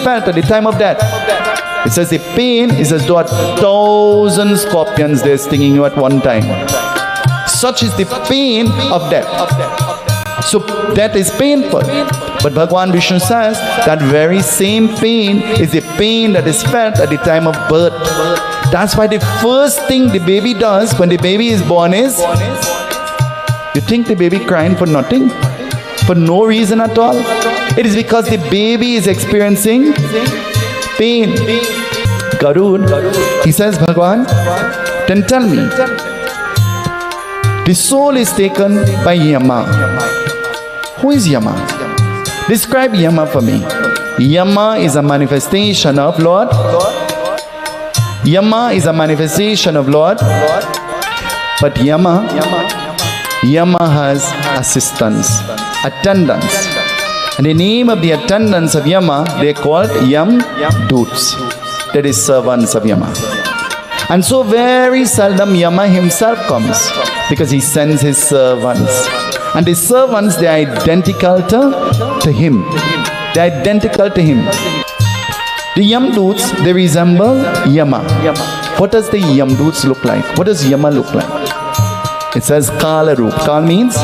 felt at the time of death. It says the pain is as though 1,000 scorpions they're stinging you at one time. Such is the pain of death. So death is painful. But Bhagavan Vishnu says that very same pain is the pain that is felt at the time of birth. That's why the first thing the baby does when the baby is born is, you think the baby crying for nothing? For no reason at all? It is because the baby is experiencing pain. Garud, he says, Bhagavan, then tell me, the soul is taken by Yama. Who is Yama? Describe Yama for me. Yama is a manifestation of Lord. Yama is a manifestation of Lord. But Yama has assistants, attendants. And the name of the attendants of Yama, they are called Yam Doots. That is servants of Yama. And so very seldom Yama himself comes, because he sends his servants. And the servants, they are identical to him. They are identical to him. The Yamdoots, they resemble Yama. What does the Yamdoots look like? What does Yama look like? It says Kala Roop. Kal means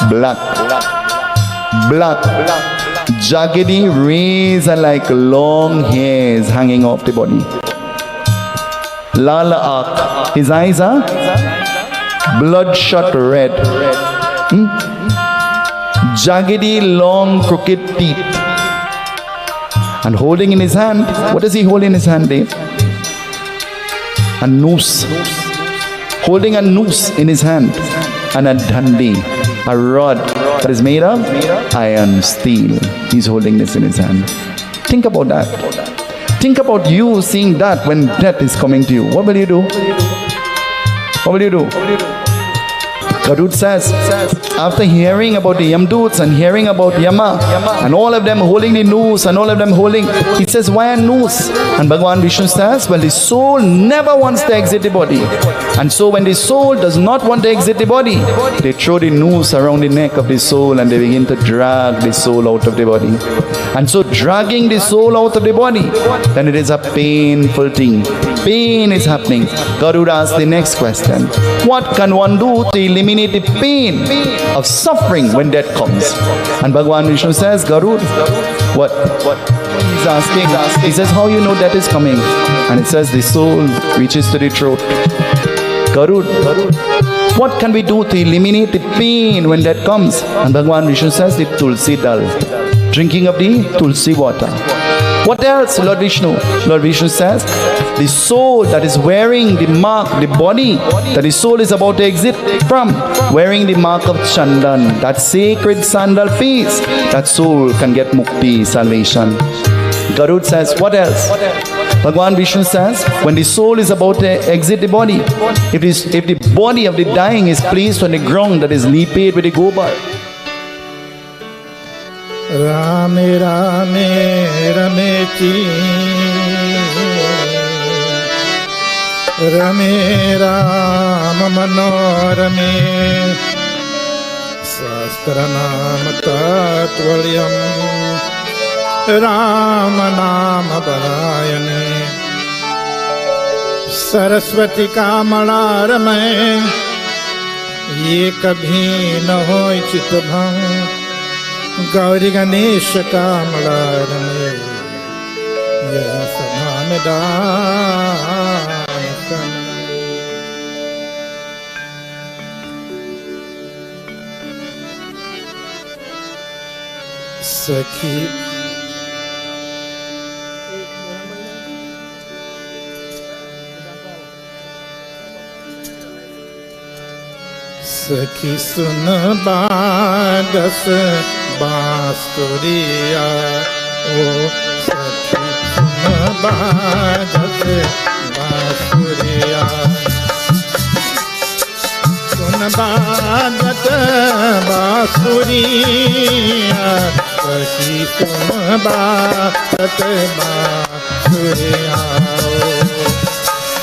black. Black. Jaggedy rays are like long hairs hanging off the body. Lala Ak. His eyes are bloodshot red. Jaggedy, long, crooked teeth. And holding in his hand, what does he hold in his hand, Dave? A noose. Holding a noose in his hand. And a dandi, a rod that is made of iron, steel. He's holding this in his hand. Think about that. Think about you seeing that when death is coming to you. What will you do? What will you do? Garud says, after hearing about the Yamdoots and hearing about Yama and all of them holding the noose and all of them holding, he says, why a noose? And Bhagavan Vishnu says, well, the soul never wants to exit the body. And so when the soul does not want to exit the body, they throw the noose around the neck of the soul and they begin to drag the soul out of the body. And so dragging the soul out of the body, then it is a painful thing. Pain is happening. Garud asks the next question. What can one do to eliminate the pain of suffering when death comes? And Bhagavan Vishnu says, Garud, what? He's asking. He says, how you know death is coming? And it says, the soul reaches to the throat. Garud, what can we do to eliminate the pain when death comes? And Bhagavan Vishnu says, the tulsi dal, drinking of the tulsi water. What else, Lord Vishnu? Lord Vishnu says, the soul that is wearing the mark, the body that the soul is about to exit from, wearing the mark of Chandan, that sacred sandal piece, that soul can get mukti, salvation. Garud says, what else? Bhagavan Vishnu says, when the soul is about to exit the body, if the body of the dying is placed on the ground that is leaped with a gobar, Rame Rame Rameti Rame Rama Manorame Sastranama Tatvalyam Rama Nama Parayane Saraswati Kamala Rame Ye kabhi na hoy chitbhang Gauri Ganesha Kamala Rame Yaha Sabha mein daan Sakhi Sakhi sun badas Bansuriya, oh, Sakhi sun bajas Bansuriya, sun bajas Bansuriya, Sakhi sun bajas Bansuriya,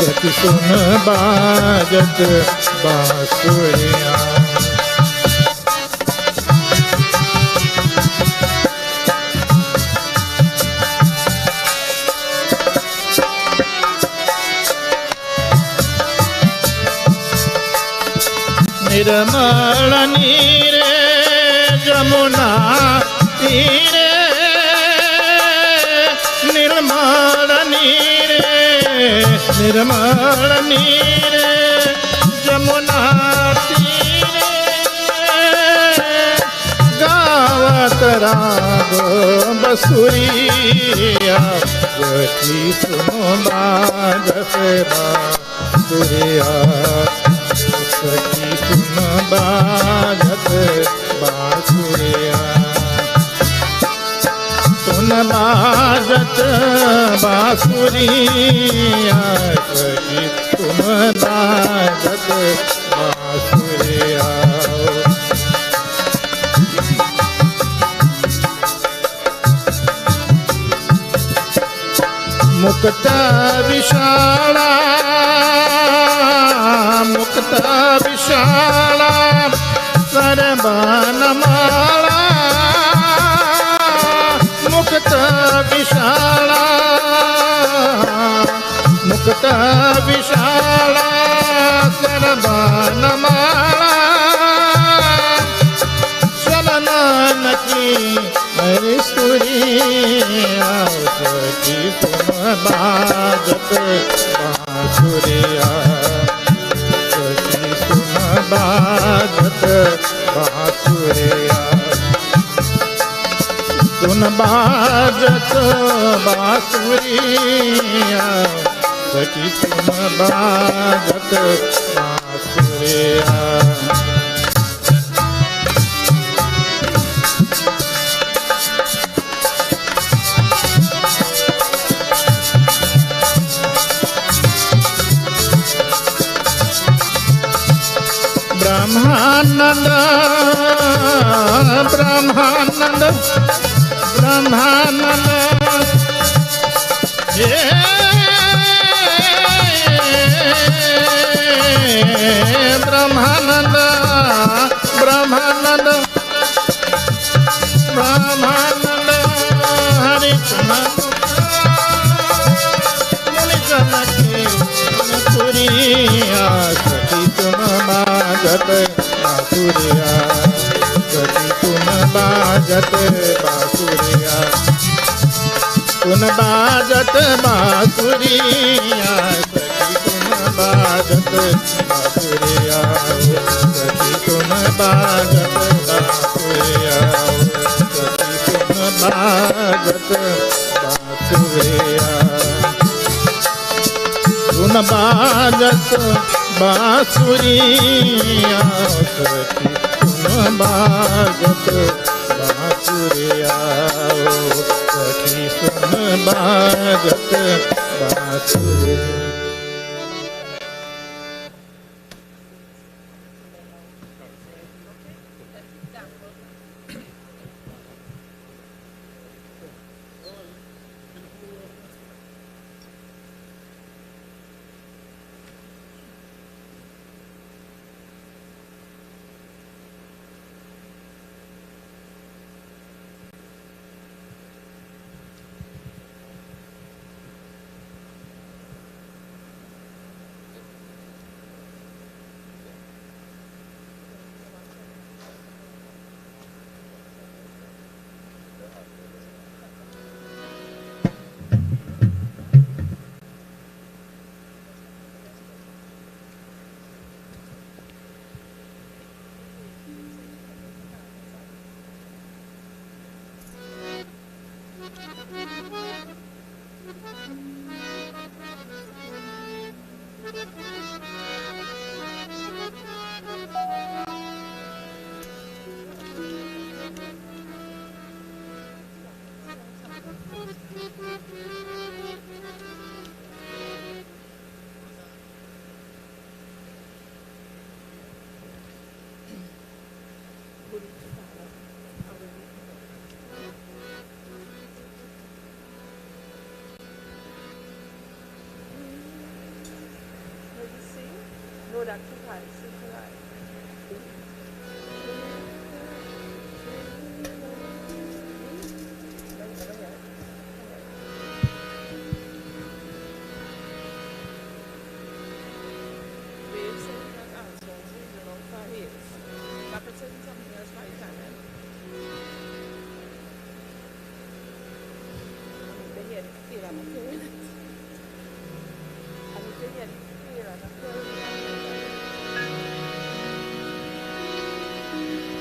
Sakhi sun bajas Bansuriya. निर्मल नीरे जमुना तीरे निर्मल नीरे निर्मल नीरे जमुना तीरे गावत राग बसुरिया सखी सुनो बाजत बासुरिया सखी सुन बाजत बासुरिया सुन बाजत बासुरिया सखी सुन बाजत बासुरिया मुक्त विशाला मुक्त विशाला सर्वनमाला मुक्त विशाला मुक्त विशाला सर्वनमाला शरणन की हरि सुरिया सखी तुम बाजत बासुरिया सखी तुम बाजत बासुरिया सुन बाजत बासुरिया सखी तुम बाजत बासुरिया ब्रह्मानंद ब्रह्मानंद ब्रह्मानंद ब्रह्मानंद ब्रह्मानंद ब्रह्मानंद हरि पुरिया सखी तुम बाजत बासुरिया सखी तुम बाजत बासुरिया तुम बाजत बासुरिया सखी तुम बाजत बासुरिया सखी तुम बाजत बासुरिया सखी तुम बाजत बासुरिया सुन बाजत बासुरिया सखी सुन बाजत बासुरिया सखी सुन बाजत बासुरिया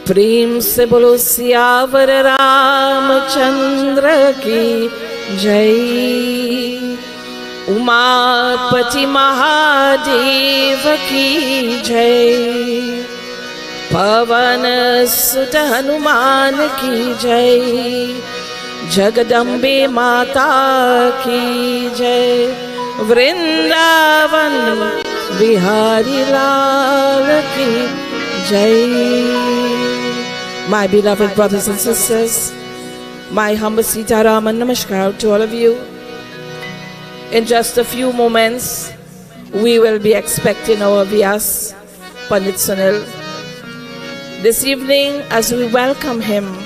प्रेम से बोलो सियावर रामचंद्र की जय। उमापति महादेव की जय। पवन सुत हनुमान की जय। जगदम्बे माता की जय। वृंदावन बिहारी लाल की जय। My beloved brothers and sisters, my humble Seetahal and Namaskar to all of you. In just a few moments, we will be expecting our Vyas, Pandit Sunil. This evening, as we welcome him,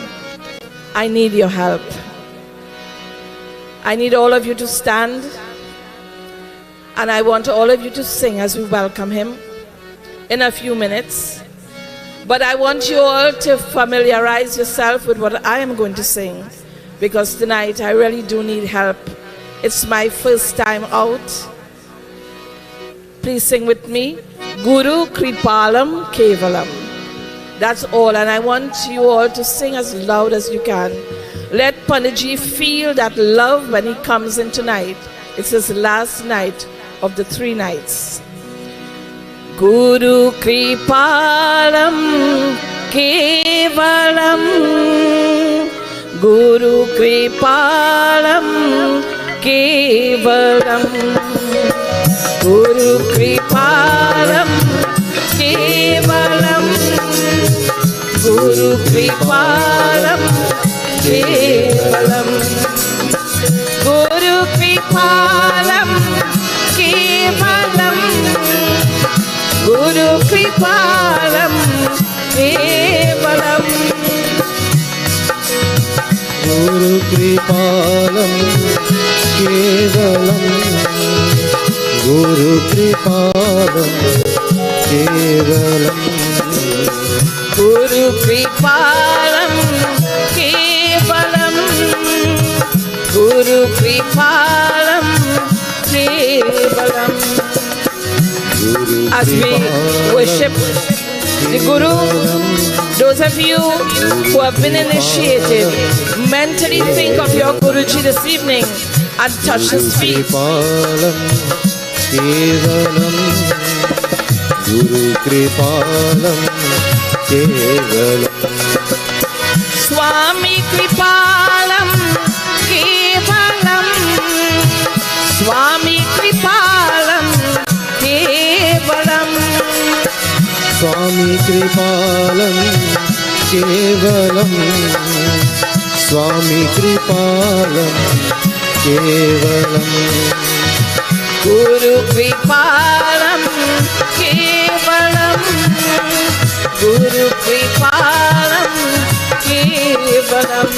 I need your help. I need all of you to stand, and I want all of you to sing as we welcome him in a few minutes. But I want you all to familiarize yourself with what I am going to sing, because tonight I really do need help. It's my first time out. Please sing with me. Guru Kripalam Kevalam. That's all, and I want you all to sing as loud as you can. Let Panditji feel that love when he comes in tonight. It's his last night of the 3 nights. Guru Kripalam Kevalam. Guru Kripalam Kevalam. Guru Kripalam Kevalam. Guru Kripalam Kevalam. Guru Kripalam Kevalam. Guru Kripalam Kevalam. Guru Kripalam Kevalam. Guru Kripalam Kevalam. Guru Kripalam Kevalam. Guru Kripalam Kevalam. As we worship the Guru, those of you who have been initiated, mentally think of your Guruji this evening and touch his feet. Guru Kripalam Kevalam. Swami Kripalam Kevalam. Swami Kripalam Kevalam. Swami Kripalam Kevalam. Swami Kripalam Kevalam. Guru Kripalam Kevalam. Guru Kripalam Kevalam.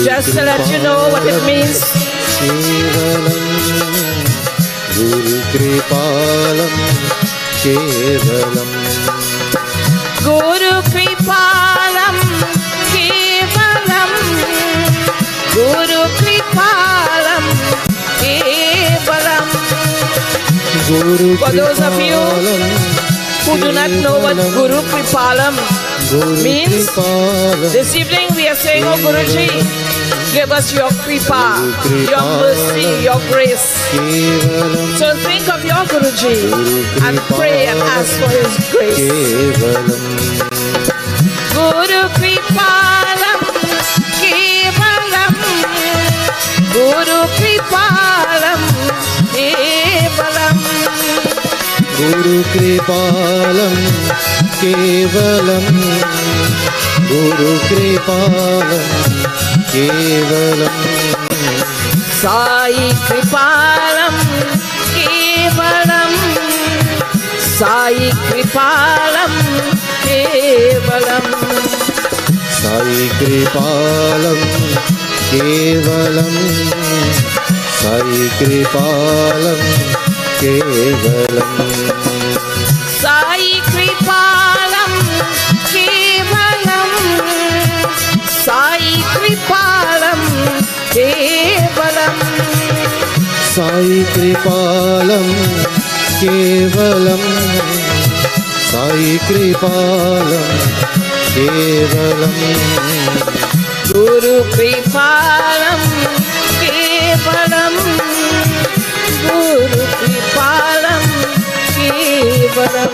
Just to let you know what it means. Kevalam. Guru Kripalam Kevalam. Guru Kripalam Kevalam. Guru Kripalam Kevalam. For those of you who do not know what Guru Kripalam means, this evening we are saying, oh Guruji, give us your kripa, your mercy, your grace. So think of your Guruji and pray and ask for his grace. Guru Kripalam Kevalam. Guru Kripalam Kevalam. Guru Kripalam Kevalam. Guru Kripalam Kevalam. Sai Kripalam Kevalam. Sai Kripalam Kevalam. Sai Kripalam Kevalam. Sai Kripalam Kevalam. Sai Kripalam Kevalam. Sai Kripalam Kevalam. Sai Kripalam Kevalam. Sai कृपालं केवलं गुरु कृपालं केवलं गुरु कृपालं केवलं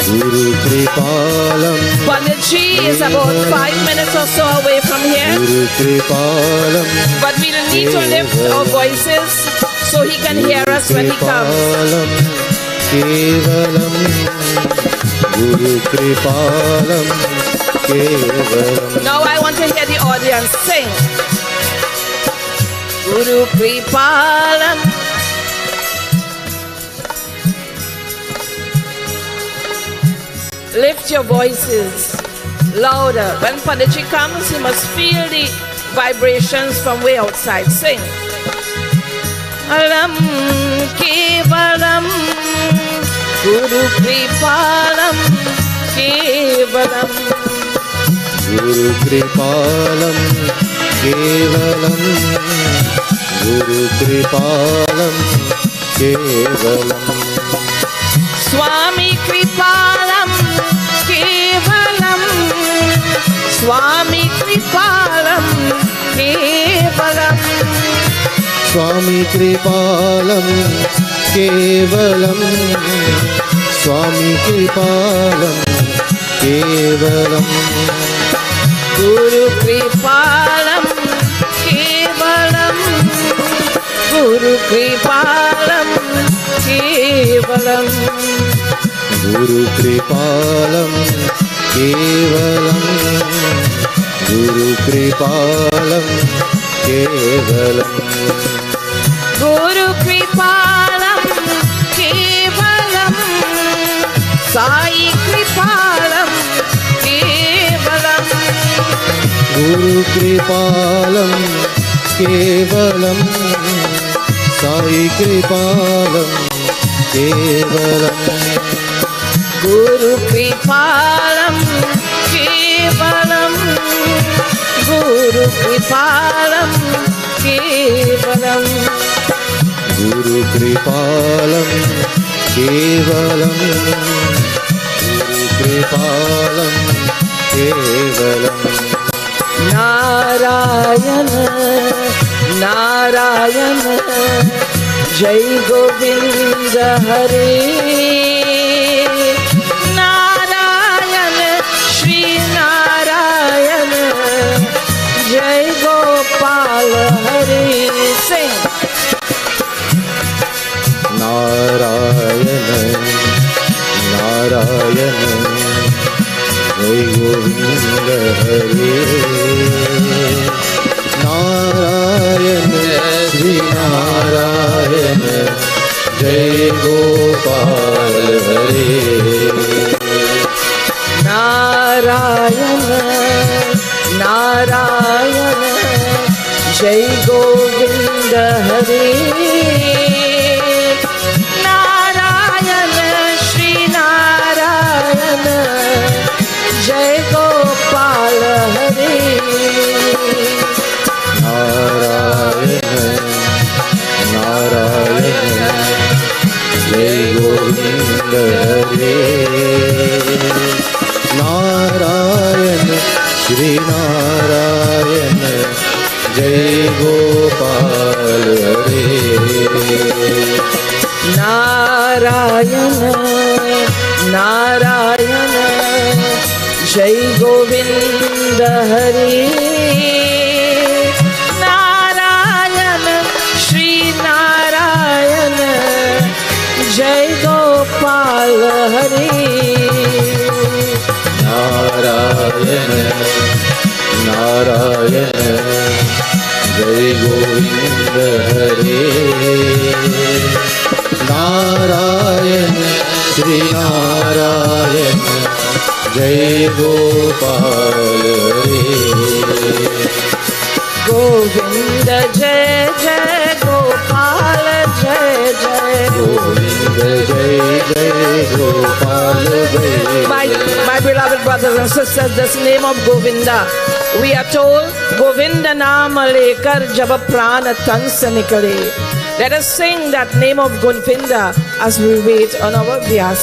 गुरु कृपालं Panditji is about 5 minutes or so away from here, Guru कृपालं but we need to lift our voices so he can hear us when he comes. केवलं गुरु कृपालं केवलं Now I want to hear the audience sing. Guru Kripalam. Lift your voices louder. When Panditji comes, he must feel the vibrations from way outside. Sing. Alam Kevalam Guru Kripalam Kevalam गुरु कृपालं केवलं गुरु कृपालं केवलं Swami Kripalam Kevalam Swami Kripalam Kevalam स्वामी कृपालं केवलं स्वामी कृपालं केवलं Guru Kripalam Kevalam Guru Kripalam Kevalam गुरु कृपालं केवलं गुरु कृपालं केवलं Guru Kripalam Kevalam Sai Kripalam Kevalam गुरु कृपालं केवलं साई कृपालं केवलं Guru Kripalam Kevalam Guru Kripalam Kevalam गुरु कृपालं केवलं गुरु कृपालं केवलं Narayana Narayana Jai Govinda Hare Narayana Shri Narayana Jai Gopal Hare Sing Narayan Narayan जय गोविंद हरे नारायण श्री नारायण जय गोपाल हरे Narayana Narayana Jai Govinda Hare Narayana Shri Narayana Jai Gopal Hare Narayan Narayan जय गोविंद हरे नारायण श्री नारायण जय गोपाल हरे Narayana Narayana Jai Govinda Hare Narayana Shri Narayana Jai Gopal Hare Narayan Narayan जय गोविंद हरे नारायण श्री नारायण जय गोपाल हरे Govinda Jai Jai Gopal Jai Jai Govind जय जय गोपाल जय My beloved brothers and sisters, this name of Govinda, we are told, Govinda naam lekar jab pran tan se nikale. Let us sing that name of Govinda as we wait on our Vyas.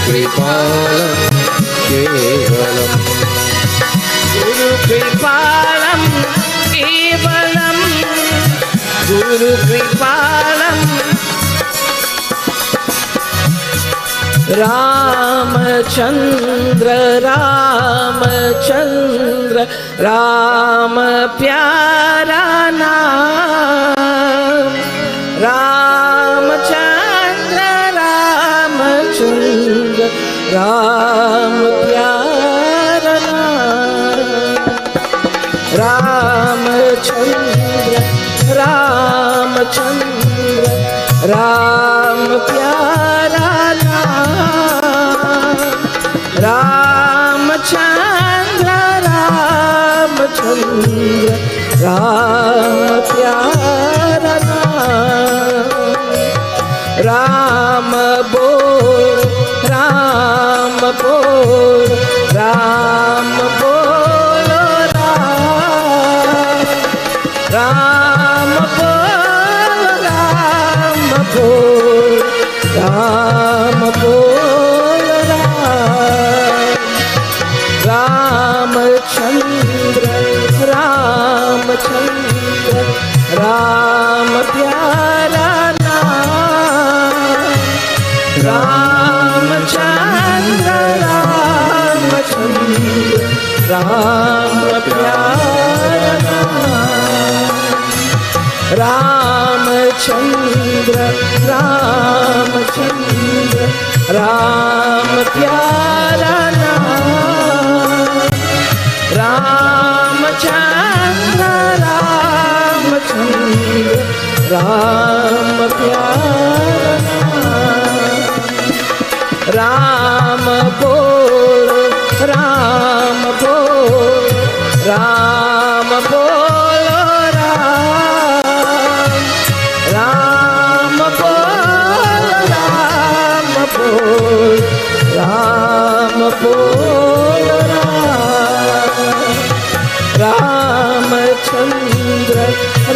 कृपालं केवलम् गुरुकृपालं केवलं गुरुकृपालं रामचन्द्र रामचन्द्र राम प्यारा नाम रामचन्द्र रामचन्द्र राम प्यारा नाम रामचन्द्र रामचन्द्र राम प्यारा नाम रामचन्द्र रामचन्द्र राम प्यारा नाम राम बोल राम बोल राम बोलो राम बोल राम बोल राम बोल रामचन्द्र रामचन्द्र राम प्यारा नाम रामचन्द्र रामचन्द्र राम प्यारा नाम रामचन्द्र रामचन्द्र राम प्यारा नाम रामचन्द्र रामचन्द्र राम प्यारा नाम राम बोल राम बोल राम बोलो राम बोल राम बोल राम बोल रामचन्द्र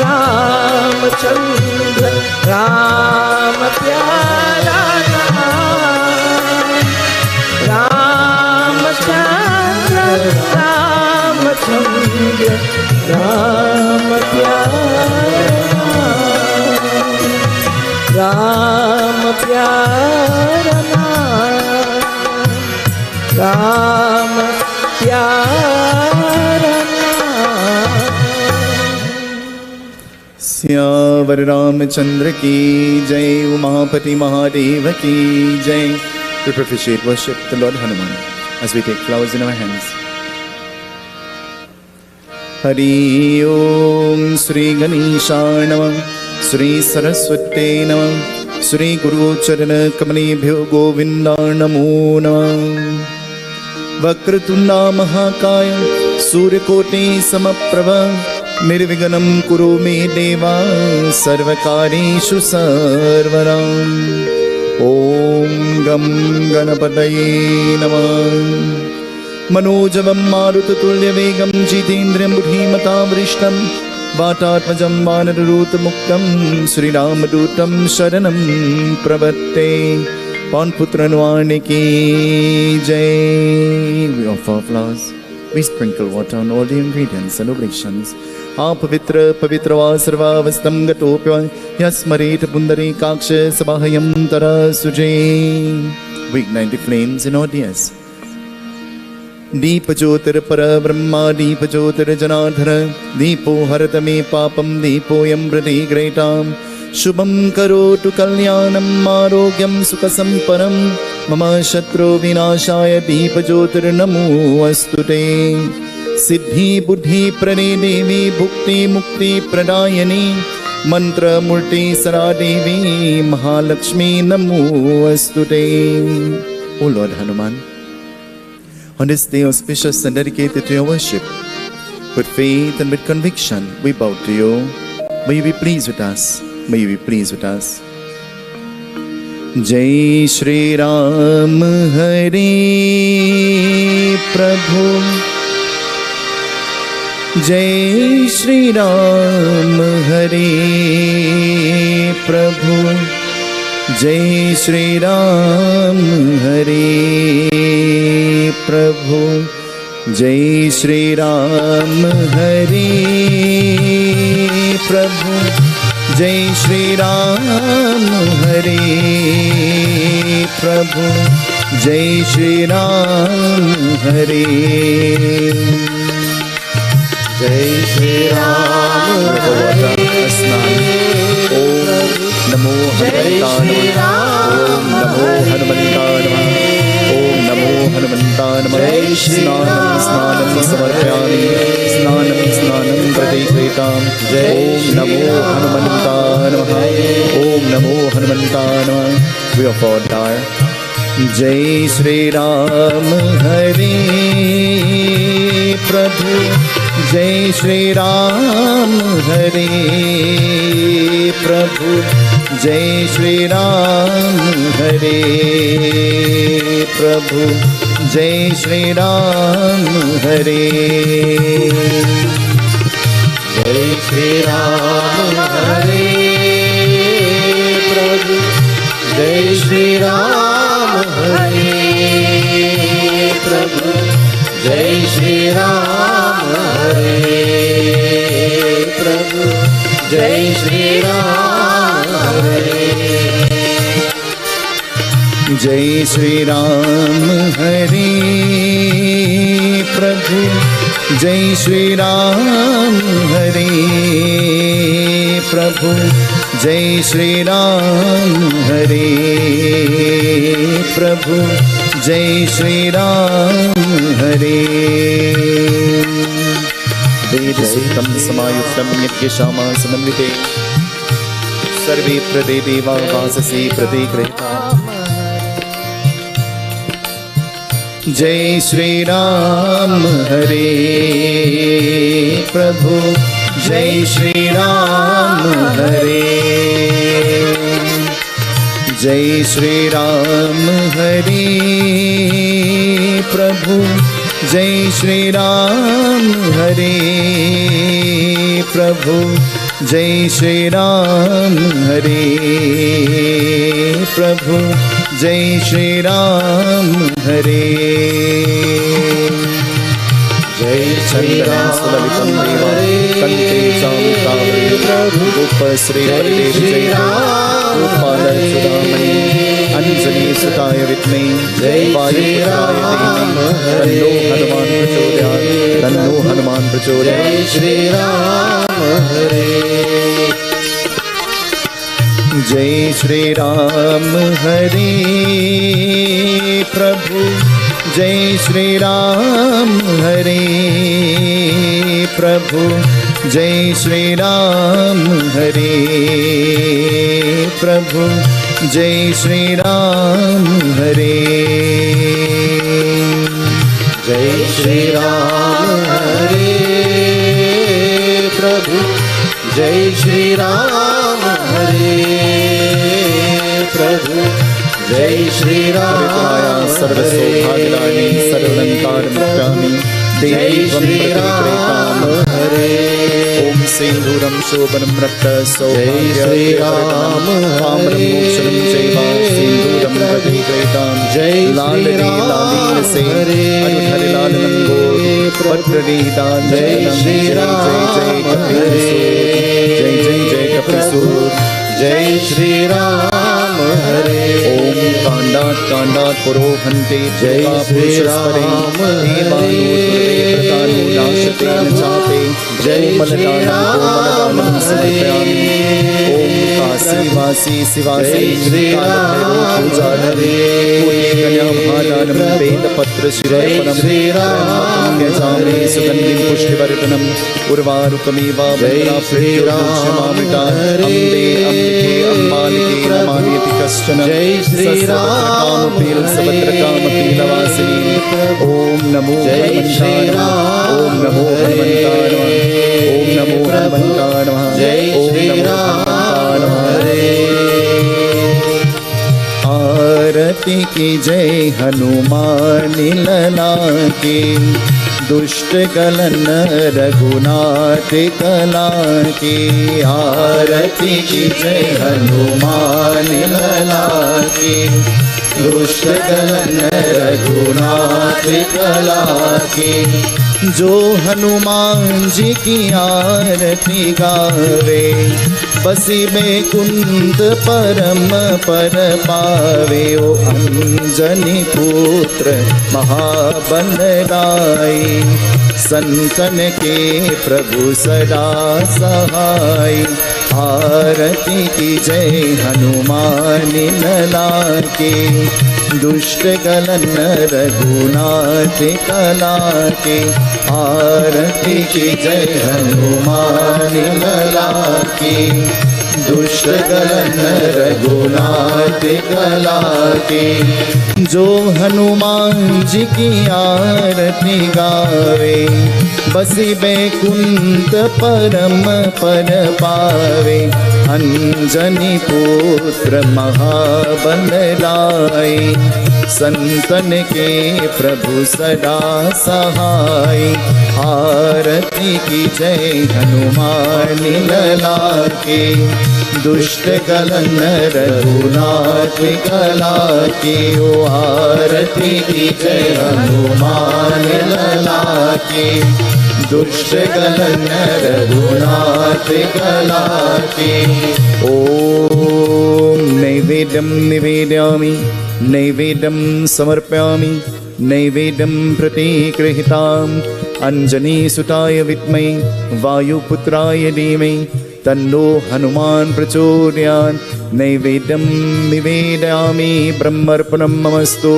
रामचन्द्र राम प्यारा नाम रामचन्द्र रामचन्द्र राम प्यारा राम प्यारा राम प्यारा श्यावर रामचंद्र की जय, उमापति महादेव की जय. We propitiate worship the Lord Hanuman as we take flowers in our hands. Hari Om Sri Ganeshaय Namah, Sri Saraswate Namah, Sri Guru Charana Kamalebhyo Govindaय Namo Namah. Vakratunda Mahakaya Suryakoti Samaprabha Nirviganam Kuru Me Deva Sarvakareshu Sarvara. Om Gam Ganapataye Namah. Manojavam Marutatulyavegam Jitendriyam Buddhimatam Vrishtam Vatatmajam Vanararutamuktam Sri Ramadutam Sharanam Pravatte. Panputranwani ki jai. We offer flowers. We sprinkle water on all the ingredients and oblations. Apavitra pavitra sarva vastam gatopya yasmarit pundari kaksha sabahayam tara suje. We ignite the flames in our ears. Deepa jyotir para brahma deepa jyotir janadhara deepo haratame papam deepo yambrati gretam. Shubham karotu kalyanam arogyam sukhasamparam mama shatru vinashaya deepa jyotir namo astute. Siddhi buddhi prane devi bhukti mukti pradayani mantra murti sara devi mahalakshmi namo astute. O Lord Hanuman, on this day auspicious and dedicated to your worship, with faith and with conviction we bow to you. May you be pleased with us. May you be pleased with us. Jai Shri Ram Hare Prabhu. Jai Shri Ram Hare Prabhu. जय श्री राम हरे प्रभु, जय श्री राम हरे प्रभु, जय श्री राम हरे प्रभु, जय श्री राम हरे। जय श्री राम स्नान। ओम नमो हनुमंताय नमः। ओम नमो हनुमंताय नमः। ओम नमो हनुमंताय नमः। स्नानं स्नानं समर्पयामि, स्नानं स्नानं प्रतिक्रियताम्। ओम नमो हनुमंताय नमः। ओम नमो हनुमंताय नमः। We offer our जय श्री राम हरे प्रभु, जय श्री राम हरे प्रभु, जय श्री राम हरे प्रभु, जय श्री राम हरे। जय श्री राम हरे प्रभु, जय श्री राम हरे प्रभु, जय श्री राम हरे प्रभु, जय श्री राम हरे। जय श्री राम हरे प्रभु, जय श्री राम हरे प्रभु, जय श्री राम हरे प्रभु, जय श्री राम हरे। वेद सूतं समायुक्तं यज्ञशामा समन्विते सर्वे प्रदे देवा वाससे प्रतिगृहीता। जय श्री राम हरे प्रभु, जय श्री राम हरे, जय श्री राम हरे प्रभु, जय श्री राम हरे प्रभु, जय श्री राम हरे प्रभु, जय श्री राम हरे। जय श्री राम हरे कंते चामुंडावली प्रभु, गोपश्री हरिदेव जय गोपाल सुदामणि अंजनी सुताय विद्महे जय वायुपुत्राय धीमहि तन्नो हनुमान प्रचोदयात्। जय श्री राम हरे। जय श्री राम हरे प्रभु, जय श्री राम हरे प्रभु, जय श्री राम हरे प्रभु, जय श्री राम हरे। जय श्री राम हरे प्रभु, जय श्री राम हरे प्रभु, जय श्री राम सर्वसौभाग्यदायिनी सर्वलंकारमुख्यामि देवी त्वं प्रतिगृहीताम् हरे। ओम सिंदूरं शोभनं रक्त जय श्री राम ताम्रं भूषणं चैव सिंदूरं प्रतिगृहीताम्। जय लालने लालीन से अनुधर लालनं गोपत्रनिहितान्। जय श्री राम जय जय जय कपिसूर, जय श्री राम हरे। ओम कांडात कांडात पुरोहन्ते जय श्री राम हरे नाशते न चाते जय श्री राम समर्पयामि। ओम काशी वासी शिवासी श्री राम हरे कन्याभादानं वेदपत्र शिरोपनं श्री राम यजामहे सुगन्धिं पुष्टिवर्धनम् उर्वारुकमेव जय श्री राम हरे अम्बालिके नमाम्यति कश्चन। जय श्री राम सर्वभद्रकामपीलवासिनी। ओम नमो जय श्री राम ओम नमो हनुमन्ताय नमः। ओम नमो हनुमन्ताय नमः। जय श्री राम हरे। आरती की जय हनुमान लला की, दुष्ट गलन रघुनाथ कला की आरती की जय हनुमान लला की दुष्ट गलन रघुनाथ कला की जो हनुमान जी की आरती गावे बसी बैकुंठ परम पर पावे ओ अंजनी पुत्र महाबलदाई संतन के प्रभु सदा सहाय आरती की जय हनुमान लला के दुष्ट गलन रघुनाथ कला के आरती की जय हनुमान लला के दुष्ट गलन रघुनाथ कला के जो हनुमान जी की आरती गावे बसी बैकुंठ परम पर पावे अंजनी पुत्र महाबलदाई संतन के प्रभु सदा सहाय आरती की जय हनुमान लला के दुष्ट गलन रघुनाथ कला की ओ आरती की जय हनुमान लला की दुष्ट गलन रघुनाथ कला की ओम नैवेद्यं निवेदयामि नैवेद्यं समर्पयामि नैवेद्यं प्रतिगृहीताम् अंजनीसुताय विद्महे वायुपुत्राय धीमहि तन्नो हनुमान प्रचोदयात् नैवेद्यं निवेदयामि ब्रह्मार्पणं ममस्तु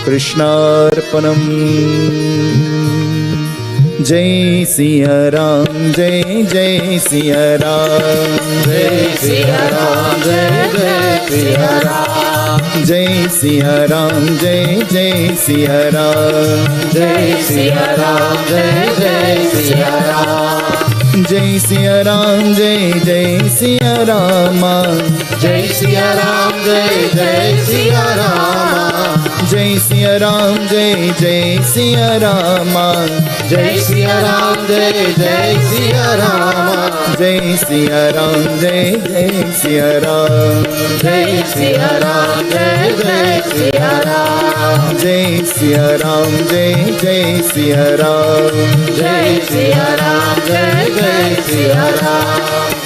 कृष्णार्पणम् जय सिया राम जय जय सिया राम जय सिया राम जय जय सिया राम जय सिया राम जय जय सिया राम जय सिया राम जय जय सिया राम जय सिया राम जय जय सिया राम जय सिया राम जय जय सिया राम जय सिया राम जय जय सिया राम जय सिया राम जय जय सिया राम जय सिया राम जय जय सिया राम जय सिया राम जय जय सिया राम जय सिया राम जय जय सिया राम जय सिया राम जय जय सिया राम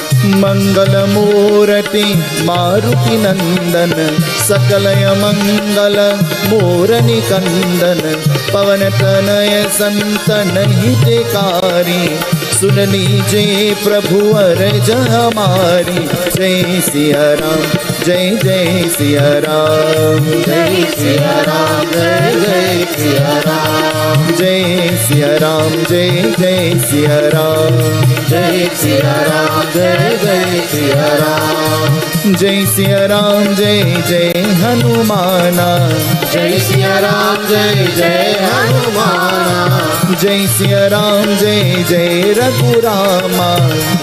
मंगल मूर्ति मारुति नंदन सकलय मंगल मोरनि कंदन पवन तनय संतन हितकारी सुन लीजिए प्रभु अर्ज हमारी जय सिया राम जय जय सिया राम जय सिया राम जय जय सिया राम जय सिया राम जय जय सिया राम जय सिया राम जय जय सिया राम जय सिया राम जय जय हनुमाना जय सिया राम जय जय हनुमाना जय सिया राम जय जय रघुरामा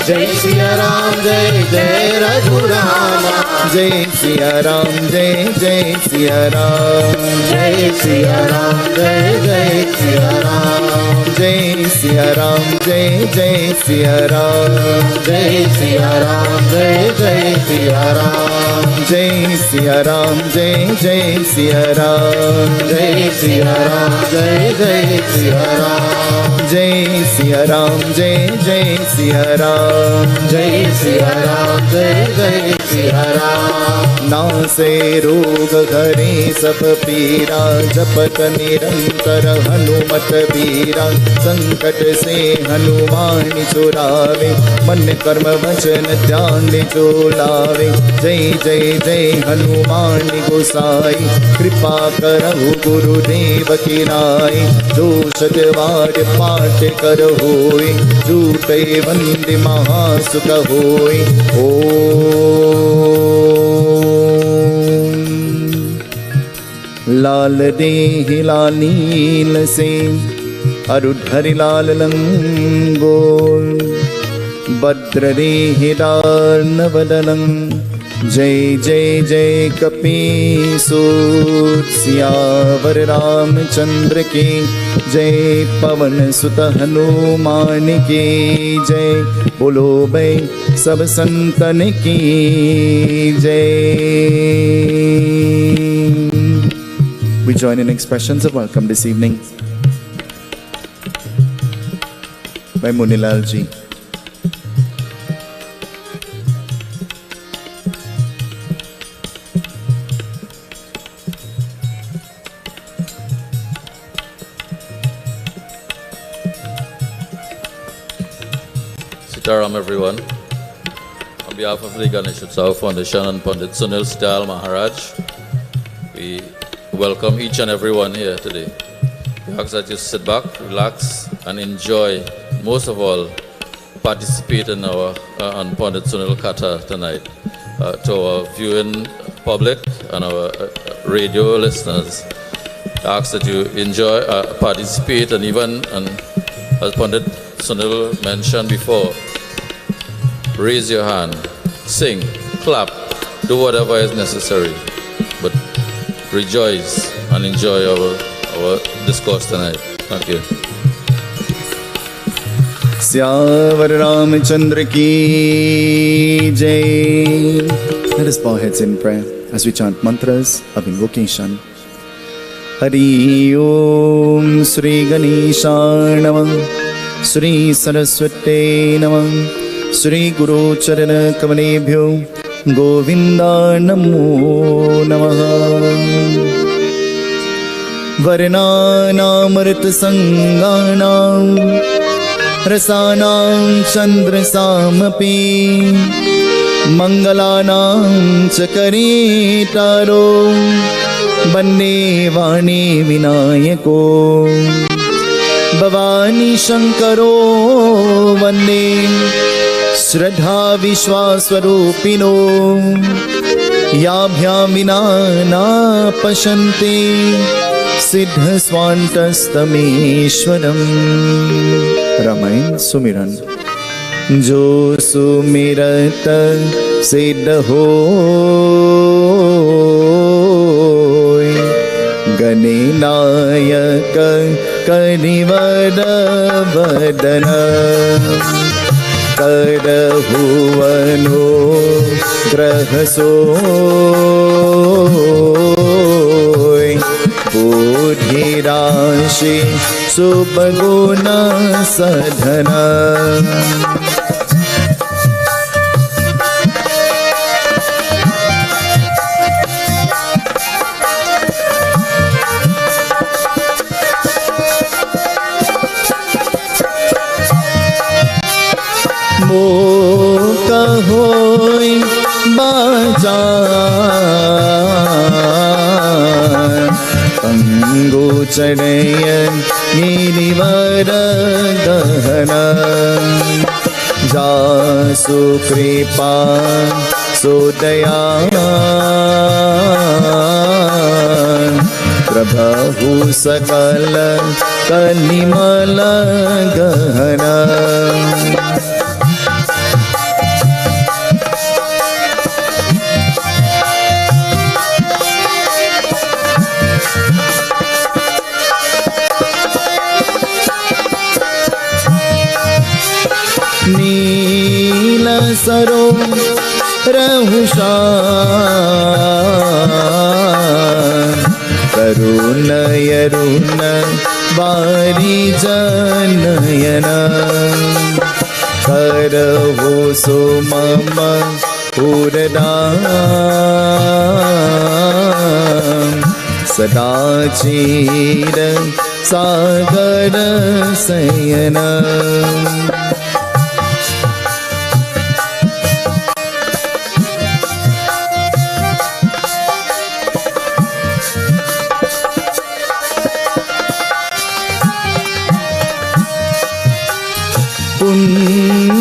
जय सिया राम जय जय रघुरामा जय सिया राम जय जय सिया राम जय सिया राम जय जय सिया राम जय सिया राम जय जय सिया राम जय सिया राम जय जय सिया राम जय सिया राम जय जय सिया राम जय सिया राम जय जय सिया राम जय सिया राम जय जय सिया राम जय सिया राम जय जय सिया राम नासे रोग हरे सब पीरा जपत निरंतर हनुमत बीरा संकट से हनुमान छुड़ावे मन कर्म वचन ध्यान जो लावे जय जय जय हनुमान गोसाई कृपा करहु गुरुदेव की नाई जो सतवार पाठ कर होय झूठे वंदे महासुख होय लाल देहि लालील से अरुधरि लाल लंगोल भद्र देहि दार्णवदनं जय जय जय कपीसूत सियावर रामचंद्र की जय। पवन सुत हनुमान की जय। बोलो भाई सब संतन की जय। We join in expressions of welcome this evening by Munilal ji. Sitaram everyone. On behalf of the Ganesh Utsav Foundation and Pandit Sunil Seetahal Maharaj, we welcome each and everyone here today. We ask that you sit back, relax and enjoy, most of all, participate in our on Pandit Sunil Katha tonight. To our viewing public and our radio listeners, I ask that you enjoy, participate and even, and as Pandit Sunil mentioned before, raise your hand, sing, clap, do whatever is necessary, but rejoice and enjoy our discourse tonight. Thank you. Syāvar Ramachandra ki jai. Let us bow heads in prayer as we chant mantras of invocation. Hari Om Sri Ganeshāya Namah, Sri Saraswate Namah, Sri Guru Charana Kamalebhyo Govinda Namo Namaha. Varnānāmrit Sangānām Rasanām Chandra Samapi Mangalānām Chakaritaro Bande Vani Vinayako Bhavani Shankaro Vande Shraddha Vishwaswarupino Yabhyam Vina Na Pashanti Siddha Swantastameshwaram. Ramayan Sumiran. Jo sumirat siddha hoy, Ganenayak karivara vadana, Karahuvano grahasoy, Buddhi Rashi Subhaguna Sadhana. Moka hoy bajan Pangu chadayan girivara gahana Jasu kripa sodayan Prabhu sakala kalimala gahana नीला सरो रहुषा करुण यरुण बारी जनयना करहु सुमम पुरदान सदा चीर सागर सयना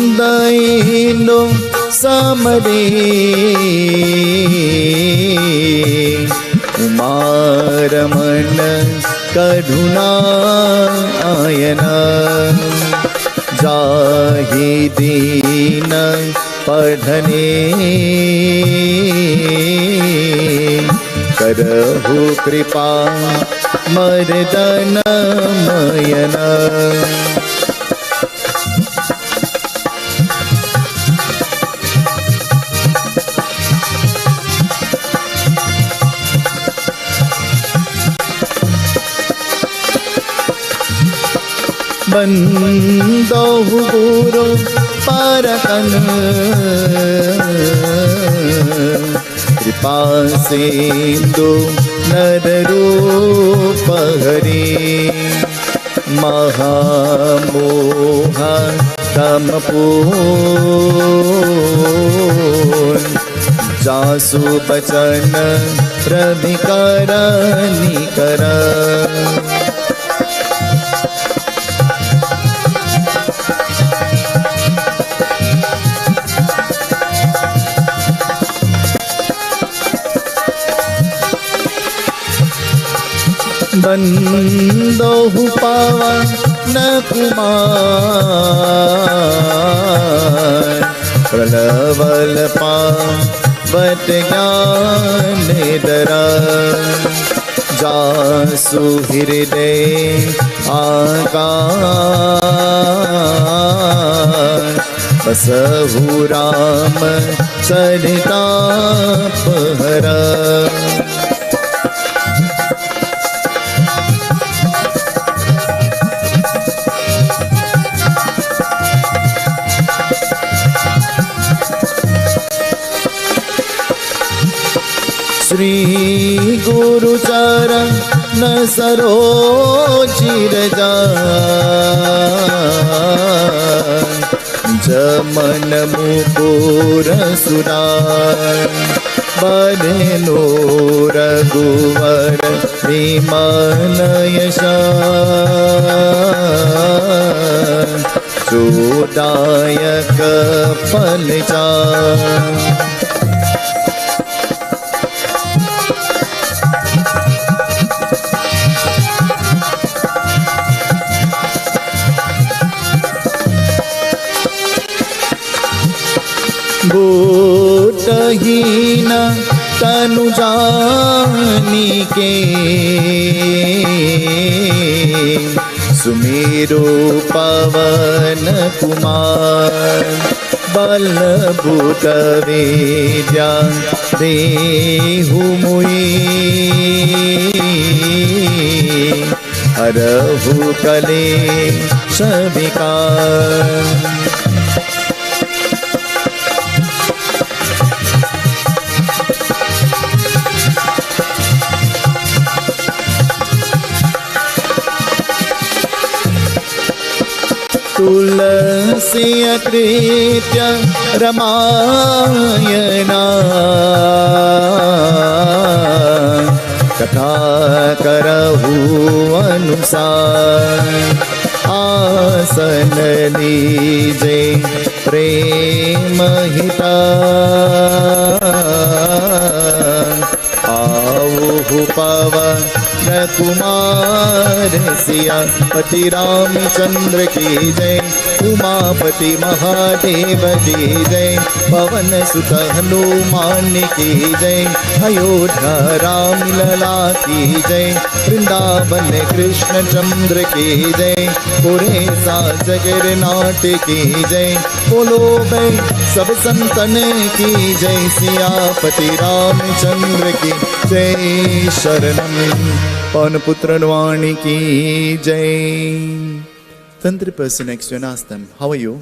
Kundaino samade Umaramana kadhuna ayana Jahidina पढ़ने करहु कृपा मर्दन मयन बंदहु गुरु परतन कृपा सिंधु नर रूप हरि महामोह तम पूर्ण जासु बचन प्रभिकर निकर बंदहु पावन कुमार प्रलवल पावत ज्ञान दरा जासु हृदय आकार बसहु राम चरिताप हरा श्री गुरु चरण सरोज रजा जमन मुकुर सुरार बरनो रघुवर विमल यशा सुदायक फल चार बूटहीन तनु जानिके सुमेरु पवन कुमार बल बूट विद्या देहु मुई हरहु कलेश विकार तुलसी कृत्य रमायणा कथा करहु अनुसार आसन लीजे प्रेम हिता आहु पवन कुमार सिया पति रामचंद्र की जय उमापति महादेव की जय पवन सुत हनुमान की जय अयोध्या राम लला की जय वृंदावन कृष्ण चंद्र की जय पुरे सा जगन्नाथ की जय बोलो भाई सब संतन की जय सियापति रामचंद्र की जय शरणम पवन पुत्र वाणी की जय. Turn to the person next to you and ask them, how are you?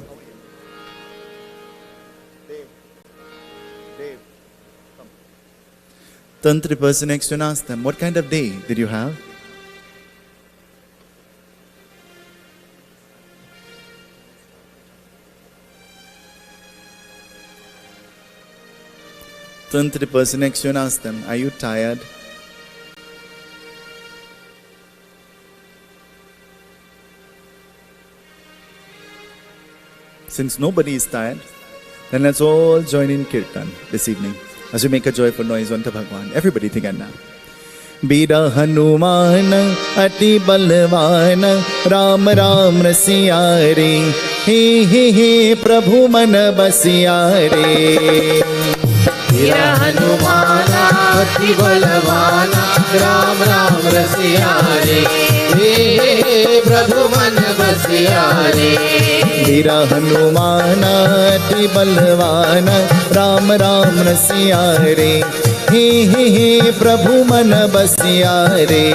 Turn to the person next to you and ask them, what kind of day did you have? Turn to the person next to you and ask them, are you tired? Since nobody is tired, then let's all join in Kirtan this evening as we make a joyful noise unto Bhagwan. Everybody together. Bira Hanuman Ati Balvan Ram Ram Rasiyari हे प्रभु मन बसिया रे। तेरा हनुमाना अति बलवाना राम राम रसिया रे। हे प्रभु मन बसिया रे। तेरा हनुमाना अति बलवाना राम राम रसिया रे। हे प्रभु मन बसिया रे।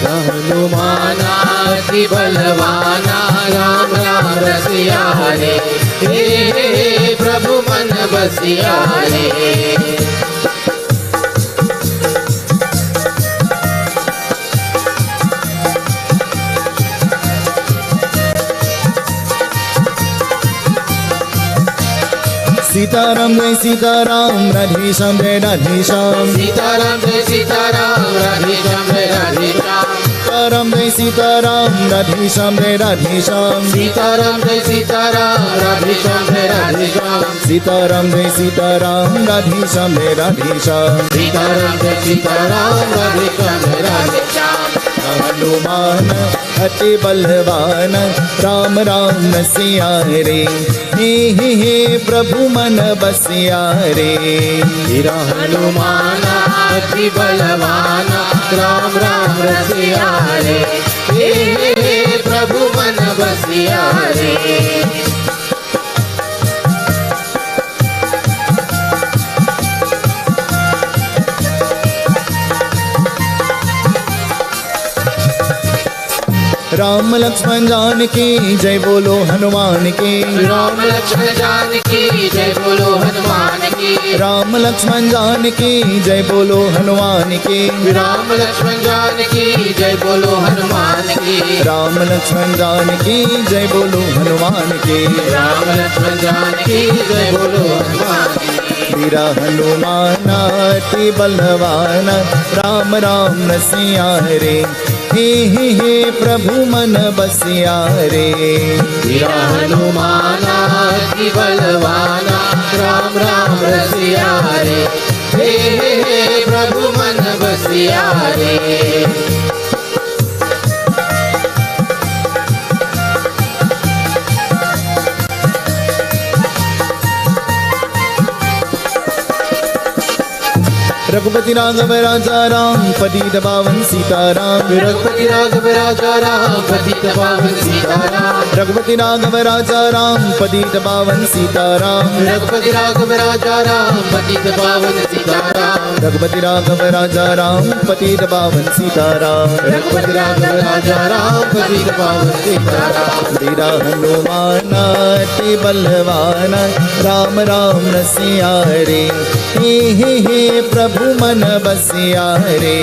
हनुमाना अति बलवाना राम राम रसिया रे। हे प्रभु मन बसिया रे। सीताराम जय सीताराम राधे श्याम जय राधे श्याम। सीताराम जय सीताराम राधे श्याम जय राधे श्याम। सीताराम जय सीताराम राधे श्याम जय राधे श्याम। सीताराम जय सीताराम राधे श्याम जय राधे श्याम। सीताराम जय सीताराम राधे श्याम जय राधे श्याम। सीताराम जय सीताराम राधे श्याम जय राधे श्याम। हनुमान अति बलवान राम राम रसिया रे। हे प्रभु मन बसिया रे। तेरा हनुमाना अति बलवाना राम राम रसिया रे। हे प्रभु मन बसिया रे। राम लक्ष्मण जानकी जय बोलो हनुमान की। राम लक्ष्मण जानकी जय बोलो हनुमान की। राम लक्ष्मण जानकी जय बोलो हनुमान की। राम लक्ष्मण जानकी जय बोलो हनुमान की। राम लक्ष्मण जानकी जय बोलो हनुमान की। राम लक्ष्मण जानकी जय बोलो हनुमान की। तेरा हनुमान अति बलवान राम राम रसिया रे। हे प्रभु मन बसिया रे। तेरा हनुमाना अति बलवाना राम राम रसिया रे। हे प्रभु मन बसिया रे। रघुपति राघव राजा राम पतित पावन सीताराम। रघुपति राघव राजा राम पतित पावन सीताराम। रघुपति राघव राजा राम पतित पावन सीताराम। रघुपति राघव राजा राम पतित पावन सीताराम। रघुपति राघव राजा राम पतित पावन सीताराम। रघुपति राघव राजा राम पतित पावन सीताराम। तेरा हनुमान अति बलवान राम राम रसिया रे। हे प्रभु मन बसिया रे।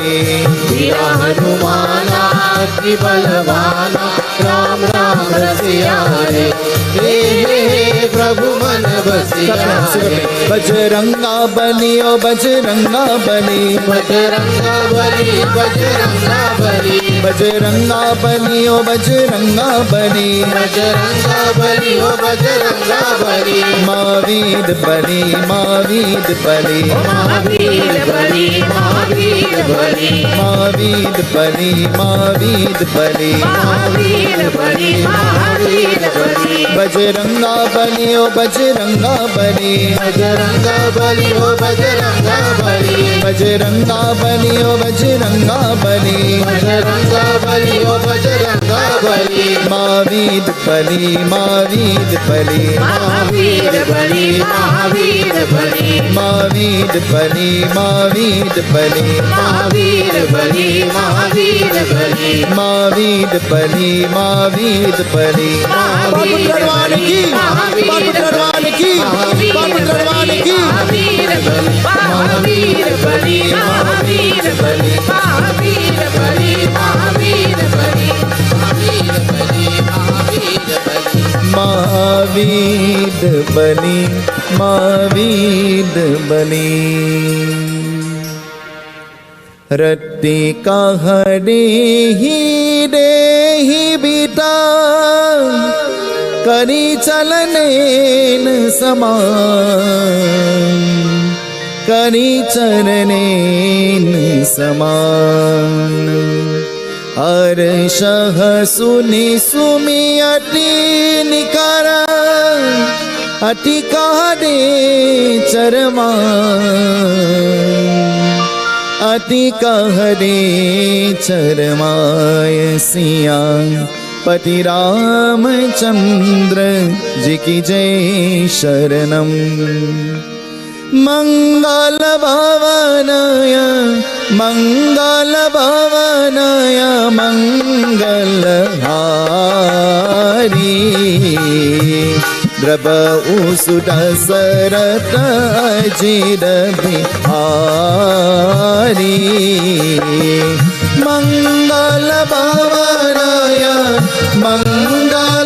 तेरा हनुमाना अति बलवाना राम राम रसिया रे। हे प्रभु मन बसिया रे। बजरंगा बली ओ बजरंगा बली। बजरंगा बली बजरंगा बली। बजरंगा बली ओ बजरंगा बली। बजरंगा बली ओ बजरंगा बली। महावीर बली महावीर बली। महावीर बली महावीर बली। महावीर बली महावीर बली। महावीर बली महावीर बली। बजरंगा बली ओ बजरंगा बली। बजरंगा बली ओ बजरंगा बली। बजरंगा बली ओ बजरंगा बली। बजरंगा बली ओ बजरंगा बली। महावीर बली महावीर बली। महावीर बली महावीर बली। महावीर बली महावीर बली। महावीर बली महावीर बली। महावीर बली महावीर बली। महावीर की महावीर की महावीर बली महावीर बली महावीर बली महावीर बली महावीर बली महावीर बली महावीर बली। महावीर बली महावीर बली। रत्ती कहडे ही दे ही बीता करी चलनेन समान। करी चरणेन समान। हर्षः सुनि सुमि अति निकर अति कहरे चरमा अति कहरे चरमाय सिया पति रामचंद्र जी की जय शरणम मंगल भवनाय मंगलहारी द्रवहु सुत सरत अजिर बिहारी मंगल भवनाय मंगलहारी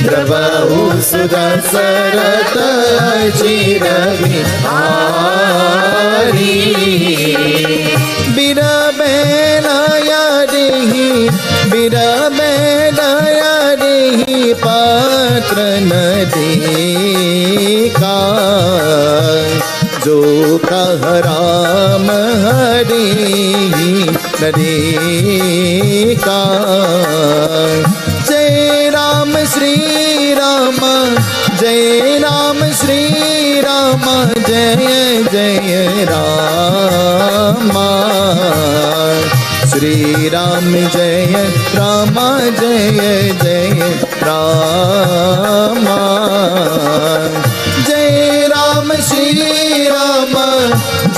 द्रवहु सुत सरत अजिर बिहारी बिरबेलया देहि पात्र न देखा जो कह राम हरि न देखा जय राम श्री राम जय राम श्री राम जय जय राम श्री राम जय राम जय जय राम जय राम श्री राम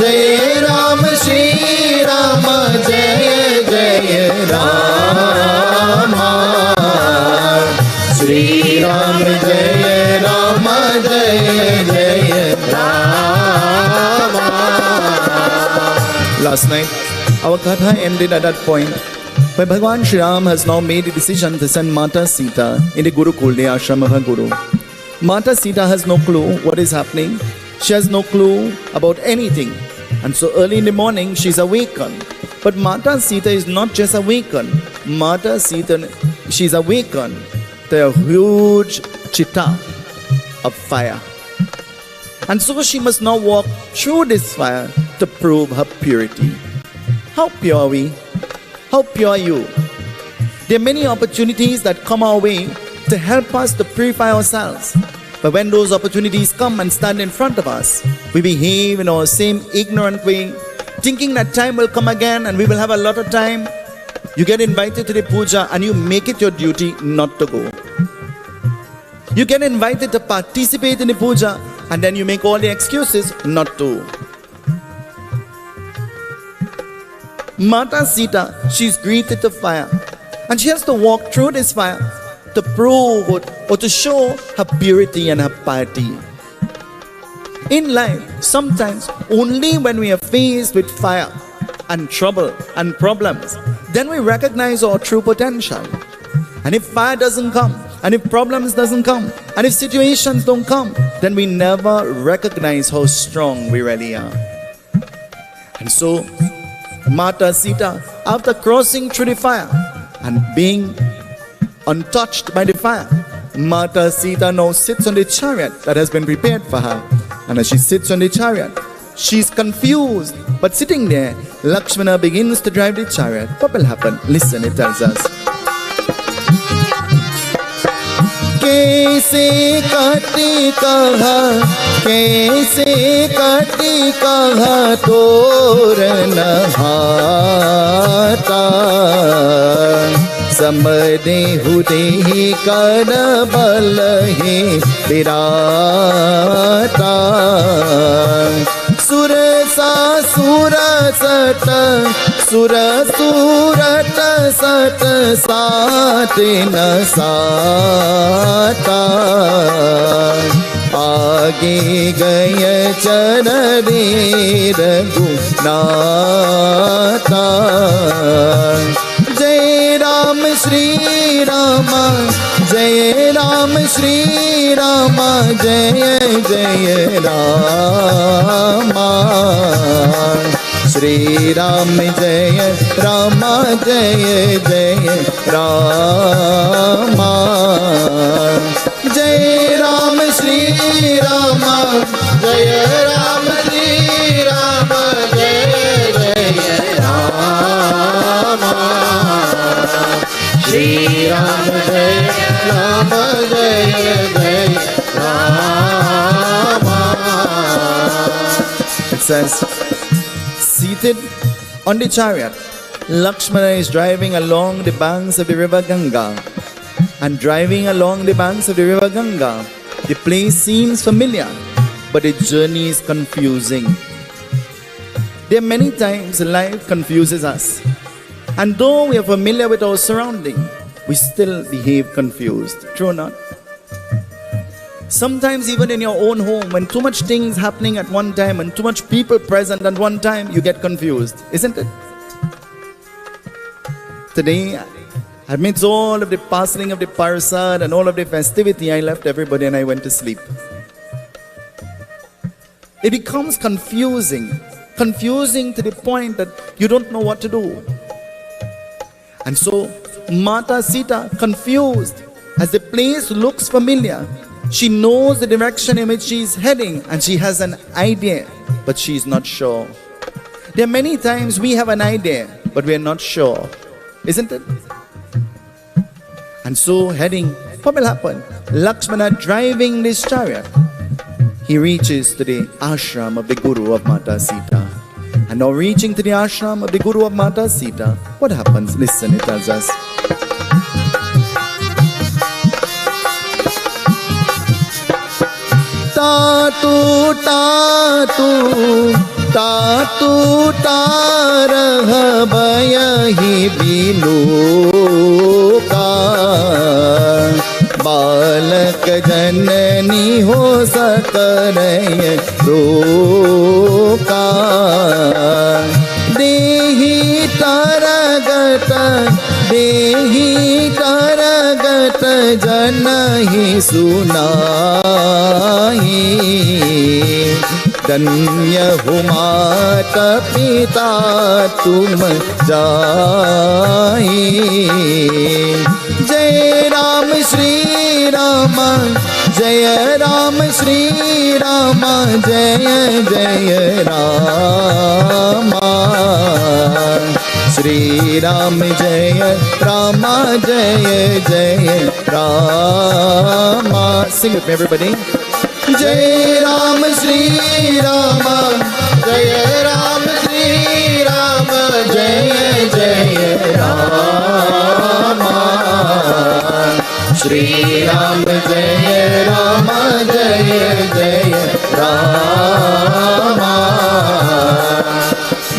जय राम श्री राम जय जय राम श्री राम जय राम जय जय Ram. Last night our katha ended at that point where Bhagavan Shri Ram has now made a decision to send Mata Sita in the Gurukul, the ashram of her Guru. Mata Sita has no clue what is happening. She has no clue about anything. And so early in the morning, she's awakened. But Mata Sita is not just awakened. Mata Sita, she's awakened to a huge chitta of fire. And so she must now walk through this fire to prove her purity. How pure are we? How pure are you? There are many opportunities that come our way to help us to purify ourselves. But when those opportunities come and stand in front of us, we behave in our same ignorant way, thinking that time will come again and we will have a lot of time. You get invited to the puja and you make it your duty not to go. You get invited to participate in the puja and then you make all the excuses not to. Mata Sita, she's greeted to fire. And she has to walk through this fire to prove or to show her purity and her piety. In life, sometimes only when we are faced with fire and trouble and problems, then we recognize our true potential. And if fire doesn't come, and if problems doesn't come, and if situations don't come, then we never recognize how strong we really are. And so, Mata Sita, after crossing through the fire and being untouched by the fire, Mata Sita now sits on the chariot that has been prepared for her. And as she sits on the chariot, she's confused. But sitting there, Lakshmana begins to drive the chariot. What will happen? Listen, it tells us. कैसे कटी कहा तोर नहाता समदे हुदे कर बल ही विराता सुर सा सुर सट सुर सूरत सत सात न साता आगे गय चर दे रघुनाथा जय राम श्री राम जय राम श्री राम जय जय राम श्री राम जय राम जय जय राम जय राम श्री राम जय राम श्री राम जय जय राम श्री राम जय राम जय जय Ram. It says, seated on the chariot, Lakshmana is driving along the banks of the river Ganga. And driving along the banks of the river Ganga, the place seems familiar, but the journey is confusing. There are many times life confuses us. And though we are familiar with our surrounding, we still behave confused. True or not? Sometimes even in your own home, when too much things happening at one time and too much people present at one time, you get confused, isn't it? Today, amidst all of the parceling of the parsad and all of the festivity, I left everybody and I went to sleep. It becomes confusing to the point that you don't know what to do. And so, Mata Sita, confused, as the place looks familiar, she knows the direction in which she is heading and she has an idea, but she is not sure. There are many times we have an idea, but we are not sure, isn't it? And so heading, what will happen? Lakshmana driving this chariot, he reaches to the ashram of the Guru of Mata Sita. And now reaching to the ashram of the Guru of Mata Sita, what happens? Listen, it tells us. Tatu tatu tatu tarah bayahi biloka balak janani ho sakaraya roka dehi taragat janahi sunahi धन्य हो माता पिता तुम जाई. जय राम श्री राम जय राम श्री राम जय जय राम श्री राम जय राम जय जय Ram. Sing with me, everybody. जय राम श्री राम जय राम श्री राम जय जय राम श्री राम जय राम जय जय Ram.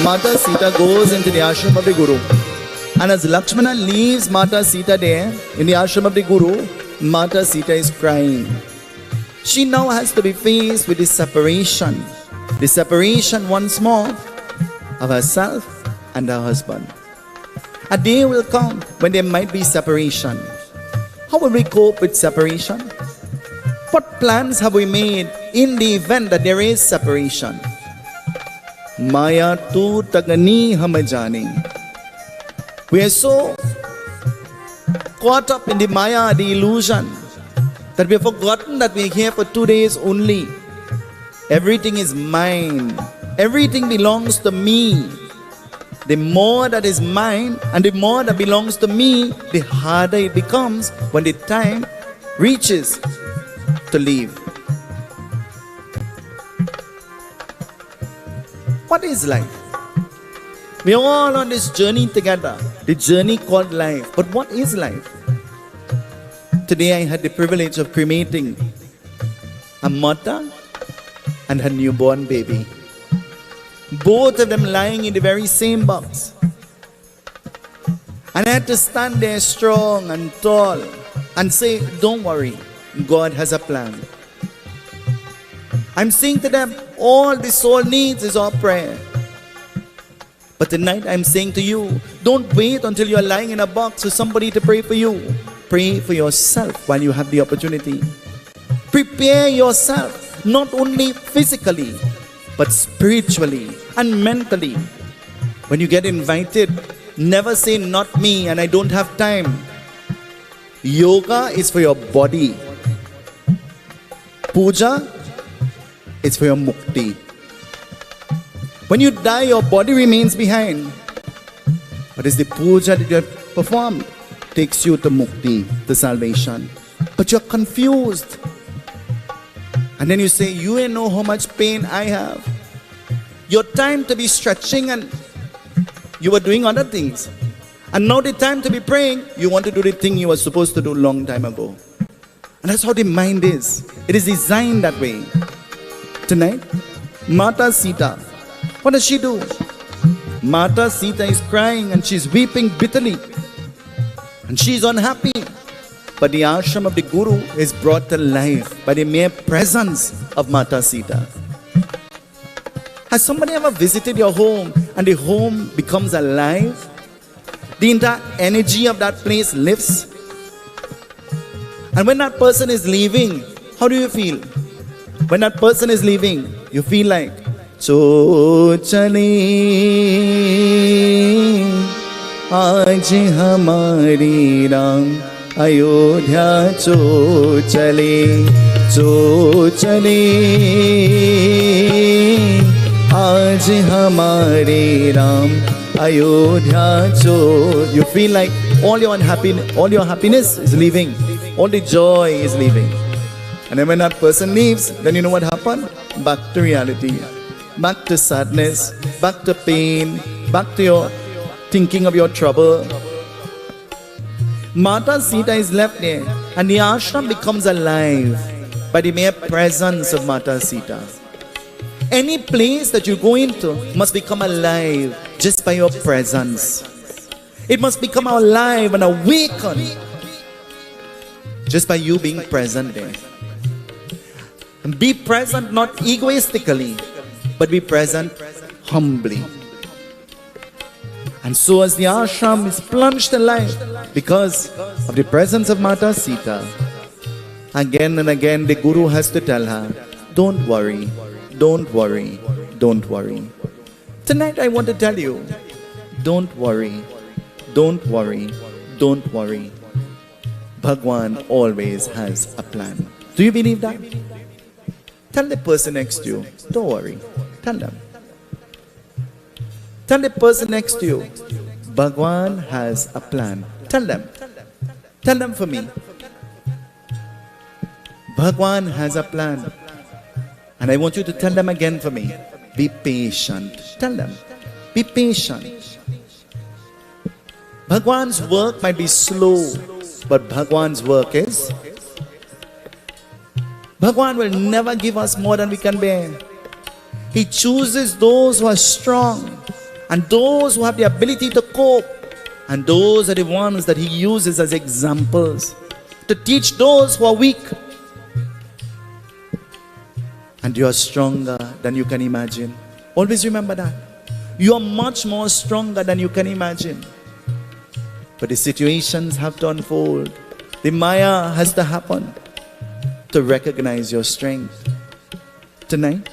Mata Sita goes into the ashram of the Guru. And as Lakshmana leaves Mata Sita there, in the ashram of the Guru, Mata Sita is crying. She now has to be faced with the separation once more of herself and her husband. A day will come when there might be separation. How will we cope with separation? What plans have we made in the event that there is separation? Maya tu tagani hum jane. We are so caught up in the Maya, the illusion, that we have forgotten that we are here for 2 days only. Everything is mine. Everything belongs to me. The more that is mine and the more that belongs to me, the harder it becomes when the time reaches to leave. What is life? We are all on this journey together, the journey called life. But what is life? Today I had the privilege of cremating a mother and her newborn baby. Both of them lying in the very same box. And I had to stand there strong and tall and say, don't worry, God has a plan. I'm saying to them, all the soul needs is our prayer. But tonight I'm saying to you, don't wait until you're lying in a box for somebody to pray for you. Pray for yourself while you have the opportunity. Prepare yourself, not only physically, but spiritually and mentally. When you get invited, never say, not me and I don't have time. Yoga is for your body. Puja It's for your mukti. When you die, your body remains behind. But it's the puja that you have performed takes you to mukti, the salvation. But you're confused. And then you say, you ain't know how much pain I have. Your time to be stretching and you were doing other things. And now the time to be praying, you want to do the thing you were supposed to do long time ago. And that's how the mind is. It is designed that way. Tonight, Mata Sita, what does she do? Mata Sita is crying and she's weeping bitterly. And she's unhappy. But the ashram of the Guru is brought to life by the mere presence of Mata Sita. Has somebody ever visited your home and the home becomes alive? The entire energy of that place lifts. And when that person is leaving, how do you feel? When that person is leaving, you feel like, "So chale, aaj hamari Ram, Ayodhya cho chale, aaj hamare Ram, Ayodhya cho." You feel like all your happiness is leaving, all the joy is leaving. And then when that person leaves, then you know what happened? Back to reality, back to sadness, back to pain, back to your thinking of your trouble. Mata Sita is left there, and the ashram becomes alive by the mere presence of Mata Sita. Any place that you go into must become alive just by your presence. It must become alive and awakened just by you being present there. And be present not egoistically, but be present humbly. And so as the ashram is plunged alive because of the presence of Mata Sita, again and again the Guru has to tell her, don't worry, don't worry, don't worry. Tonight I want to tell you, don't worry, don't worry, don't worry. Bhagwan always has a plan. Do you believe that? Tell the person next to you, don't worry. Tell them. Tell the person next to you, Bhagwan has a plan. Tell them. Tell them for me. Bhagwan has a plan. And I want you to tell them again for me. Be patient. Tell them. Be patient. Bhagwan's work might be slow, but Bhagwan's work is. Bhagwan will never give us more than we can bear. He chooses those who are strong and those who have the ability to cope, and those are the ones that He uses as examples to teach those who are weak. And you are stronger than you can imagine. Always remember that. You are much more stronger than you can imagine. But the situations have to unfold. The Maya has to happen to recognize your strength. Tonight,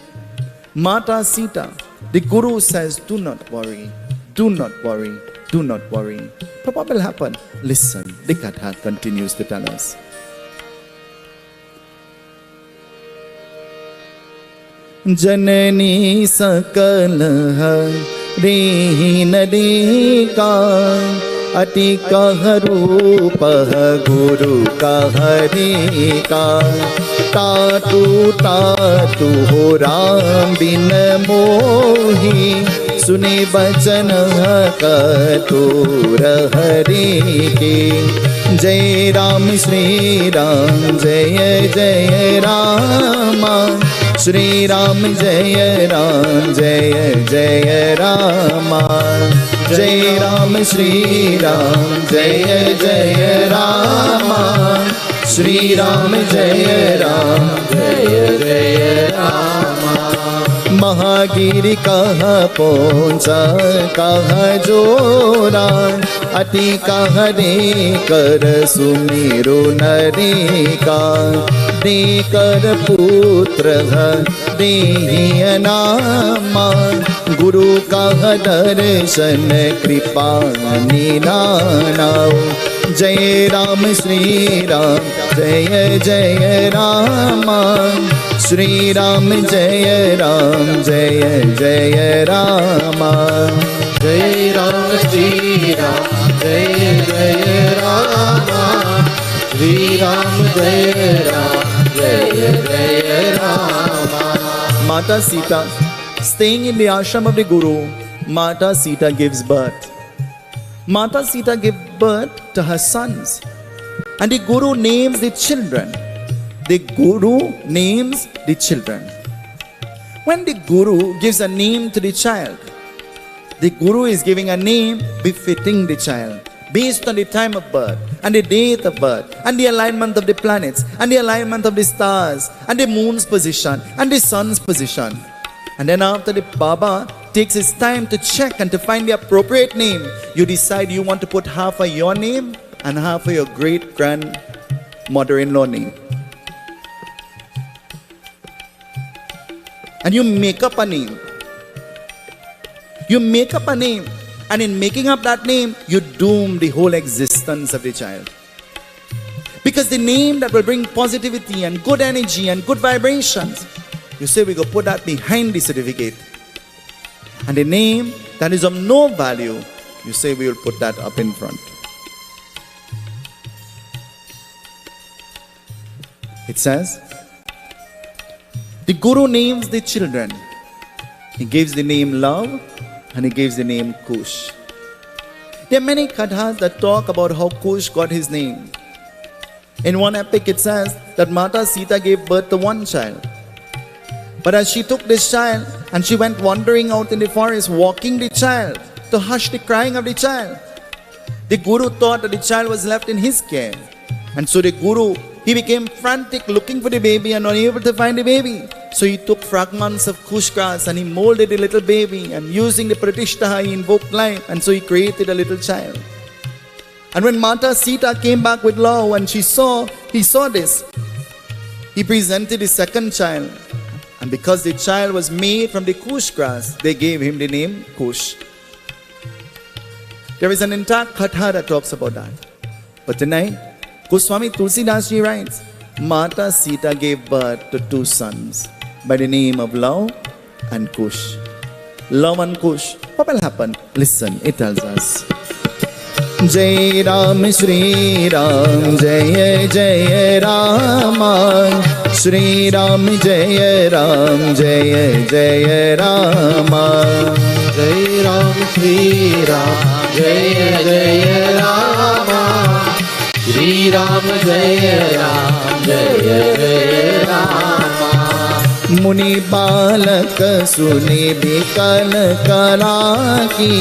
Mata Sita, the Guru says, do not worry, do not worry, do not worry. But what will happen? Listen, the Katha continues to tell us. Janani sakala rehina अति कह रूप गुरु कहरे का तातु तातु हो राम बिन मोही सुने बचन कतूर हरे के जय राम श्री राम जय जय राम श्री राम जय राम जय जय राम जय राम श्री राम जय जय राम श्री राम जय राम जय जय राम महागिरि कह पहुँचा कह जोरा अति कह रे कर सुमिरु नरे का दे कर पुत्र दे नामा गुरु कह दर्शन कृपा निनानाओ जय राम श्री राम जय जय Ram Shri Ram Jaya Ram Jaya Jaya Rama. Jai Ram Shri Ram Jai Jai Rama. Shri Ram Jai Ram Jai Jai Rama. Mata Sita, staying in the ashram of the Guru, Mata Sita gives birth. Mata Sita gave birth to her sons. And the Guru names the children. The Guru names the children. When the Guru gives a name to the child, the Guru is giving a name befitting the child, based on the time of birth, and the date of birth, and the alignment of the planets, and the alignment of the stars, and the moon's position, and the sun's position. And then after the Baba takes his time to check and to find the appropriate name, you decide you want to put half of your name and half of your great-grandmother-in-law name. And you make up a name. You make up a name. And in making up that name, you doom the whole existence of the child. Because the name that will bring positivity and good energy and good vibrations, you say we go put that behind the certificate. And the name that is of no value, you say we will put that up in front. It says, the Guru names the children. He gives the name love and he gives the name Kush. There are many kathas that talk about how Kush got his name. In one epic it says that Mata Sita gave birth to one child. But as she took this child and she went wandering out in the forest, walking the child to hush the crying of the child, the Guru thought that the child was left in his care. And so the Guru, he became frantic looking for the baby and unable to find the baby. So he took fragments of kush grass and he molded the little baby, and using the Pratishtaha he invoked life, and so he created a little child. And when Mata Sita came back with love and he saw this, he presented his second child. And because the child was made from the kush grass, they gave him the name Kush. There is an entire katha that talks about that. But tonight, Goswami Tulsidas ji writes, Mata Sita gave birth to two sons by the name of Love and Kush. Love and Kush. What will happen? Listen, it tells us. Jai Ram Shri Ram Jai Jai Rama. Shri Ram Jai Ram Jai Jai Rama. Jai Ram Shri Ram Jai Jai Rama. Shri Ram Jai Ram Jai Jai Rama. Muni balak suni bikal karaki,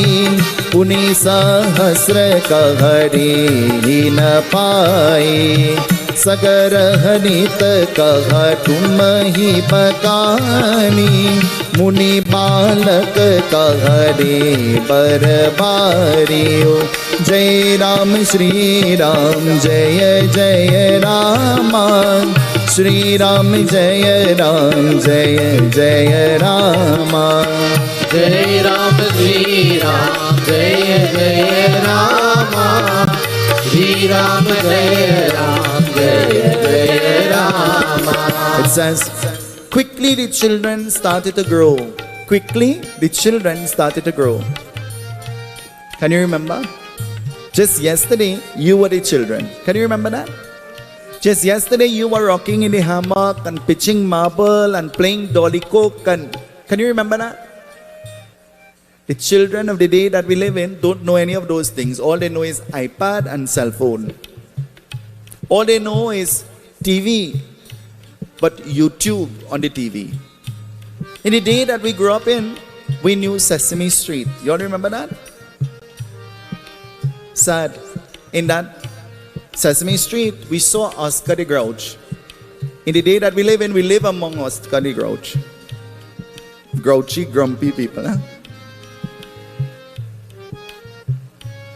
Puni sahasra kahari na pai. Sagar hanit kaha tumhi bakani, Muni balak kahare barbari. Jai Ram Shri Ram Jai Jai Rama. Shri Ram Jai Ram Jai Jai Rama. Jai Ram Shri Ram Jai Jai Rama. Shri Ram Jai Ram Jai Jai Rama. It says, quickly the children started to grow. Quickly the children started to grow. Can you remember? Just yesterday, you were the children. Can you remember that? Just yesterday, you were rocking in the hammock and pitching marble and playing dolly coke. And can you remember that? The children of the day that we live in don't know any of those things. All they know is iPad and cell phone. All they know is TV, but YouTube on the TV. In the day that we grew up in, we knew Sesame Street. You all remember that? Sad. In that Sesame Street, we saw Oscar the Grouch. In the day that we live in, we live among Oscar the Grouch. Grouchy, grumpy people. Huh?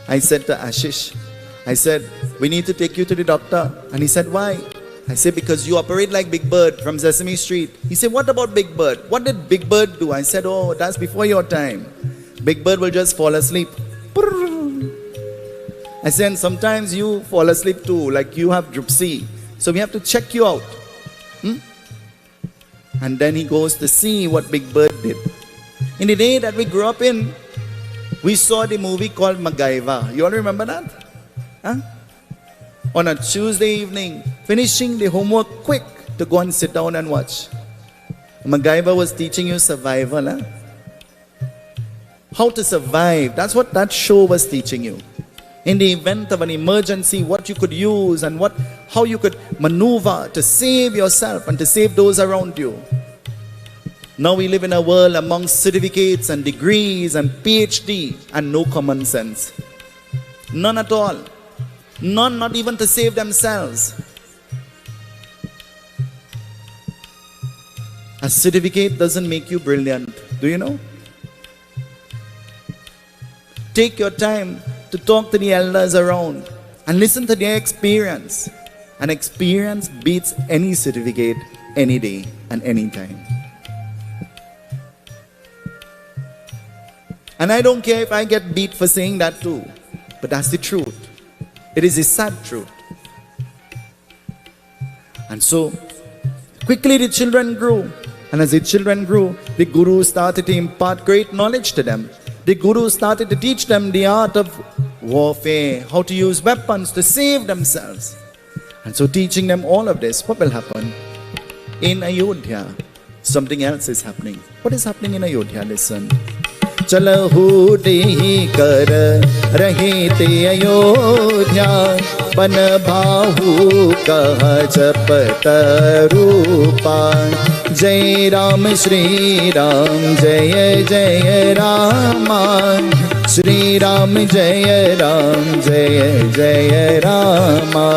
I said to Ashish, I said, we need to take you to the doctor. And he said, why? I said, because you operate like Big Bird from Sesame Street. He said, what about Big Bird? What did Big Bird do? I said, oh, that's before your time. Big Bird will just fall asleep. I said, sometimes you fall asleep too, like you have dropsy. So we have to check you out. And then he goes to see what Big Bird did. In the day that we grew up in, we saw the movie called MacGyver. You all remember that? Huh? On a Tuesday evening, finishing the homework quick to go and sit down and watch. MacGyver was teaching you survival. Huh? How to survive. That's what that show was teaching you. In the event of an emergency, what you could use and how you could maneuver to save yourself and to save those around you. Now we live in a world amongst certificates and degrees and PhD and no common sense. None at all. None, not even to save themselves. A certificate doesn't make you brilliant. Do you know? Take your time to talk to the elders around and listen to their experience. And experience beats any certificate any day and any time. And I don't care if I get beat for saying that too. But that's the truth. It is a sad truth. And so, quickly the children grew. And as the children grew, the Guru started to impart great knowledge to them. The Guru started to teach them the art of warfare, how to use weapons to save themselves. And so teaching them all of this, what will happen? In Ayodhya, something else is happening. What is happening in Ayodhya? Listen. चलहु देहि कर रहे ते अयोध्या बन बाहु कह जपत रूपा जय राम श्री राम जय जय रामा श्री राम जय जय रामा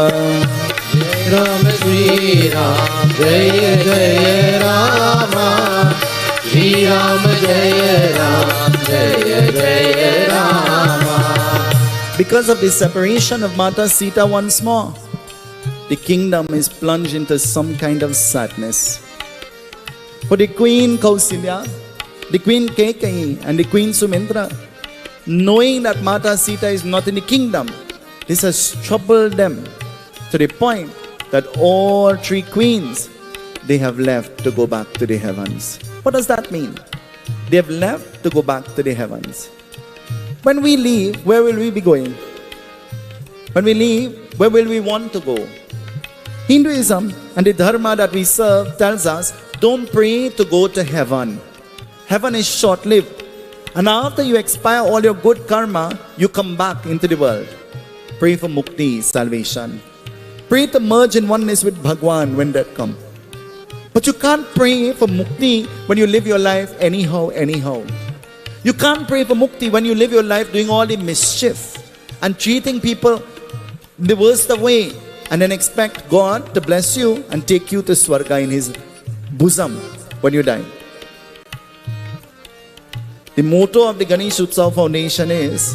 राम श्री राम जय जय रामा श्री राम जय जय Rama. Because of the separation of Mata Sita once more, the kingdom is plunged into some kind of sadness. For the Queen Kausilya, the Queen Kekai and the Queen Sumindra, knowing that Mata Sita is not in the kingdom, this has troubled them to the point that all three queens, they have left to go back to the heavens. What does that mean? They have left to go back to the heavens. When we leave, where will we be going? When we leave, where will we want to go? Hinduism and the dharma that we serve tells us, don't pray to go to heaven. Heaven is short-lived. And after you expire all your good karma, you come back into the world. Pray for mukti, salvation. Pray to merge in oneness with Bhagwan when that comes. But you can't pray for mukti when you live your life anyhow. You can't pray for mukti when you live your life doing all the mischief and treating people the worst of way and then expect God to bless you and take you to Swarga in His bosom when you die. The motto of the Ganesh Utsav Foundation is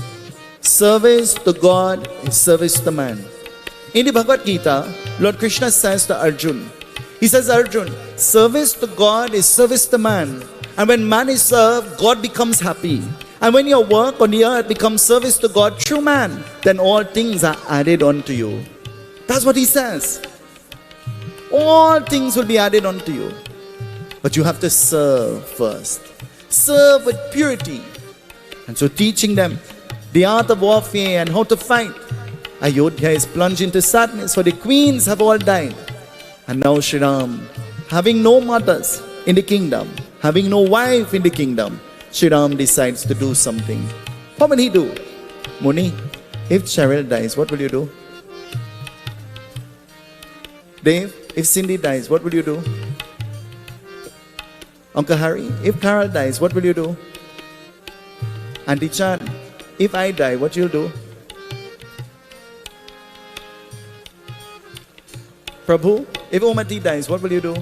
service to God is service to man. In the Bhagavad Gita, Lord Krishna says to Arjun, he says, Arjun, service to God is service to man. And when man is served, God becomes happy. And when your work on the earth becomes service to God through man, then all things are added unto you. That's what he says. All things will be added unto you. But you have to serve first. Serve with purity. And so teaching them the art of warfare and how to fight. Ayodhya is plunged into sadness, for the queens have all died. And now Shri Ram, having no mothers in the kingdom, having no wife in the kingdom, Shri Ram decides to do something. What will he do? Muni, if Cheryl dies, what will you do? Dave, if Cindy dies, what will you do? Uncle Harry, if Carol dies, what will you do? Auntie Chan, if I die, what you'll do? Prabhu, if Omati dies, what will you do?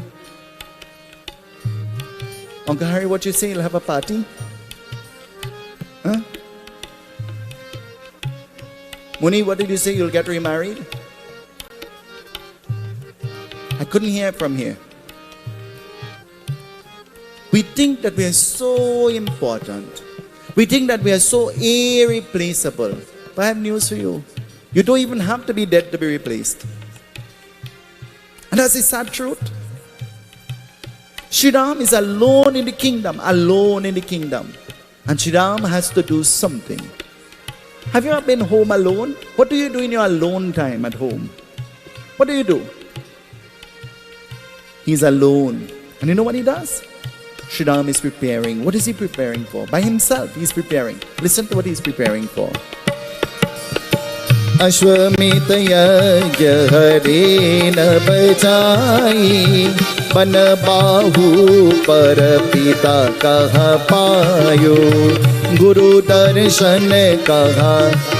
Uncle Harry, what you say? You'll have a party? Huh? Muni, what did you say? You'll get remarried? I couldn't hear from here. We think that we are so important. We think that we are so irreplaceable. But I have news for you. You don't even have to be dead to be replaced. And that's the sad truth. Shri Ram is alone in the kingdom, alone in the kingdom. And Shri Ram has to do something. Have you ever been home alone? What do you do in your alone time at home? What do you do? He's alone. And you know what he does? Shri Ram is preparing. What is he preparing for? By himself, he's preparing. Listen to what he's preparing for. अश्वमेध यज्ञ हरे न बचाई बन बाहु पर पिता कहा पायो गुरु दर्शन कहा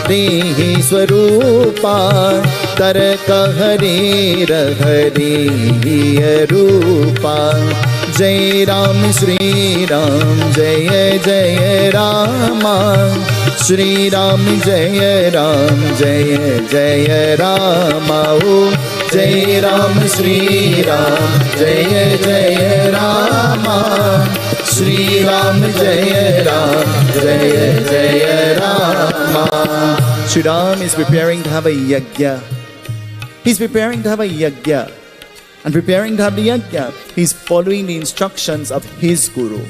देहि स्वरूपा तर कहरे रहरे रूपा जय राम श्री राम जय जय रामा श्री राम जय जय रामा ओ जय राम श्री राम जय जय रामा श्री राम जय जय Rama. Shri Ram is preparing to have a Yagya. He's preparing to have a Yagya. And preparing to have the Yagya, he's following the instructions of his Guru.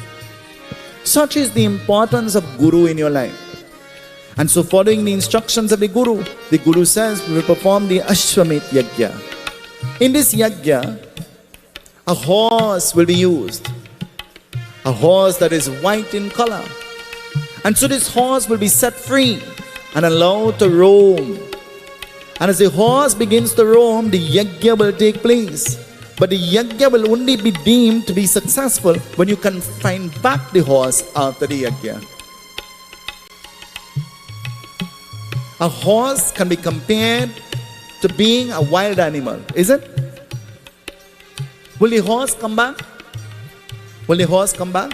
Such is the importance of Guru in your life. And so following the instructions of the Guru says we will perform the Ashwamedh Yagya. In this Yagya, a horse will be used. A horse that is white in color. And so this horse will be set free and allowed to roam. And as the horse begins to roam, the Yagya will take place. But the Yagya will only be deemed to be successful when you can find back the horse after the Yagya. A horse can be compared to being a wild animal, is it? Will the horse come back? Will the horse come back?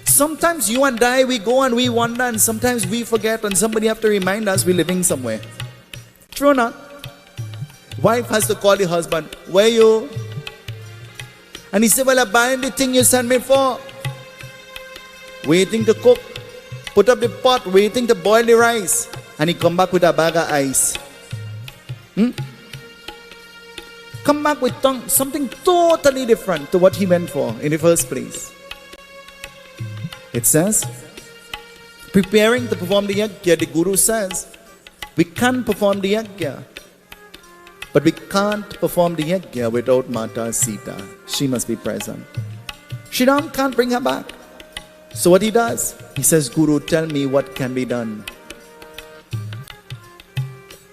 Sometimes you and I, we go and we wander, and sometimes we forget, and somebody have to remind us we're living somewhere. True or not? Wife has to call the husband, where you? And he said, well, I'm buying the thing you sent me for. Waiting to cook. Put up the pot, waiting to boil the rice. And he come back with a bag of ice. Come back with something totally different to what he went for in the first place. It says, preparing to perform the Yagya, the Guru says, we can perform the Yagya, but we can't perform the Yagya without Mata Sita. She must be present. Shri Ram can't bring her back. So what he does, he says, Guru, tell me what can be done.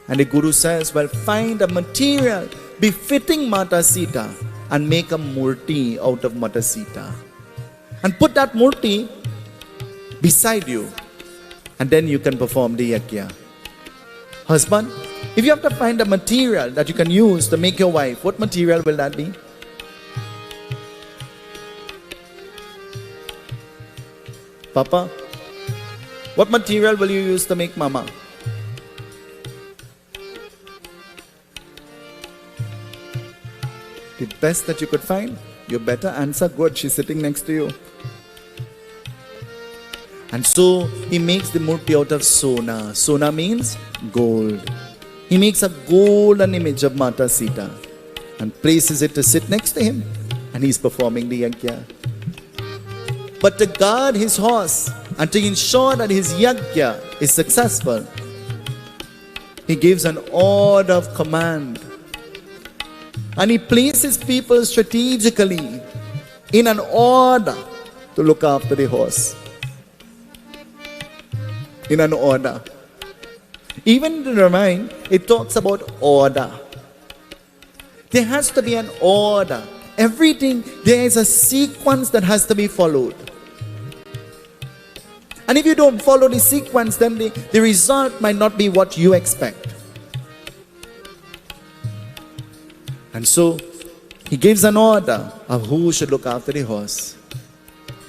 And the Guru says, well, find a material befitting Mata Sita and make a murti out of Mata Sita. And put that murti beside you. And then you can perform the Yagya. Husband, if you have to find a material that you can use to make your wife, what material will that be? Papa, what material will you use to make Mama? The best that you could find? You better answer good. She's sitting next to you. And so he makes the murti out of sona. Sona means gold. He makes a golden image of Mata Sita and places it to sit next to him. And he's performing the Yagya. But to guard his horse and to ensure that his Yagya is successful, he gives an order of command. And he places people strategically in an order to look after the horse. In an order. Even in the Ramayan, it talks about order. There has to be an order. Everything, there is a sequence that has to be followed. And if you don't follow the sequence, then the result might not be what you expect. And so, he gives an order of who should look after the horse.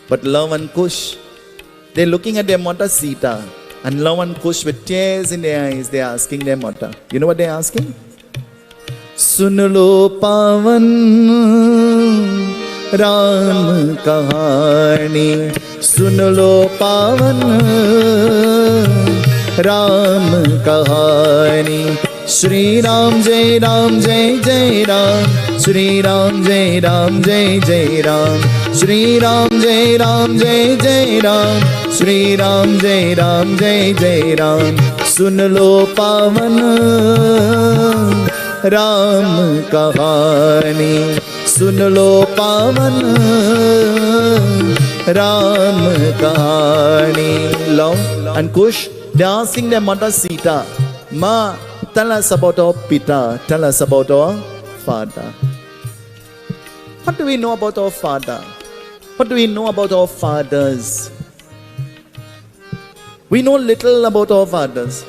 But Love and Kush, they're looking at their mother Sita. And Love and Kush, with tears in their eyes, they're asking their mother. You know what they're asking? Sunilo pavan Ram kahani. Sunilo pavan Ram kahani. Shri Ram Jai Ram Jai Jai Ram, Shri Ram Jai Ram Jai Jai Ram, Shri Ram Jai Ram Jai Jai Ram, Shri Ram Jai Ram Jai Jai Ram. सुन लो पावन राम कहानी, सुन लो पावन राम कहानी. Long and Kush, they are asking their mother Sita, Ma, tell us about our Pita, tell us about our father. What do we know about our father? What do we know about our fathers? We know little about our fathers.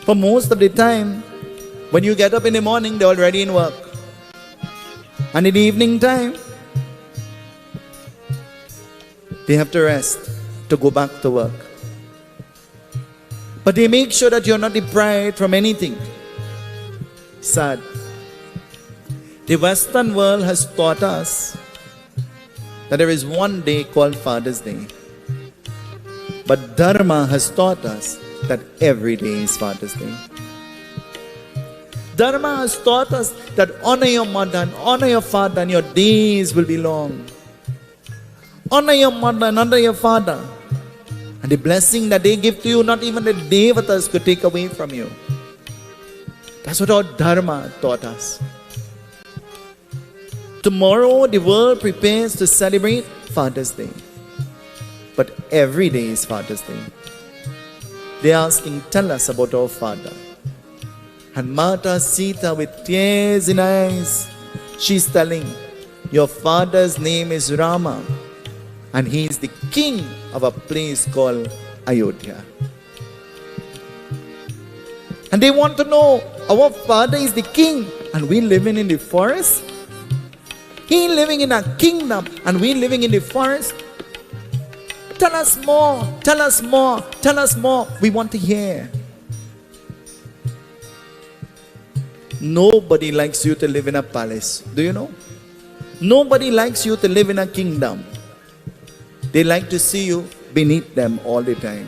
For most of the time, when you get up in the morning, they're already in work. And in the evening time, they have to rest to go back to work. But they make sure that you're not deprived from anything. Sad. The Western world has taught us that there is one day called Father's Day. But Dharma has taught us that every day is Father's Day. Dharma has taught us that honor your mother and honor your father and your days will be long. Honor your mother and honor your father. And the blessing that they give to you, not even the Devatas could take away from you. That's what our Dharma taught us. Tomorrow the world prepares to celebrate Father's Day. But every day is Father's Day. They are asking, tell us about our father. And Mata Sita, with tears in her eyes, she's telling, your father's name is Rama. And he is the king of a place called Ayodhya. And they want to know, our father is the king and we living in the forest? He living in a kingdom and we living in the forest? Tell us more, tell us more, tell us more. We want to hear. Nobody likes you to live in a palace. Do you know? Nobody likes you to live in a kingdom. They like to see you beneath them all the time.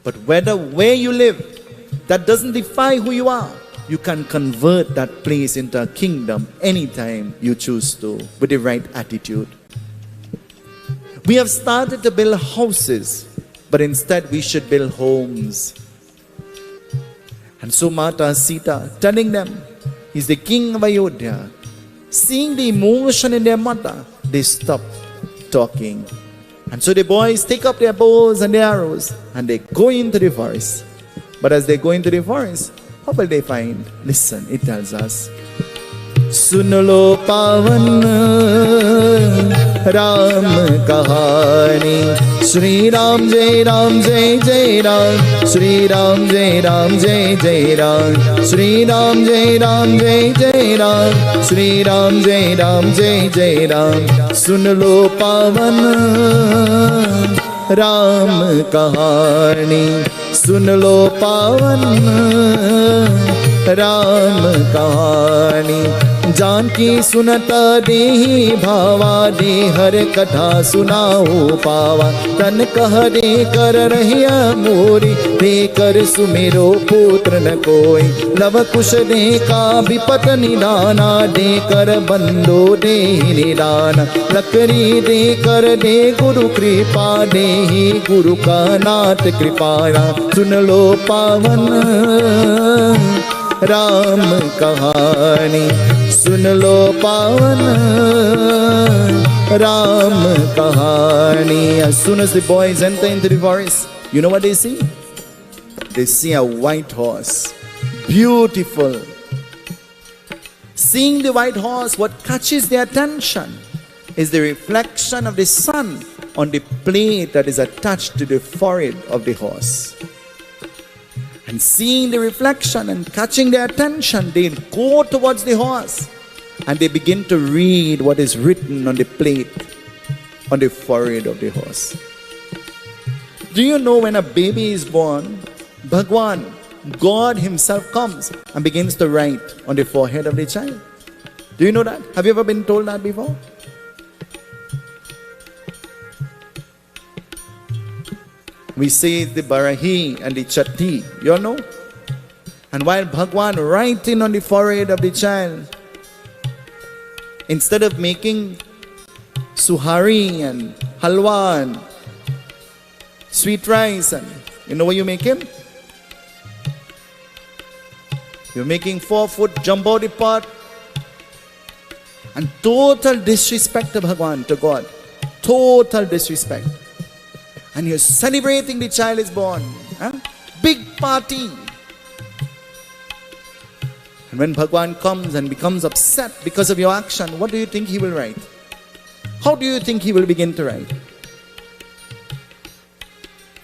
But where you live, that doesn't define who you are. You can convert that place into a kingdom anytime you choose to, with the right attitude. We have started to build houses, but instead we should build homes. And so Mata Sita telling them, he's the king of Ayodhya. Seeing the emotion in their mother, they stop talking. And so the boys take up their bows and their arrows and they go into the forest. But as they go into the forest, what will they find? Listen, it tells us, सुन लो पावन राम कहानी, श्री राम जय जय राम, श्री राम जय जय राम, श्री राम जय जय राम, श्री राम जय जय राम. सुन लो पावन राम कहानी, सुन लो पावन राम कहानी. जानकी सुनता देहि भावा, दे हर कथा सुनाओ पावा. तन कह दे कर रहिया मोरी, दे कर सुमेरो पुत्र न कोई. लव कुश दे का विपत निदाना, दे कर बंदो दे निदान. लकड़ी दे कर दे गुरु कृपा, दे ही गुरु का नाथ कृपाया. सुन लो पावन राम कहानी, सुन लो पावन राम कहानी. As soon as the boys enter into the forest, you know what they see? They see a white horse, beautiful. Seeing the white horse, what catches their attention is the reflection of the sun on the plate that is attached to the forehead of the horse. And seeing the reflection and catching their attention, they go towards the horse and they begin to read what is written on the plate, on the forehead of the horse. Do you know when a baby is born, Bhagwan, God himself comes and begins to write on the forehead of the child? Do you know that? Have you ever been told that before? We say the Barahi and the Chatti, you all know? And while Bhagwan writing on the forehead of the child, instead of making suhari and halwa and sweet rice, and you know what you make him? You're making 4-foot jumbo the pot, and total disrespect to Bhagwan, to God. Total disrespect. And you're celebrating the child is born. Huh? Big party. And when Bhagwan comes and becomes upset because of your action, what do you think he will write? How do you think he will begin to write?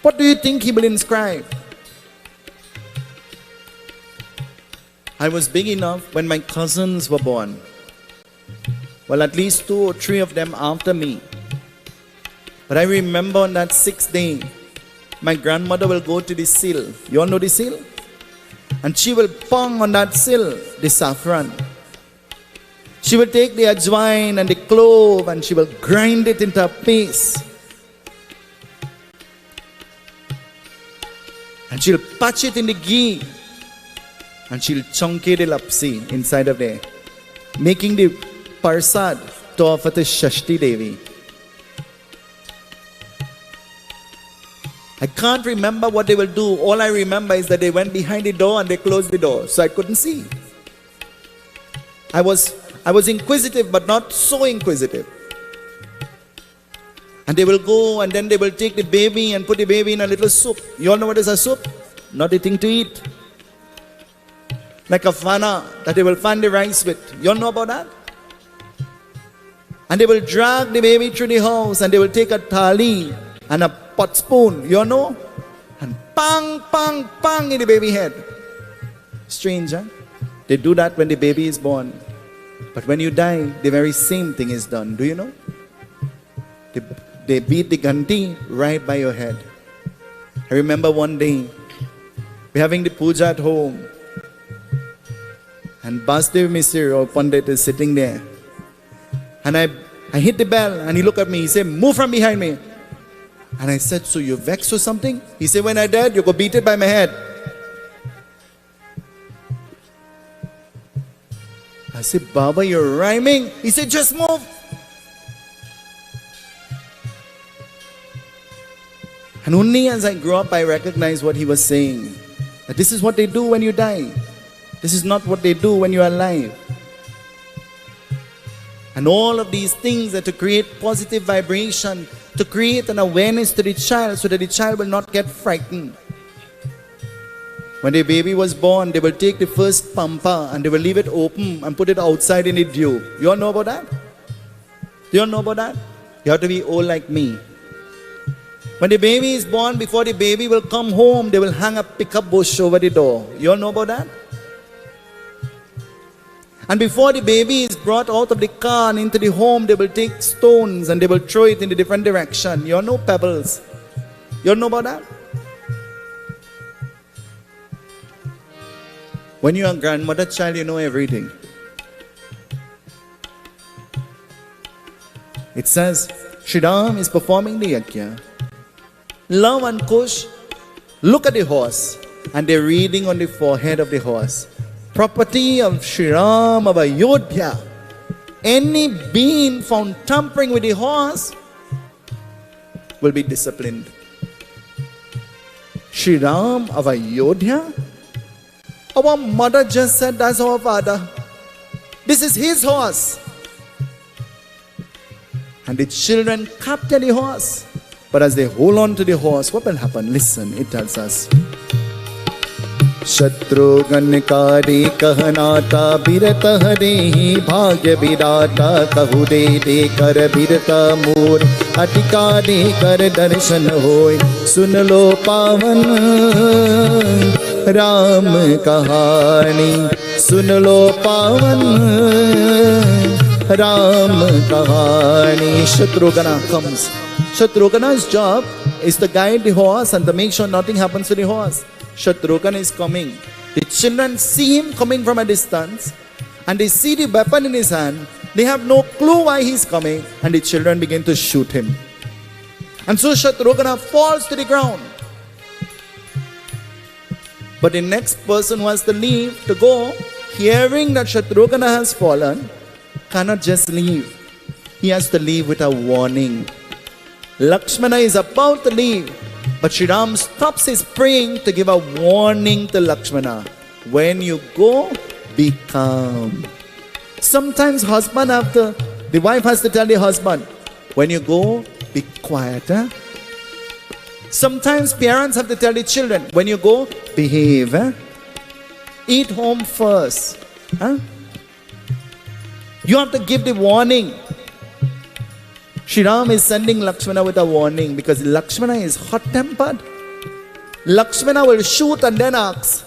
What do you think he will inscribe? I was big enough when my cousins were born. Well, at least 2 or 3 of them after me. But I remember on that 6th day, my grandmother will go to the sill. You all know the sill? And she will pong on that sill the saffron. She will take the ajwain and the clove and she will grind it into a paste. And she'll patch it in the ghee. And she'll chunky the lapsi inside of there, making the parsad to offer to Shashti Devi. I can't remember what they will do. All I remember is that they went behind the door and they closed the door, so I couldn't see. I was inquisitive, but not so inquisitive. And they will go and then they will take the baby and put the baby in a little soup. You all know what is a soup? Not a thing to eat. Like a fana that they will fan the rice with. You all know about that? And they will drag the baby through the house and they will take a thali and a pot spoon. You all know? And pang, pang, pang in the baby head. Strange, huh? They do that when the baby is born. But when you die, the very same thing is done. Do you know? They beat the ganti right by your head. I remember one day, we're having the puja at home. And Basdev Misir or Pandit is sitting there. And I hit the bell and he looked at me. He said, move from behind me. And I said, so you vexed or something? He said, when I died, you go beat it by my head. I said, Baba, you're rhyming. He said, just move. And only as I grew up, I recognized what he was saying. That this is what they do when you die. This is not what they do when you are alive. And all of these things are to create positive vibration, to create an awareness to the child so that the child will not get frightened. When the baby was born, they will take the first pampa and they will leave it open and put it outside in the dew. You all know about that? Do you all know about that? You have to be old like me. When the baby is born, before the baby will come home, they will hang a pickup bush over the door. You all know about that? And before the baby is brought out of the car and into the home, they will take stones and they will throw it in a different direction. You all know pebbles. You all know about that? When you are a grandmother child, you know everything. It says, Shri Ram is performing the Yagya. Love and Kush look at the horse and they're reading on the forehead of the horse. Property of Shri Ram of Ayodhya. Any being found tampering with the horse will be disciplined. Shri Ram of Ayodhya? Our mother just said that's our father. This is his horse. And the children capture the horse. But as they hold on to the horse, what will happen? Listen, it tells us. Shatrughan kari kahanata birata harehi bhagya virata kahu de kar birata moor atika de kar darshan hoy sun lo pavan Ram kahani sun lo pavan Ram kahani. Shatrughan comes. Shatrughan's job is to guide the horse and to make sure nothing happens to the horse. Shatrughan is coming. The children see him coming from a distance and they see the weapon in his hand. They have no clue why he's coming and the children begin to shoot him. And so Shatrughan falls to the ground. But the next person who has to leave to go, hearing that Shatrugna has fallen, cannot just leave. He has to leave with a warning. Lakshmana is about to leave, but Sri Ram stops his praying to give a warning to Lakshmana. When you go, be calm. Sometimes the wife has to tell the husband, when you go, be quiet. Huh? Sometimes parents have to tell the children, when you go, behave. Huh? Eat home first. Huh? You have to give the warning. Sri Ram is sending Lakshmana with a warning because Lakshmana is hot-tempered. Lakshmana will shoot and then ask.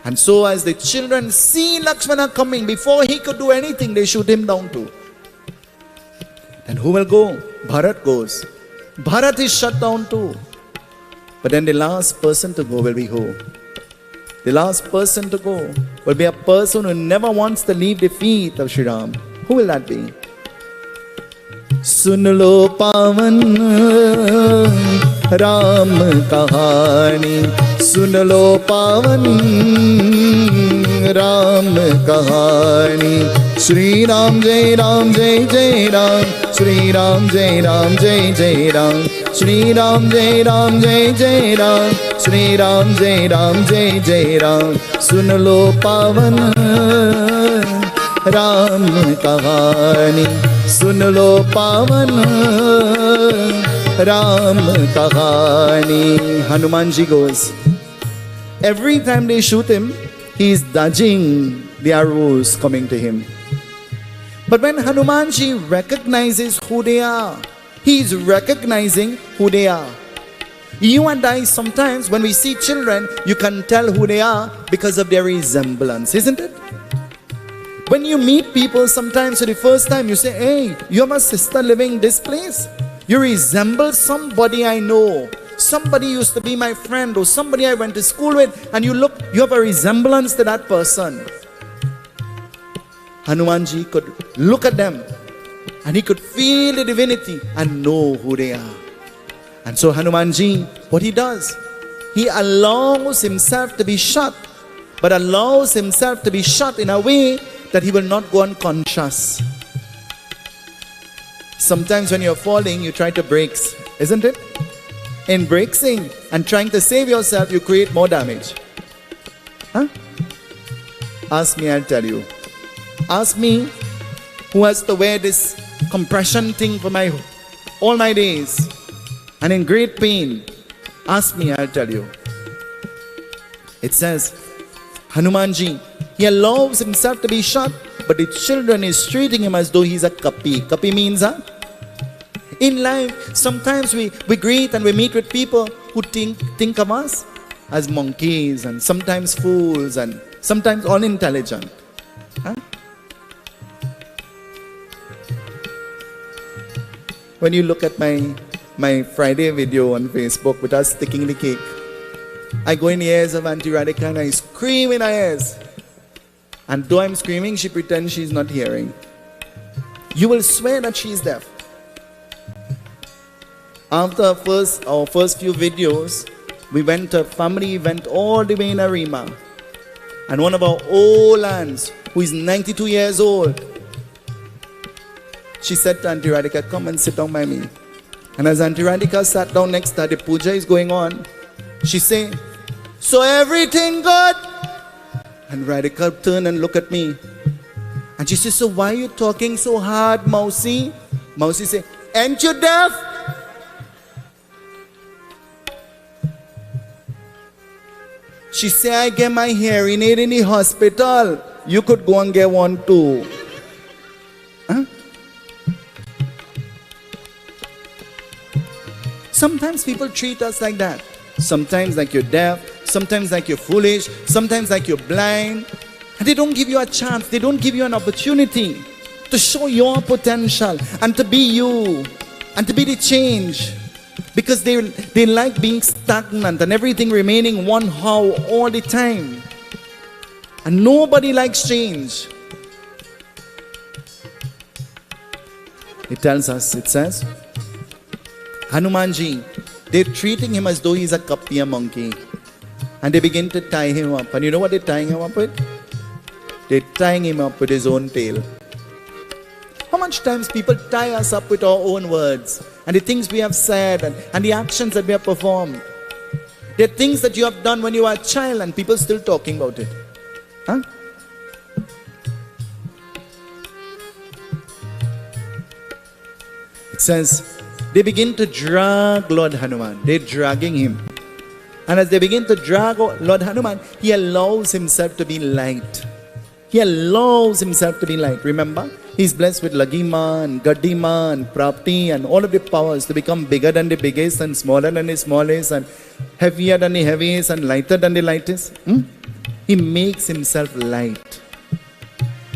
And so as the children see Lakshmana coming, before he could do anything, they shoot him down too. And who will go? Bharat goes. Bharat is shut down too. But then the last person to go will be who? The last person to go will be a person who never wants to leave the feet of Sri Ram. Who will that be? Sunilo pavan Ram kahani, Sunilo pavan Ram kahani. Shri Ram Jai Ram Jai Jai Ram, Shri Ram Jai Ram Jai Jai Ram, Shri Ram Jai Ram Jai Jai Ram, Shri Ram Jai Ram Jai Jai Ram. Sunilo pavan Ram kahani, Sunilo pavan Ram kahani. Hanumanji goes. Every time they shoot him, he is dodging the arrows coming to him. But when Hanumanji recognizes who they are, he is recognizing who they are. You and I, sometimes when we see children, you can tell who they are because of their resemblance, isn't it? When you meet people sometimes for the first time, you say, hey, you have a sister living in this place. You resemble somebody I know. Somebody used to be my friend or somebody I went to school with, and you have a resemblance to that person. Hanumanji could look at them and he could feel the divinity and know who they are. And so Hanumanji, what he does, he allows himself to be shot, but allows himself to be shot in a way that he will not go unconscious. Sometimes when you're falling, you try to brakes, isn't it? In braking and trying to save yourself, you create more damage. Huh? Ask me, I'll tell you. Ask me, who has to wear this compression thing for all my days and in great pain. Ask me, I'll tell you. It says, Hanumanji, he allows himself to be shot, but the children is treating him as though he's a kapi. Kapi means in life, sometimes we greet and we meet with people who think of us as monkeys and sometimes fools and sometimes unintelligent. Huh? When you look at my Friday video on Facebook with us sticking the cake, I go in the ears of Auntie Radhika and I scream in her ears. And though I'm screaming, she pretends she's not hearing. You will swear that she's deaf. After our first few videos, we went to a family event all the way in Arima. And one of our old aunts, who is 92 years old, she said to Auntie Radhika, come and sit down by me. And as Auntie Radhika sat down next to her, the puja is going on. She said, so everything good? And Radhika turned and looked at me. And she said, so why are you talking so hard, Mausi? Mausi said, ain't you deaf? She said, I get my hearing aid in the hospital. You could go and get one too. Huh? Sometimes people treat us like that. Sometimes like you're deaf, sometimes like you're foolish, sometimes like you're blind. And they don't give you a chance, they don't give you an opportunity to show your potential and to be you and to be the change. Because they like being stagnant and everything remaining one how all the time. And nobody likes change. It tells us, it says, Hanumanji, they're treating him as though he's a kapi, a monkey. And they begin to tie him up. And you know what they're tying him up with? They're tying him up with his own tail. How much times people tie us up with our own words and the things we have said and the actions that we have performed. There are things that you have done when you were a child and people still talking about it. Huh? It says, they begin to drag Lord Hanuman. They're dragging him. And as they begin to drag Lord Hanuman, he allows himself to be light. He allows himself to be light. Remember, he's blessed with Lagima and Gadima and Prapti and all of the powers to become bigger than the biggest and smaller than the smallest and heavier than the heaviest and lighter than the lightest. He makes himself light.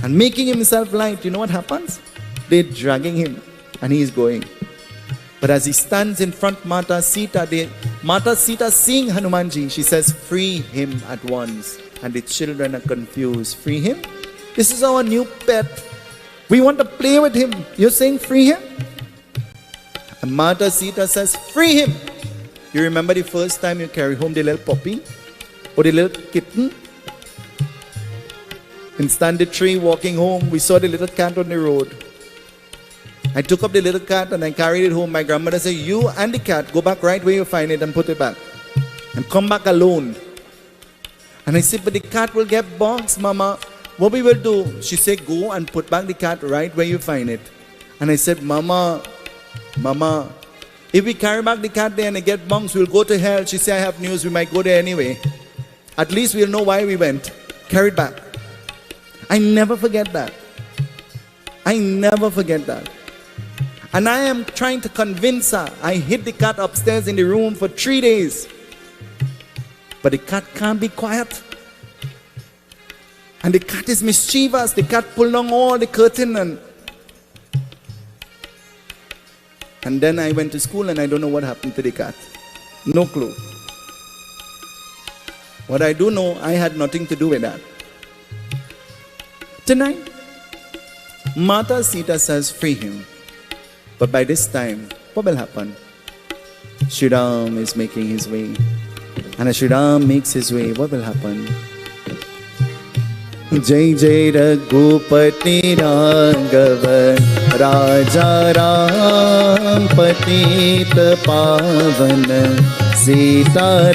And making himself light, you know what happens? They're dragging him and he's going. But as he stands in front of Mata Sita, Mata Sita seeing Hanumanji, she says, free him at once. And the children are confused. Free him? This is our new pet. We want to play with him. You're saying free him? And Mata Sita says, free him. You remember the first time you carry home the little puppy? Or the little kitten? In Standard Tree walking home, we saw the little cat on the road. I took up the little cat and I carried it home. My grandmother said, you and the cat go back right where you find it and put it back. And come back alone. And I said, but the cat will get boxed, Mama. What we will do? She said, go and put back the cat right where you find it. And I said, Mama, if we carry back the cat there and it get boxed, we'll go to hell. She said, I have news, we might go there anyway. At least we'll know why we went. Carry it back. I never forget that. I never forget that. And I am trying to convince her. I hid the cat upstairs in the room for 3 days. But the cat can't be quiet. And the cat is mischievous. The cat pulled down all the curtain and then I went to school and I don't know what happened to the cat. No clue. What I do know, I had nothing to do with that. Tonight, Mata Sita says, free him. But by this time, what will happen? Shri Ram is making his way. And as Shri Ram makes his way, what will happen? Jai Jai Raghupati Raghav Raja Ram Patita Pavan Seetahal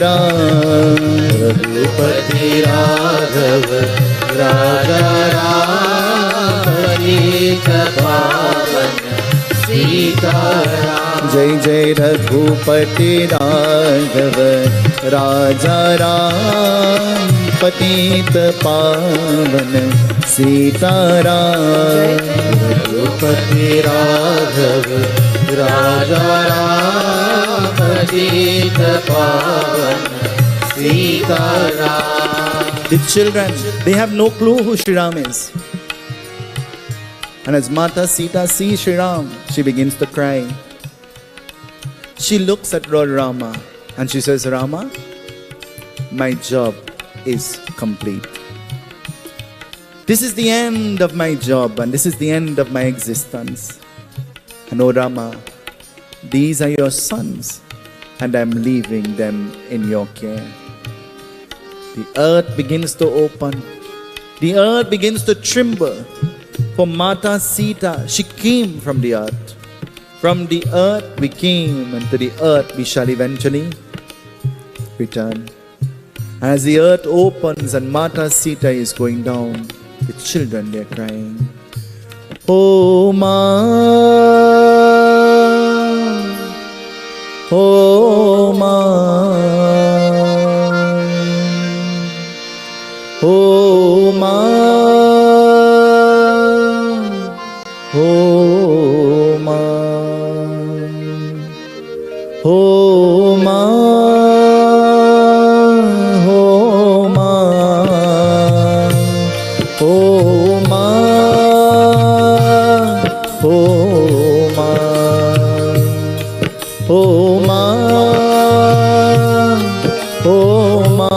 Raghupati Raghav Raja Ram Patita Pavan Seetahal. Jai Jai Raghupati Raghav Raja Ram Patita Pavan Seetahal. Raghupati Raghav Raja Ram Patita Pavan Seetahal. The children, they have no clue who Shri Ram is. And as Mata Sita sees Shri Ram, she begins to cry. She looks at Lord Rama and she says, Rama, my job is complete. This is the end of my job and this is the end of my existence. And oh Rama, these are your sons and I'm leaving them in your care. The earth begins to open. The earth begins to tremble. For Mata Sita, she came from the earth. From the earth we came, and to the earth we shall eventually return. As the earth opens and Mata Sita is going down, the children, they are crying. Oh Ma, oh Ma, oh Ma. Oh Ma, oh Ma, oh Ma, oh Ma, oh Ma, oh Ma,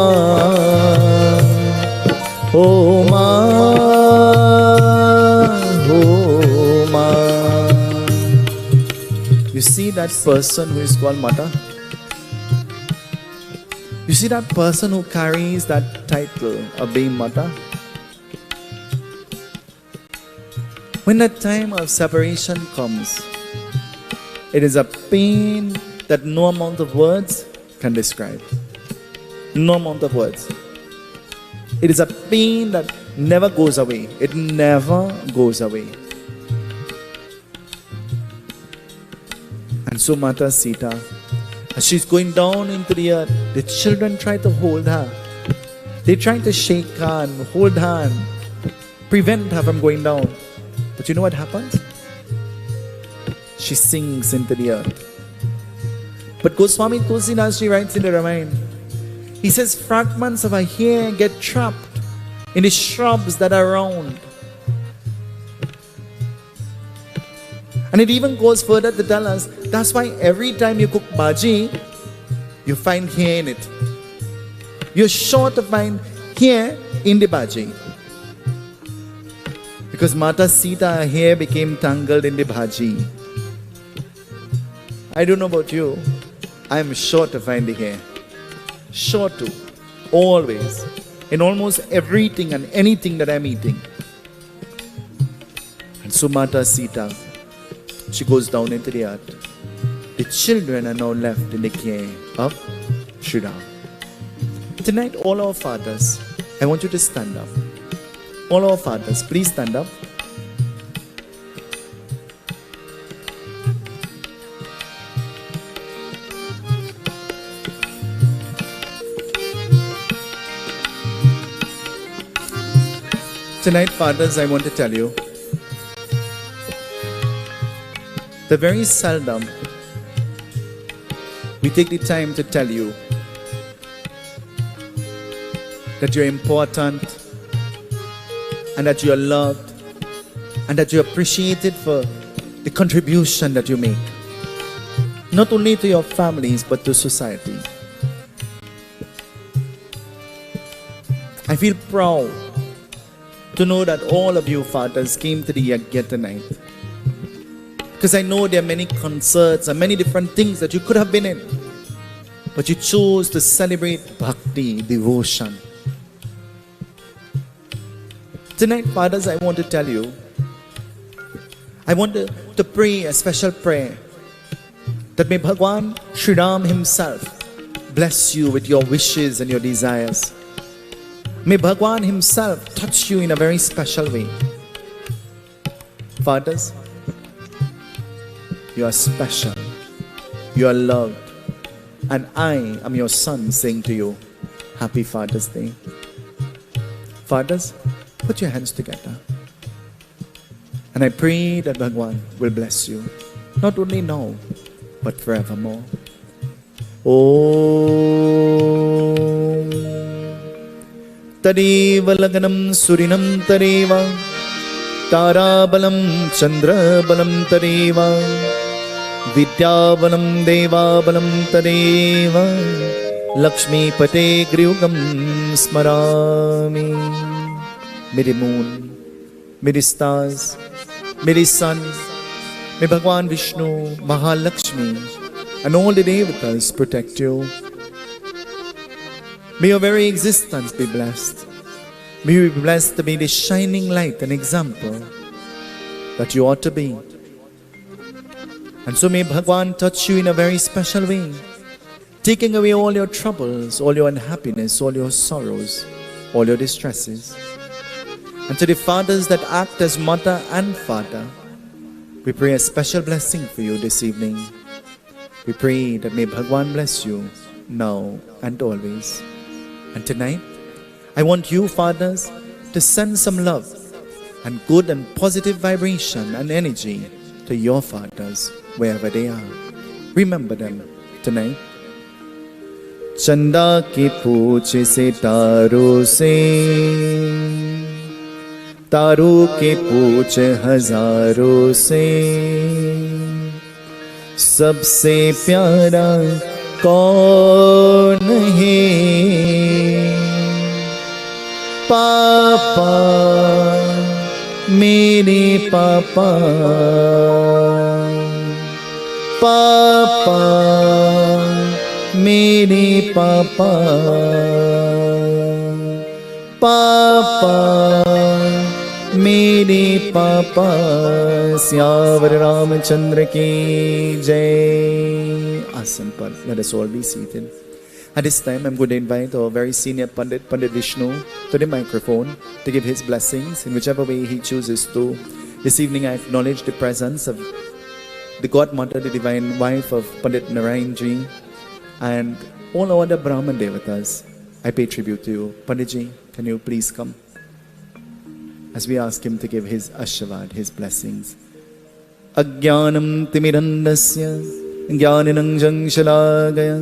oh Ma, oh Ma. You see that person who is called Mata? You see that person who carries that title of being mother? When the time of separation comes, it is a pain that no amount of words can describe. No amount of words. It is a pain that never goes away. It never goes away. And so Mata Sita, as she's going down into the earth, the children try to hold her. They try to shake her and hold her and prevent her from going down. But you know what happens? She sinks into the earth. But Goswami Tulsidas writes in the Ramayan, he says fragments of her hair get trapped in the shrubs that are around. And it even goes further to tell us, that's why every time you cook bhaji, you find hair in it. You're sure to find hair in the bhaji. Because Mata Sita, her hair became tangled in the bhaji. I don't know about you, I'm sure to find the hair. Sure to. Always. In almost everything and anything that I'm eating. And so Mata Sita, she goes down into the earth. The children are now left in the care of Sri Ram. Tonight, all our fathers, I want you to stand up. All our fathers, please stand up. Tonight, fathers, I want to tell you, that very seldom we take the time to tell you that you're important and that you're loved and that you're appreciated for the contribution that you make, not only to your families but to society. I feel proud to know that all of you fathers came to the Yagya tonight. Because I know there are many concerts and many different things that you could have been in. But you chose to celebrate bhakti, devotion. Tonight, fathers, I want to tell you, I want to pray a special prayer that may Bhagwan Sri Ram himself bless you with your wishes and your desires. May Bhagwan himself touch you in a very special way. Fathers, you are special, you are loved, and I am your son saying to you, Happy Father's Day. Fathers, put your hands together. And I pray that Bhagwan will bless you, not only now, but forevermore. Om Tadeva Laganam Surinam Tareva Tarabalam Chandrabalam Tareva Vidyabalam Devabalam Tareva Lakshmi Pate Griyugam Smarami. May the moon, may the stars, may the sun, may Bhagwan Vishnu, Mahalakshmi, and all the devatas protect you. May your very existence be blessed. May you be blessed to be the shining light and example that you ought to be. And so may Bhagwan touch you in a very special way, taking away all your troubles, all your unhappiness, all your sorrows, all your distresses. And to the fathers that act as mother and father, we pray a special blessing for you this evening. We pray that may Bhagwan bless you now and always. And tonight, I want you fathers to send some love and good and positive vibration and energy to your fathers wherever they are. Remember them tonight. Chanda ki pooch se taro se, taro ke pooch hazaro se, सबसे प्यारा कौन है? पापा, मेरे पापा, पापा मेरे पापा पापा मेरे पापा सियावर रामचंद्र की जय. Asan par. Let us all be seated. At this time, I'm going to invite our very senior Pandit, Pandit Vishnu, to the microphone to give his blessings in whichever way he chooses to. This evening, I acknowledge the presence of the Godmother, the divine wife of Pandit Narayan Ji, and all our other Brahman Devatas. I pay tribute to you. Panditji, can you please come? As we ask him to give his ashavad, his blessings. Ajnanam timirandasya jnananjang shalagaya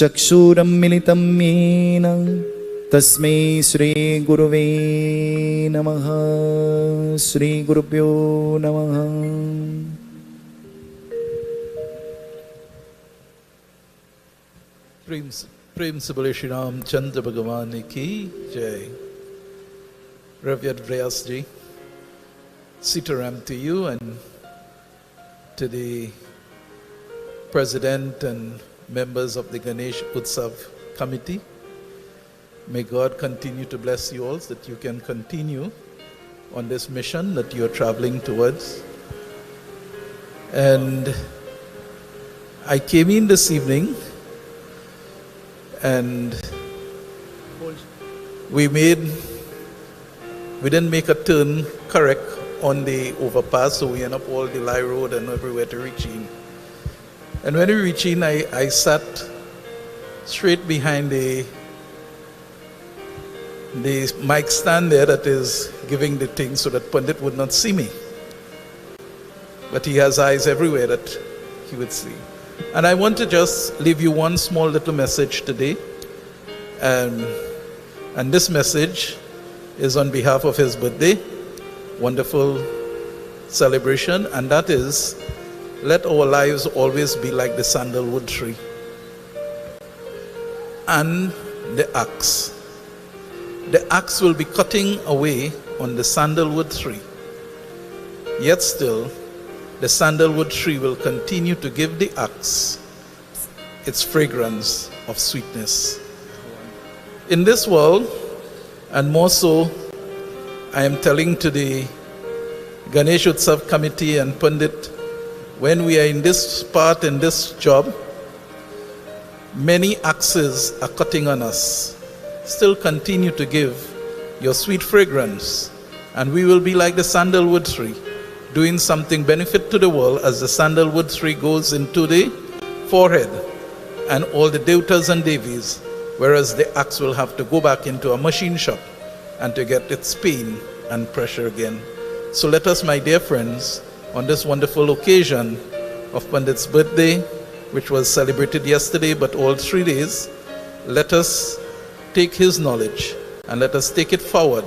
chakshuram militam yena tasmai Shri Guruve namaha. Shri Gurubhyo namaha. प्रेम से बोले श्री रामचंद्र भगवान की जय. Revered Vyas ji, Sitaram to you and to the President and members of the Ganesh Utsav Committee. May God continue to bless you all so that you can continue on this mission that you are traveling towards. And I came in this evening and we didn't make a turn correct on the overpass, so we end up all the Lai Road and everywhere to reach in. And when we reach in, I sat straight behind the mic stand there that is giving the thing so that Pandit would not see me. But he has eyes everywhere that he would see. And I want to just leave you one small little message today. And this message is on behalf of his birthday, wonderful celebration, and that is, let our lives always be like the sandalwood tree and the axe. The axe will be cutting away on the sandalwood tree, yet still the sandalwood tree will continue to give the axe its fragrance of sweetness. In this world, and more so, I am telling to the Ganesh Utsav Committee and Pandit, when we are in this part, in this job, many axes are cutting on us. Still continue to give your sweet fragrance, and we will be like the sandalwood tree, doing something benefit to the world as the sandalwood tree goes into the forehead and all the devatas and devis, whereas the axe will have to go back into a machine shop and to get its pain and pressure again. So let us, my dear friends, on this wonderful occasion of Pandit's birthday, which was celebrated yesterday, but all 3 days, let us take his knowledge and let us take it forward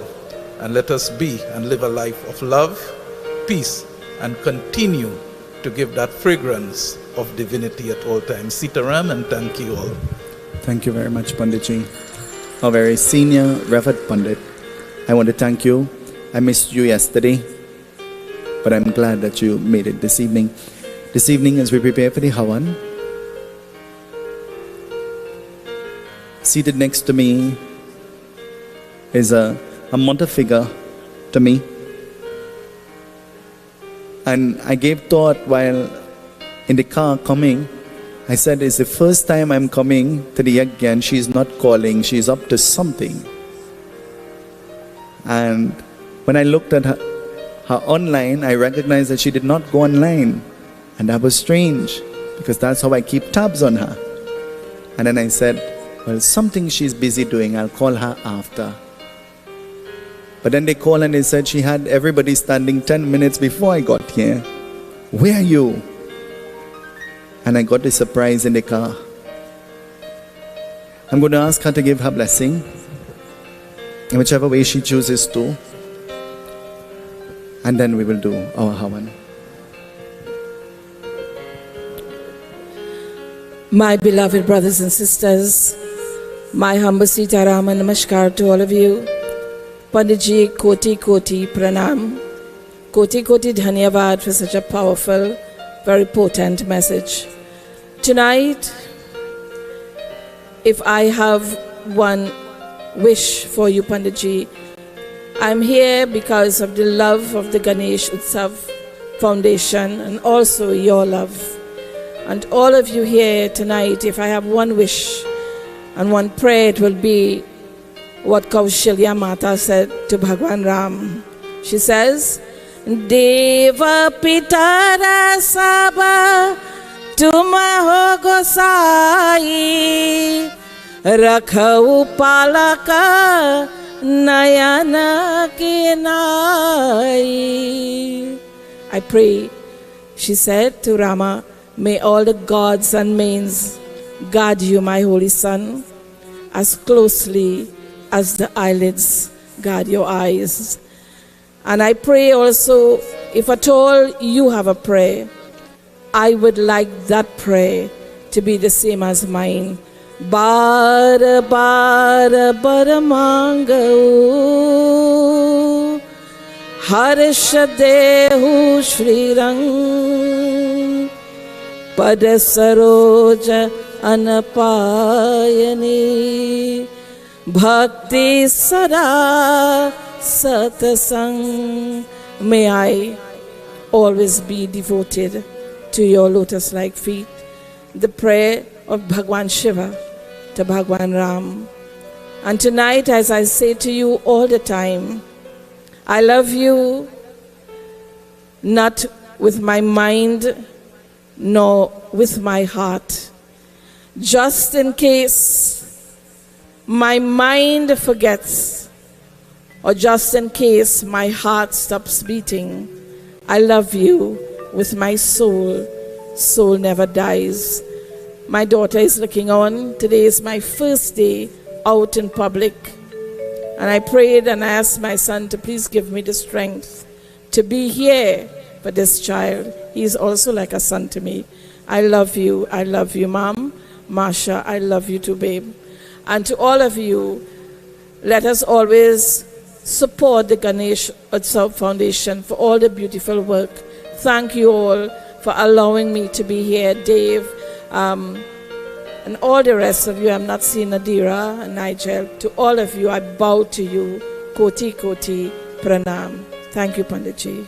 and let us be and live a life of love, peace, and continue to give that fragrance of divinity at all times. Sitaram, and thank you all. Thank you very much, Panditji. A very senior, revered Pandit. I want to thank you. I missed you yesterday, but I'm glad that you made it this evening. This evening, as we prepare for the Havan, seated next to me is a mother figure to me. And I gave thought while in the car coming, I said, it's the first time I'm coming to the Yagya and she's not calling, she's up to something. And when I looked at her online, I recognized that she did not go online. And that was strange, because that's how I keep tabs on her. And then I said, well, something she's busy doing, I'll call her after. But then they called and they said she had everybody standing 10 minutes before I got here. Where are you? And I got the surprise in the car. I'm going to ask her to give her blessing in whichever way she chooses to. And then we will do our Havan. My beloved brothers and sisters, my humble Seetahal and Namaskar to all of you. Panditji, Koti Koti Pranam. Koti Koti Dhanyavad for such a powerful, very potent message. Tonight, if I have one wish for you, Panditji, I'm here because of the love of the Ganesh Utsav Foundation and also your love. And all of you here tonight, if I have one wish and one prayer, it will be what Kaushilya Mata said to Bhagwan Ram. She says, Deva Pitara Saba Tuma ho Gosai Rakhau Palaka Nayana Kinai. I pray, she said to Rama, may all the gods and mains guard you, my holy son, as closely as the eyelids guard your eyes. And I pray also, if at all you have a prayer, I would like that prayer to be the same as mine. Bara bara bara mangau Harshadehu Shrirang Padasaroja Anapayani Bhakti Sada Satasang. May I always be devoted to your lotus-like feet. The prayer of Bhagwan Shiva to Bhagwan Ram. And tonight, as I say to you all the time, I love you not with my mind nor with my heart. Just in case my mind forgets, or just in case my heart stops beating, I love you with my soul. Soul never dies. My daughter is looking on. Today is my first day out in public. And I prayed and I asked my son to please give me the strength to be here for this child. He is also like a son to me. I love you, Mom. Masha, I love you too, babe. And to all of you, let us always support the Ganesh Utsav Foundation for all the beautiful work. Thank you all for allowing me to be here, Dave, and all the rest of you. I'm not seeing Nadira and Nigel. To all of you, I bow to you. Koti Koti Pranam. Thank you, Panditji.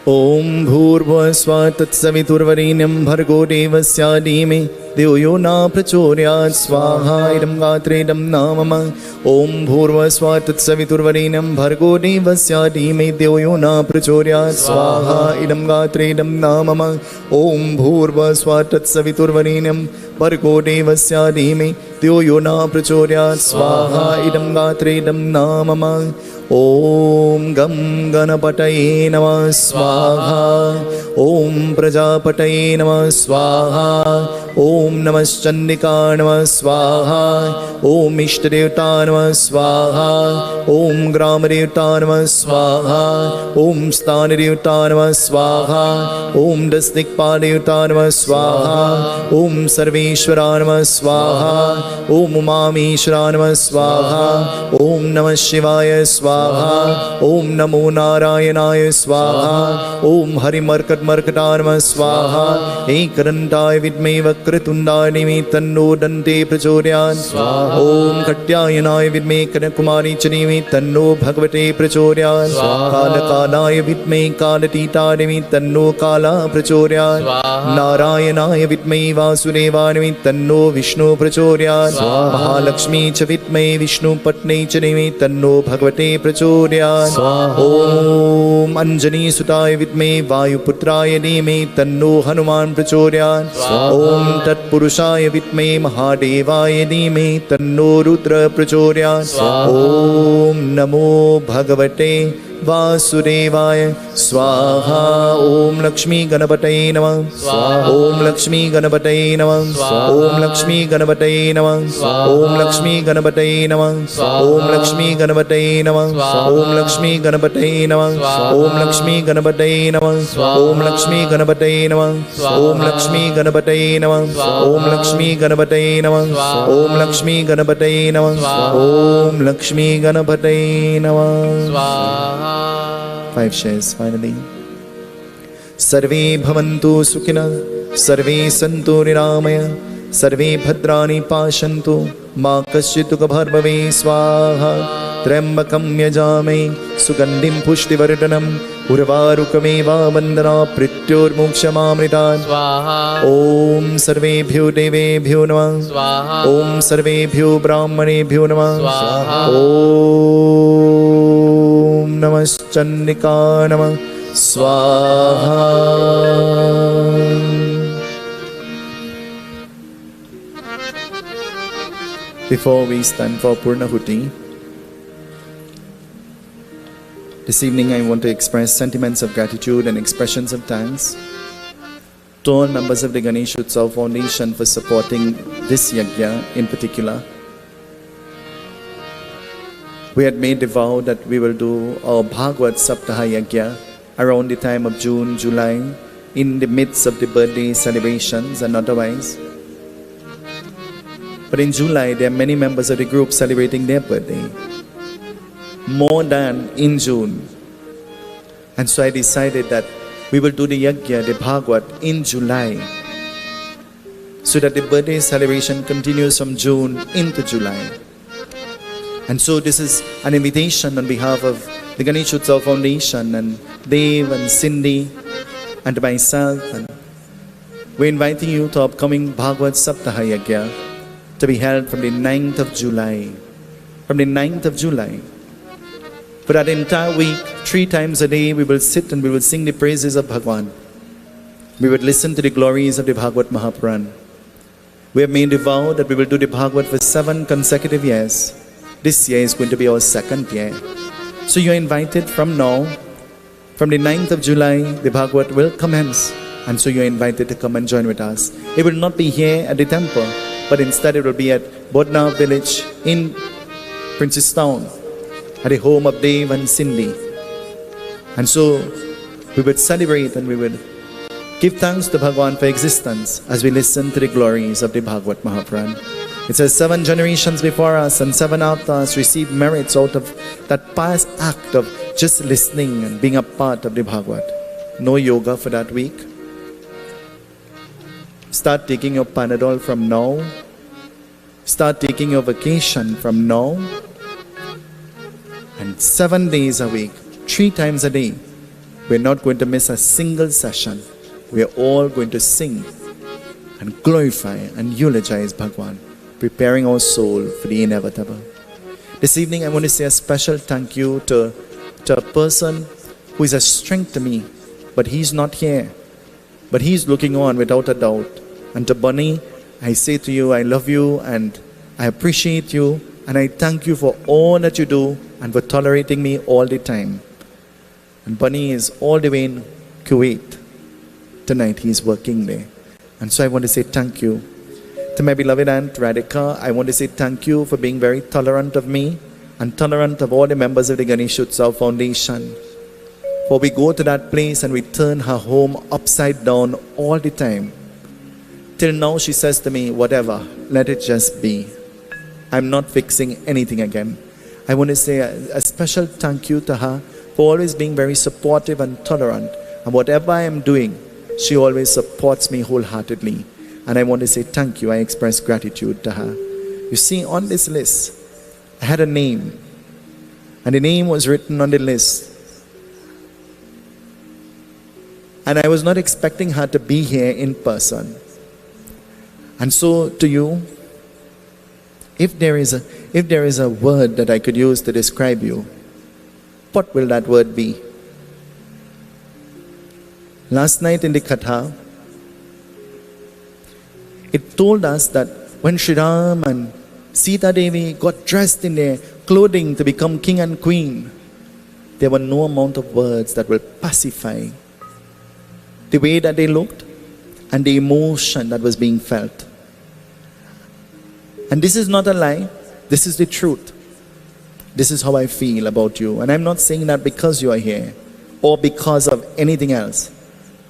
Om Bhurva Swatat Saviturvarenyam Bhargo Devasya Dhime Deo Yona Prachodayat Swaha Idam Gatre Idam Namama. Om Bhurva Swatat Saviturvarenyam Bhargo Devasya Dhime Deo Yona Prachodayat Swaha Idam Gatre Idam Namama. Om Bhurva Swatat Saviturvarenyam Bhargo Devasya Dhime Deo Yona Prachodayat Swaha Idam Gatre Idam Namama. Om Gam Ganapataye Namah Swaha. Om Prajapataye Namah Swaha. Om Namaschandika Namah Swaha. Om Ishtadevta Namah Swaha. Om Gramadevta Namah Swaha. Om Sthanadevta Namah Swaha. Om Dastikpadevta Namah Swaha. Om Sarveshwara Namah Swaha. Om Umameshwara Namah Swaha. Om Namah Shivaya Swaha. Om Namo Narayanaaya Swaha. Om Hari Markat Markatar Namah Swaha. Ekarantaaya Vidme Vakratundaya Dhimhi Tanno Dante Prachodayat. Om Katyayanaaya Vidme Kanakumari Dhimhi Tanno Bhagavate Prachodayat. Kalakalaya Vidme Kalatita Dhimhi Tanno Kala Prachodayat. Narayanaya Vidme Vasudevaya Dhimhi Tanno Vishnu Prachodayat. Mahalakshmi Cha Vidme Vishnu Patne Cha Dhimhi Tanno Bhagavate Prachodayat. Om Anjani Sutaya Vidme Vayuputraya Dhimhi Tanno Hanuman Prachodayat. Om Tat Purushaya Vidme Mahadevaya Dhimhi Tanno Rudra Prachodayat. Om Namo Bhagavate Vasudevaya Swaha. Om Lakshmi Ganapataye Namah. Om Lakshmi Ganapataye Namah. Om Lakshmi Ganapataye Namah. Om Lakshmi Ganapataye Namah. Om Lakshmi Ganapataye Namah. Om Lakshmi Ganapataye Namah. Om Lakshmi Ganapataye Namah. Om Lakshmi Ganapataye Namah. Om Lakshmi Ganapataye Namah. Om Lakshmi Ganapataye Namah. Om Lakshmi Ganapataye Namah. Om Lakshmi Ganapataye Namah. 5 shares finally. सर्वे भवन्तु सुखिनः, सर्वे सन्तु निरामया, सर्वे भद्राणि पश्यन्तु, मा कश्चित् दुःखभाग्भवेत्। स्वाहा। त्र्यम्बकं यजामहे सुगन्धिं पुष्टिवर्धनम्, उर्वारुकमेव वन्दना मृत्योर्मोक्षमामृतात्। स्वाहा ॐ सर्वेभ्यो देवेभ्यो नमः। स्वाहा ॐ सर्वेभ्यो ब्राह्मणेभ्यो नमः। स्वाहा ॐ नमश्चण्डिका नमः। स्वाहा। Before we stand for Purnahuti, this evening I want to express sentiments of gratitude and expressions of thanks to all members of the Ganesh Utsav Foundation for supporting this Yagya in particular. We had made the vow that we will do our Bhagavad Saptaha Yagya around the time of June, July, in the midst of the birthday celebrations and otherwise. But in July, there are many members of the group celebrating their birthday, more than in June. And so I decided that we will do the Yagya, the Bhagavad, in July, so that the birthday celebration continues from June into July. And so this is an invitation on behalf of the Ganesh Utsav Foundation and Dev and Cindy and myself. And we're inviting you to upcoming Bhagavad Saptaha Yagya to be held from the 9th of July. From the 9th of July. For that entire week, 3 times a day, we will sit and we will sing the praises of Bhagwan. We would listen to the glories of the Bhagavad Mahapuran. We have made a vow that we will do the Bhagavad for 7 consecutive years. This year is going to be our 2nd year. So you are invited from now. From the 9th of July, the Bhagavad will commence. And so you are invited to come and join with us. It will not be here at the temple, but instead it will be at Bodna village in Princess Town, at the home of Dev and Cindy. And so we would celebrate and we would give thanks to Bhagwan for existence as we listen to the glories of the Bhagavad Mahapuran. It says 7 generations before us and 7 after us receive merits out of that pious act of just listening and being a part of the Bhagavad. No yoga for that week. Start taking your Panadol from now. Start taking your vacation from now. And 7 days a week, 3 times a day, we're not going to miss a single session. We're all going to sing and glorify and eulogize Bhagwan, preparing our soul for the inevitable. This evening I want to say a special thank you to a person who is a strength to me, but he's not here. But he's looking on without a doubt. And to Bunny, I say to you, I love you and I appreciate you and I thank you for all that you do and for tolerating me all the time. And Bunny is all the way in Kuwait. Tonight he's working there. And so I want to say thank you. To my beloved Aunt Radhika, I want to say thank you for being very tolerant of me and tolerant of all the members of the Ganesh Utsav Foundation. For we go to that place and we turn her home upside down all the time. Till now she says to me, whatever, let it just be. I'm not fixing anything again. I want to say a special thank you to her for always being very supportive and tolerant. And whatever I am doing, she always supports me wholeheartedly. And I want to say thank you. I express gratitude to her. You see, on this list, I had a name. And the name was written on the list. And I was not expecting her to be here in person. And so to you, if there is a word that I could use to describe you, what will that word be? Last night in the Katha, it told us that when Sri Ram and Sita Devi got dressed in their clothing to become king and queen, there were no amount of words that will pacify the way that they looked and the emotion that was being felt. And this is not a lie, this is the truth. This is how I feel about you. And I'm not saying that because you are here or because of anything else,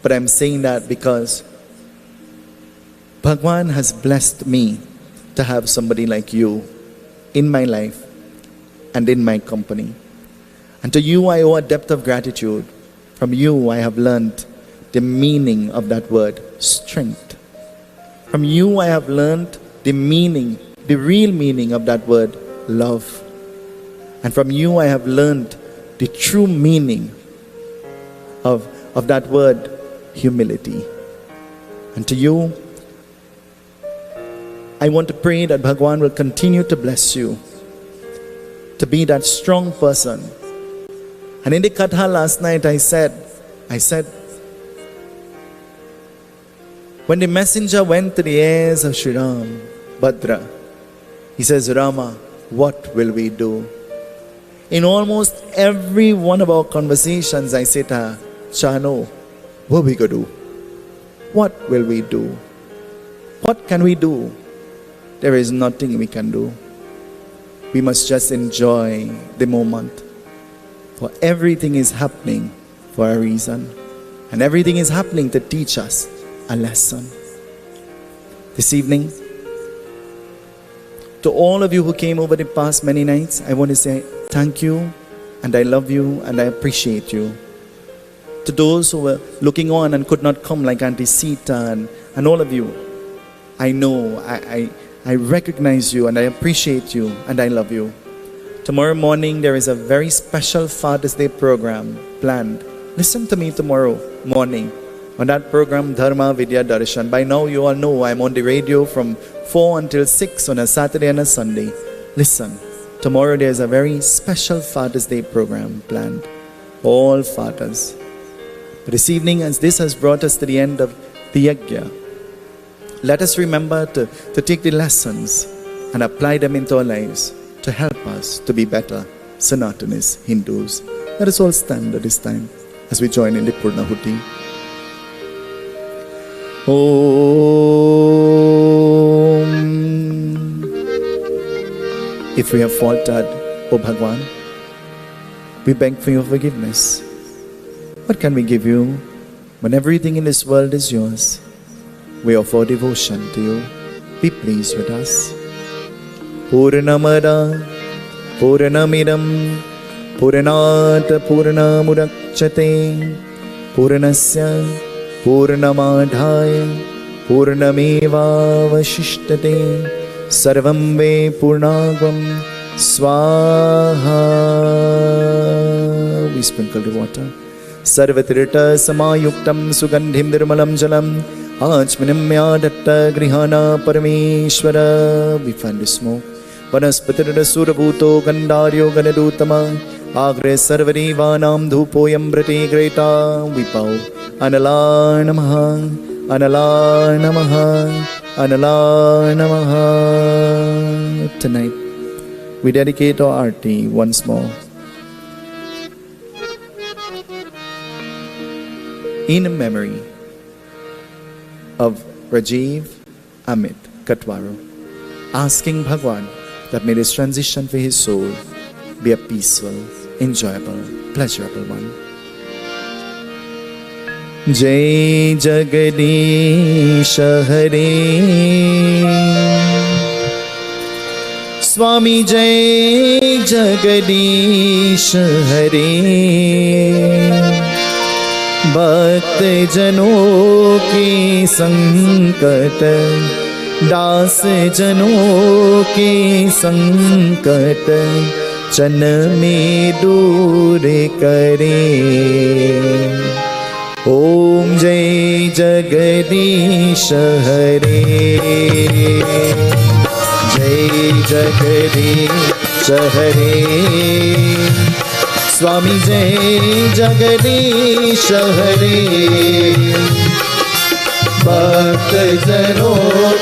but I'm saying that because Bhagwan has blessed me to have somebody like you in my life and in my company. And to you I owe a depth of gratitude. From you I have learned the meaning of that word, strength. From you I have learned the meaning, the real meaning of that word, love. And from you I have learned the true meaning of that word, humility. And to you, I want to pray that Bhagwan will continue to bless you, to be that strong person. And in the Katha last night I said, when the messenger went to the heirs of Sri Ram, Bhadra, he says, Rama, what will we do? In almost every one of our conversations, I say to her, Chano, what we going to do? What will we do? What can we do? There is nothing we can do. We must just enjoy the moment. For everything is happening for a reason. And everything is happening to teach us a lesson. This evening, to all of you who came over the past many nights, I want to say thank you, and I love you, and I appreciate you. To those who were looking on and could not come, like Auntie Sita and all of you, I know, I recognize you, and I appreciate you, and I love you. Tomorrow morning, there is a very special Father's Day program planned. Listen to me tomorrow morning on that program, Dharma Vidya Darshan. By now, you all know I'm on the radio from 4 until 6 on a Saturday and a Sunday. Listen, tomorrow there's a very special Father's Day program planned. All fathers. But this evening, as this has brought us to the end of the Yagya, let us remember to take the lessons and apply them into our lives to help us to be better Sanatanis, Hindus. Let us all stand at this time as we join in the Purnahuti. Om. If we have faltered, O Bhagwan, we beg for your forgiveness. What can we give you when everything in this world is yours? We offer devotion to you. Be pleased with us. Purnamada Purnamidam Purnata Purnamudakchate Purnasya Purnamadhaya Purnameva Vashishtade Sarvam Ve Purnagam Swaha. We sprinkle the water. Sarvatirta Samayuktam Sugandhim Nirmalam Jalam Achmanamya Datta Grihana Parameshwara. We find the smoke. Vanaspatira Surabhuto Gandaryo Ganadutama Agre Sarvarivanam Dhupoyam Brate Greta. We bow. Anala Namaha, Anala Namaha, Anala Namaha. Tonight, we dedicate our arti once more in memory of Rajiv Amit Katwaro, asking Bhagwan that may this transition for his soul be a peaceful, enjoyable, pleasurable one. Jai Jagadish Hare Swami Jai Jagadish Hare Bhakta Jano ki sankat Das Jano ki sankat Chan me dur kare. Om Jai Jagadish Hare Jai Jagadish Hare Swami Jai Jagadish Hare Bhakta Jano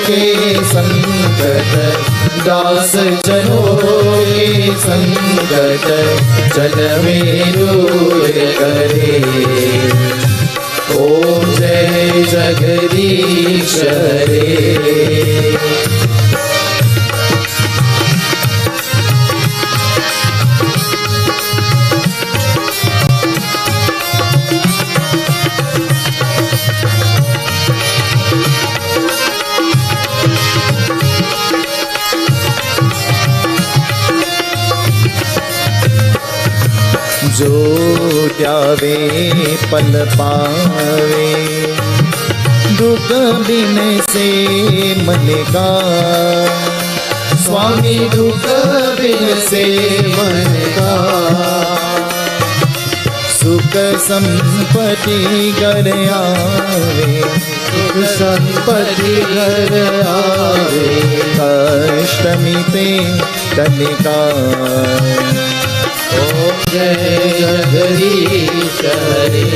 ke sankat Das Jano ke sankat Chan me dur kare. Om Jai Jagadish Hare. जावे पल पावे, दुख बिन से मन का, स्वामी दुख बिन से मन का, सुख संपत्ति घर आवे, सुख संपत्ति घर आवे, कष्ट मिटे तनिका। ओम जय जगदीश हरे।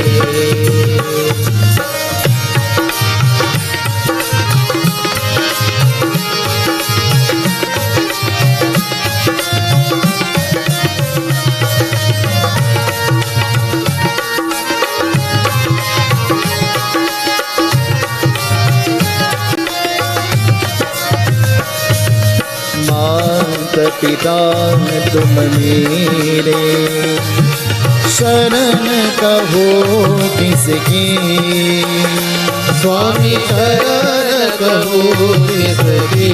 पिता तुम मेरे, शरण कहो किसकी, स्वामी शरण कहो किसकी,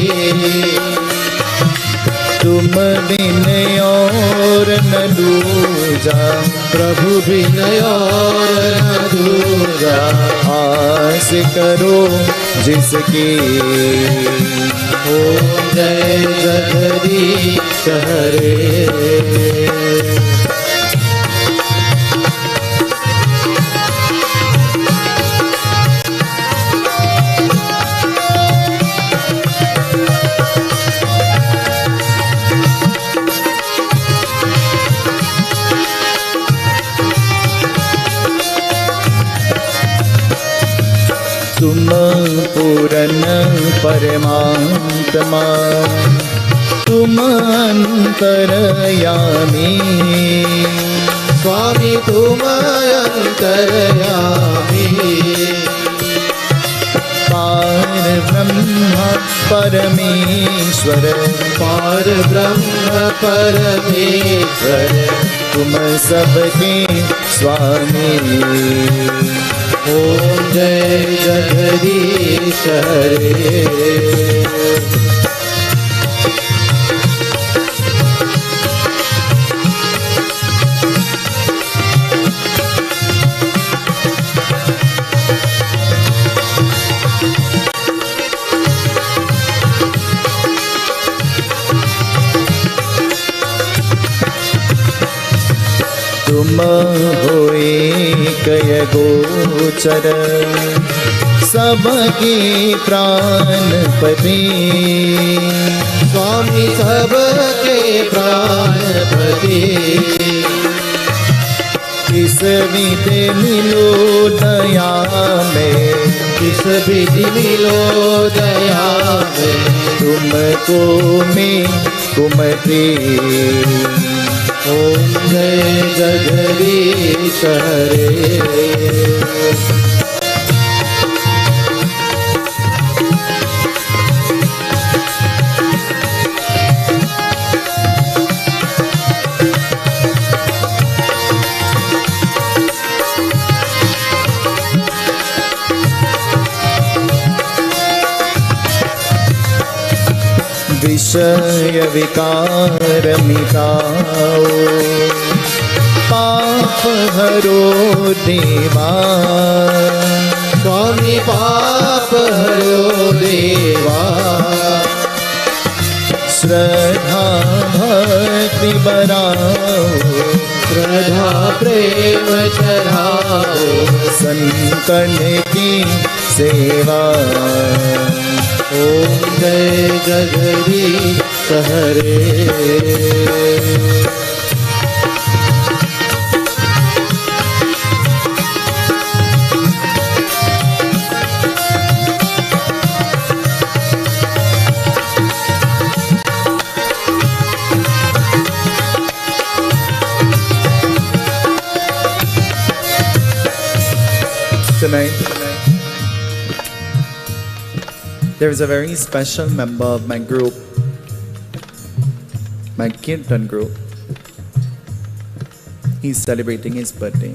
तुम बिन और न दूजा, प्रभु बिन और न दूजा, आस करो जिसकी। ओम जय जगदीश हरे। तुम पूरन परमात्मा, तुम अंतरयामी, स्वामी तुम अंतरयामी, पार ब्रह्म परमेश्वर, पार ब्रह्म परमेश्वर, तुम सबके स्वामी। ओम जय जगदीश हरे। तुम होए कय गोचर, सबके प्राणपति, स्वामी सबके प्राणपति, किस विधि मिलो दया में, किस विधि मिलो दया में, तुमको मैं कुमति। ओम जय जगदीश हरे। विषय विकार मिटाओ, पाप हरो देवा, स्वामी पाप हरो देवा, श्रद्धा भक्ति बढ़ाओ, श्रद्धा प्रेम चढ़ाओ, संतन की सेवा। ओम जय जगदीश हरे। Tonight, there is a very special member of my group, my Kirtan group. He's celebrating his birthday.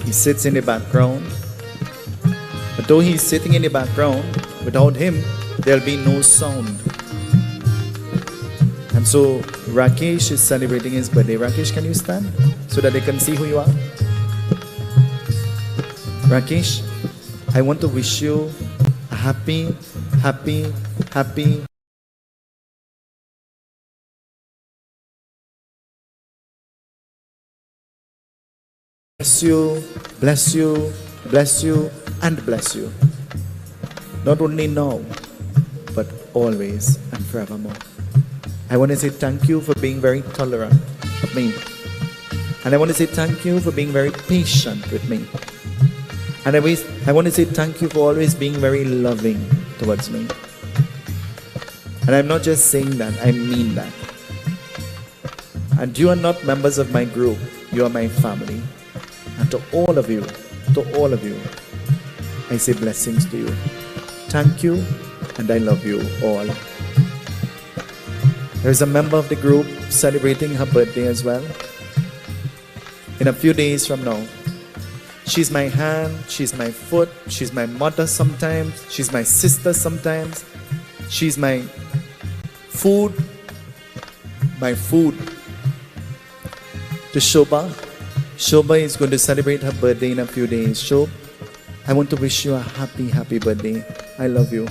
He sits in the background. But though he's sitting in the background, without him, there'll be no sound. And so Rakesh is celebrating his birthday. Rakesh, can you stand so that they can see who you are? Rakesh, I want to wish you a happy bless you and bless you. Not only now, but always and forevermore. I want to say thank you for being very tolerant of me. And I want to say thank you for being very patient with me. And I want to say thank you for always being very loving towards me. And I'm not just saying that, I mean that. And you are not members of my group, you are my family. And to all of you, I say blessings to you. Thank you, and I love you all. There is a member of the group celebrating her birthday as well. In a few days from now. She's my hand, she's my foot, she's my mother sometimes, she's my sister sometimes, she's my food. To Shobha. Shobha is going to celebrate her birthday in a few days. Shobha, I want to wish you a happy birthday. I love you.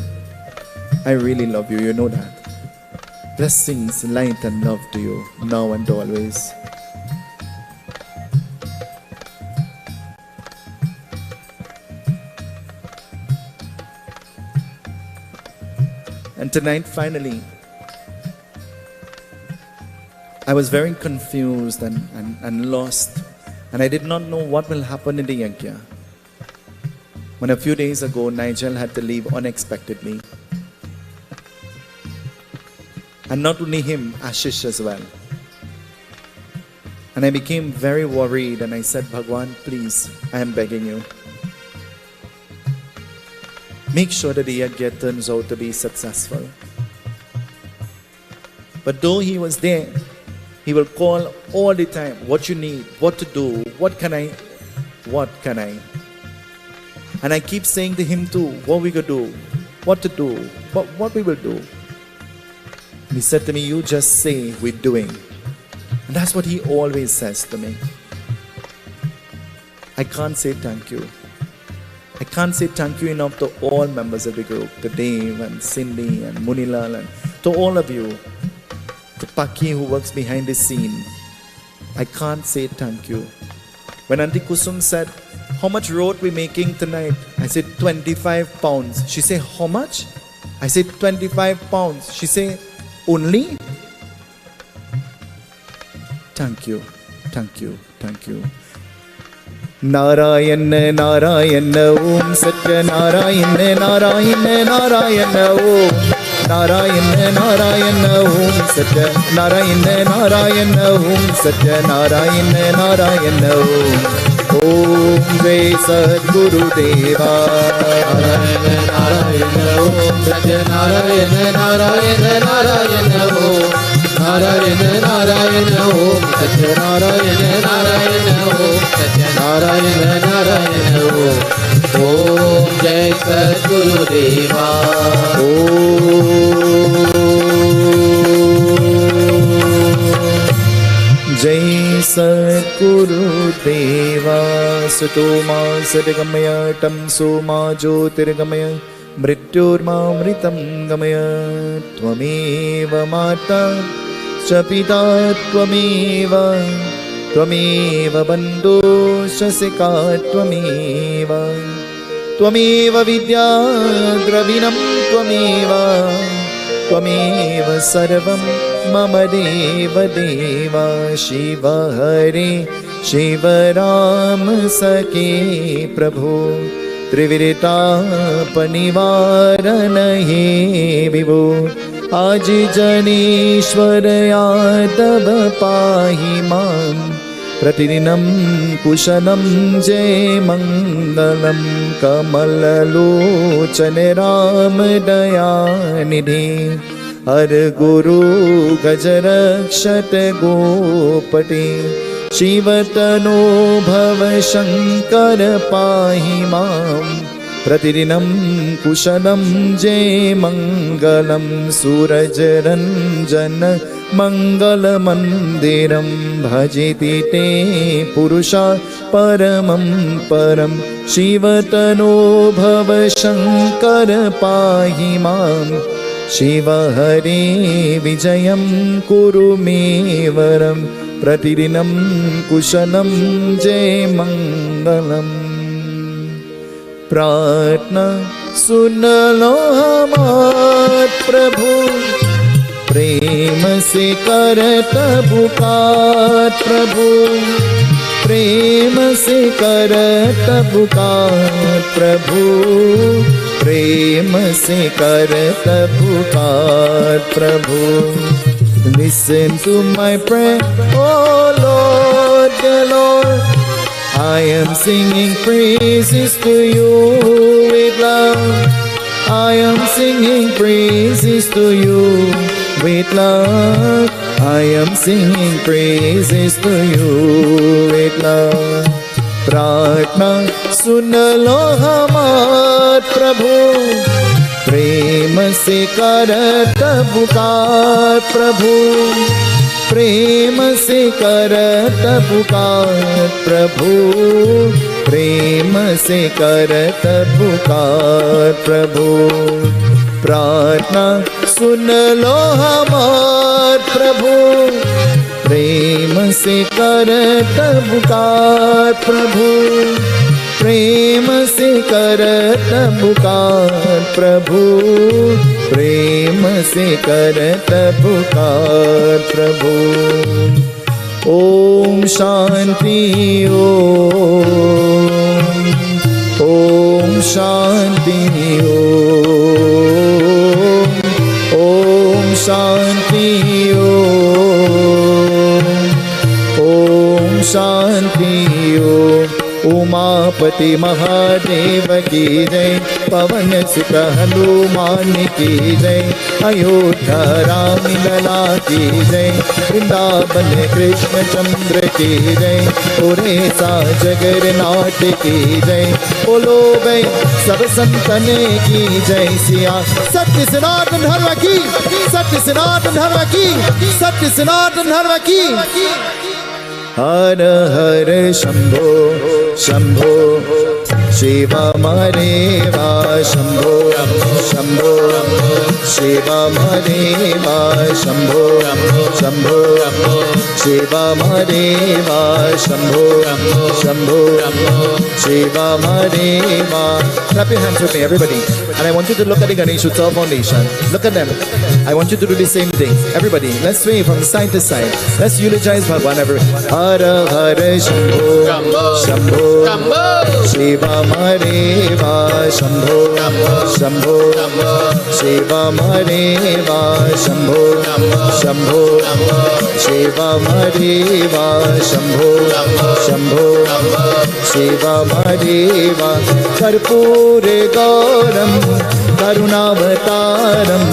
I really love you, you know that. Blessings, light and love to you, now and always. And tonight, finally, I was very confused and lost. And I did not know what will happen in the Yagya. When a few days ago, Nigel had to leave unexpectedly. And not only him, Ashish as well. And I became very worried and I said, Bhagwan, please, I am begging you. Make sure that the Yagya turns out to be successful. But though he was there, he will call all the time, what you need, what to do, what can I? And I keep saying to him too, what we could do, what to do, what we will do. And he said to me, you just say we're doing. And that's what he always says to me. I can't say thank you. I can't say thank you enough to all members of the group, to Dave and Cindy and Munilal, and to all of you, to Paki who works behind the scene. I can't say thank you. When Auntie Kusum said, how much road we making tonight? I said 25 pounds. She said, how much? I said 25 pounds. She said, only? Thank you. Narayana Narayana Om Satya Narayana Narayana Narayana Om Narayana Narayana Om Satya Narayana Narayana Om Satya Narayana Narayana Om Jai Sadguru Deva Narayana Narayana Om Satya Narayana Narayana Narayana Om Narayana Narayana Om Satya Narayana Narayana Om Satya Narayana Narayana Om Jai Sadguru Deva Jai Sadguru Deva Sutoma Sadigamaya Tamsoma Jyotirgamaya Mrityurma Mritam Gamaya Tvameva Mata Chapita Tvameva Bandhu Shasika Tvameva Vidya Dravinam Tvameva Sarvam Mama Deva Deva Shiva Hari Shiva Ram Saki Prabhu Trivirita Panivarana He Vibhu Aj Janishwar Yadav Pahi Mam Pratidinam Kushanam Jai Mangalam Kamalalochane Ram Dayanidhi Har Guru Gajarakshat Gopati Shivatano Bhava Shankar Pahi Mam प्रतिदिनं कुशलं जय मङ्गलं सूरजरञ्जन मङ्गलमन्दिरं भजति ते पुरुषा परमं परं शिवतनो भव शङ्कर पाहि मां शिव हरे विजयं कुरु मे वरं प्रतिदिनं कुशलं जय मङ्गलम् प्रार्थना सुन लो हमार प्रभु प्रेम से करत पुकार प्रभु प्रेम से करत पुकार प्रभु प्रेम से करत पुकार प्रभु Listen to my prayer, oh Lord, the Lord. I am singing praises to you with love. I am singing praises to you with love. I am singing praises to you with love. प्रार्थना सुन लो हमार प्रभु प्रेम से करत पुकार प्रभु प्रेम से करत पुकार प्रभु प्रेम से करत पुकार प्रभु प्रार्थना सुन लो हमार प्रभु प्रेम से करत पुकार प्रभु प्रेम से करत पुकार प्रभु प्रेम से करत पुकार प्रभु ओम शांति ओम शांति ओम शांति ओम शांति उमापति महादेव की जय पवन सुत हनुमान की जय अयोध्या राम लला की जय वृंदावन कृष्ण चंद्र की जय उड़ीसा जगन्नाथ की जय बोलो भाई सब संतन की जय सिया सत्य सनातन धर्म की सत्य सनातन धर्म की सत्य सनातन धर्म की हर हर Shambho Shambho Shiv मरेवा Shambho Shambho Shiv मरेवा Shambho Shambho Shiv मरेवा Shambho Shambho Shiv मरेवा. Clap your hands with me, everybody. And I want you to look at the Ganesh Utsav Foundation. Look at them. I want you to do the same thing. Everybody, let's sway from side to side. Let's eulogize Bhagwan, everybody. Hara Hara Shambho Shambho Shiva Mareva Shambho Shambho Shiva Mareva Shambho Shambho Shiva Mareva Shambho Shambho Shiva Mareva Karpure Gauram Karunavataram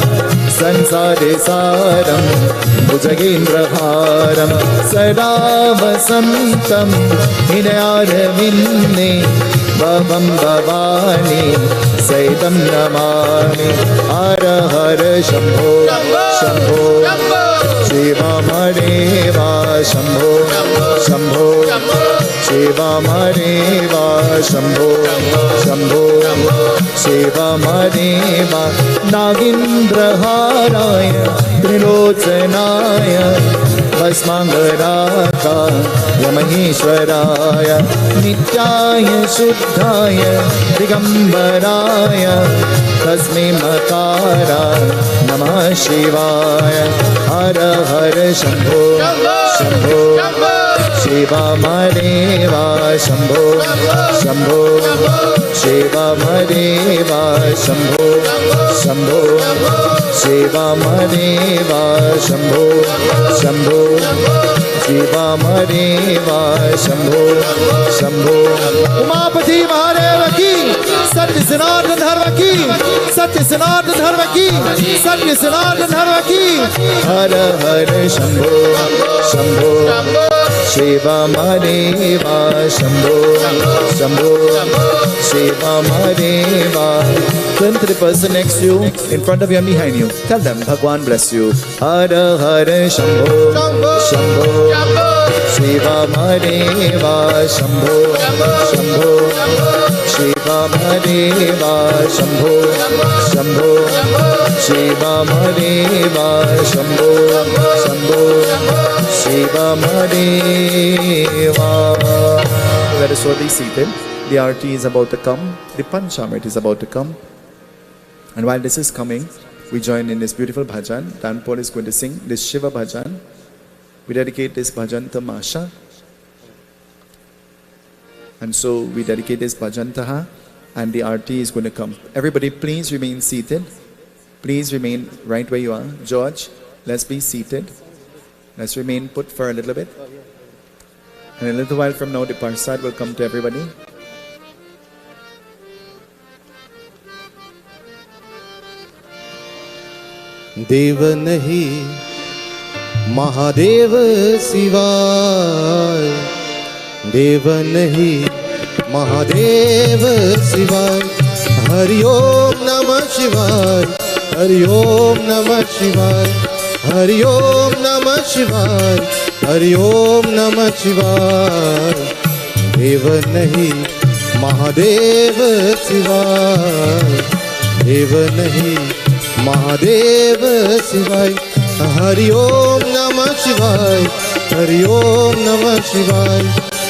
Sansare Saram Bhujagendraharam Sada Vasantam Hidayaravinne Bhavam Bhavani Saitam Namami Hara Hara Shambho Shambho Shiva Mareva Shambho Shambho Shiva Mareva Shambho Shambho Shiva Mareva Nagindraharaya Trilocanaya Bhasmangaraka Yamaheshwaraya Nityaya Shuddhaya Digambaraya Tasme Makara Namah Shivaya Hara Hara Shambho Shambho Shiva Mareva Shambho Shambho Shiva Mareva Shambho Shambho Shiva Mareva Shambho Shambho Shiva Mareva Shambho Shambho Umapati Mahadeva ki Satya Sanatana Dharma ki Satya Sanatana Dharma ki Satya Sanatana Dharma ki Hara Hara Shambho Shambho Shiva Mahadeva Shambho Shambho Shiva Mahadeva. Turn to the person next to you, in front of you and behind you. Tell them Bhagwan bless you. Hara Hara Shambho Shambho Shiva Mahadeva Shambho Shambho Shiva Mahadeva Shambho Shambho Shiva Mahadeva Shambho Shambho Shiva Mahadeva. Let us all be seated. The arati is about to come. The Panchamrit is about to come. And while this is coming, we join in this beautiful bhajan. Dan Paul is going to sing this Shiva bhajan. We dedicate this bhajan to Masha. And so we dedicate this bhajan to her. And the arati is going to come. Everybody please remain seated. Please remain right where you are. George, let's be seated. Let's remain put for a little bit. And a little while from now, the parsad will come to everybody. देव नहीं महादेव शिवाय, देव नहीं महादेव शिवाय, हरि ओम नमः शिवाय, हरि ओम नमः शिवाय, हरि ओम नमः शिवाय, हरि ओम नमः शिवाय। देव नहीं महादेव शिवाय, देव नहीं महादेव शिवाय, हरि ओम नमः शिवाय, हरि ओम नमः शिवाय,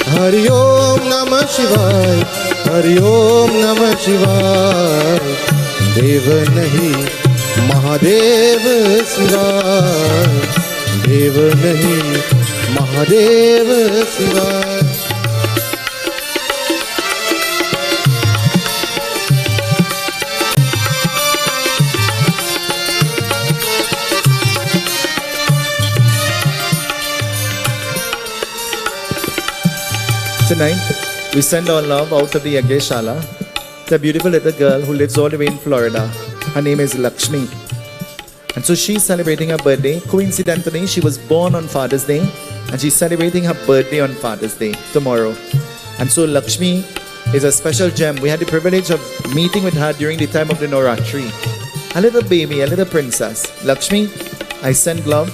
हरि ओम नमः शिवाय, हरि ओम नमः शिवाय। देव नहीं महादेव शिवाय, देव नहीं महादेव शिवाय। Tonight, we send our love out of the Yagya Shala to a beautiful little girl who lives all the way in Florida. Her name is Lakshmi. And so she's celebrating her birthday. Coincidentally, she was born on Father's Day and she's celebrating her birthday on Father's Day tomorrow. And so Lakshmi is a special gem. We had the privilege of meeting with her during the time of the Navratri. A little baby, a little princess. Lakshmi, I send love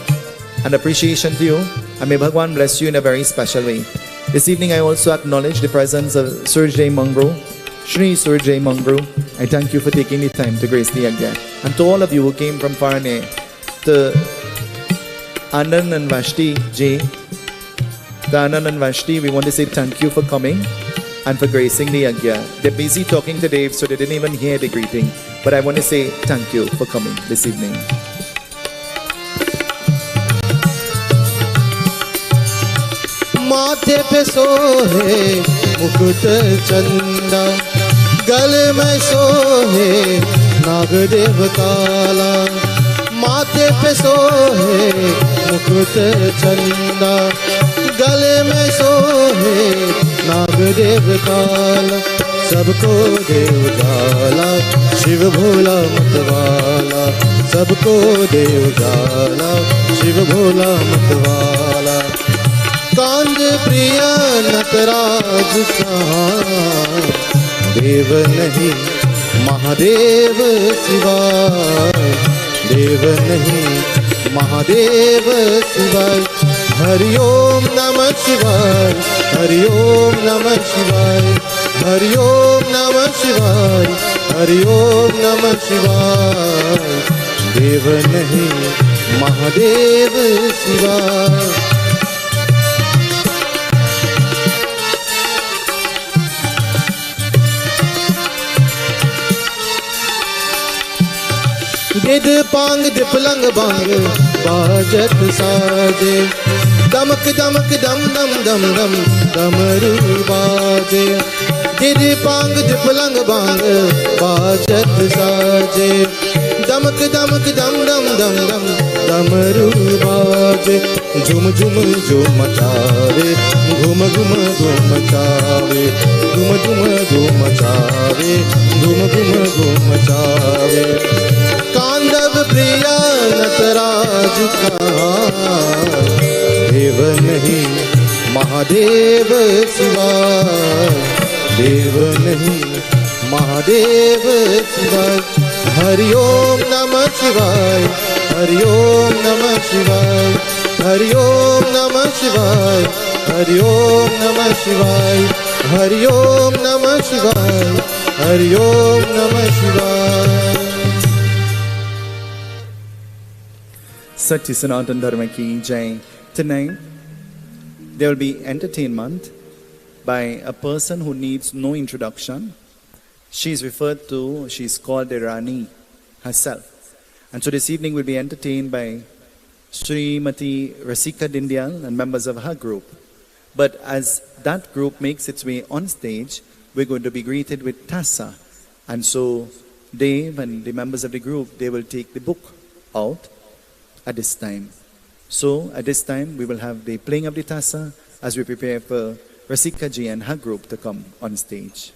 and appreciation to you, and may Bhagwan bless you in a very special way. This evening I also acknowledge the presence of Surjay Mangro, Shri Surjay Mangro. I thank you for taking the time to grace the Yagya. And to all of you who came from far and near, to Anand and Vashti J, to Anand and Vashti, we want to say thank you for coming and for gracing the Yagya. They're busy talking to Dave, so they didn't even hear the greeting. But I want to say thank you for coming this evening. माथे पे सोहे मुकुट चंदा, गले में सोहे नागदेव काला। माथे पे सोहे मुकुट चंदा, गले में सोहे नागदेव काला। सबको देव जाला शिव भोला मतवाला, सबको देव जाला शिव भोला मतवाला। कांद प्रिय नटराज कहाँ, देव नहीं महादेव शिवाय, देव नहीं महादेव शिवाय। हरि ओम नमः शिवाय, हरि ओम नमः शिवाय, हरि ओम नमः शिवाय, हरि ओम नमः शिवाय। देव नहीं महादेव शिवाय। गिद पांग दिपलंग बांग बाजत साजे, दमक दमक दम दम दम दम डमरू बाजे। गिद पांग दिपलंग बांग बाजत साजे, दमक दमक दम दम दम दम डमरू बाजे। झुम झुम झुम मचावे, घुम घुम घुम मचावे, घुम घुम घुम मचावे, घुम घुम घुम मचावे। कांदव प्रिया नटराज कहाँ, देव नहीं महादेव शिवाय, देव नहीं महादेव शिवाय। हरि ओम नमः शिवाय, हरि ओम नमः शिवाय, हरि ओम नमः शिवाय, हरि ओम नमः शिवाय, हरि ओम नमः शिवाय, हरि ओम नमः शिवाय। Satya Sanatan Dharma ki Jai. Tonight, there will be entertainment by a person who needs no introduction. She is referred to, she is called the Rani herself. And so this evening will be entertained by Srimati Rasika Dindyal and members of her group. But as that group makes its way on stage, we're going to be greeted with Tassa. And so Dave and the members of the group, they will take the book out at this time. So at this time, we will have the playing of the Tassa as we prepare for Rasika ji and her group to come on stage.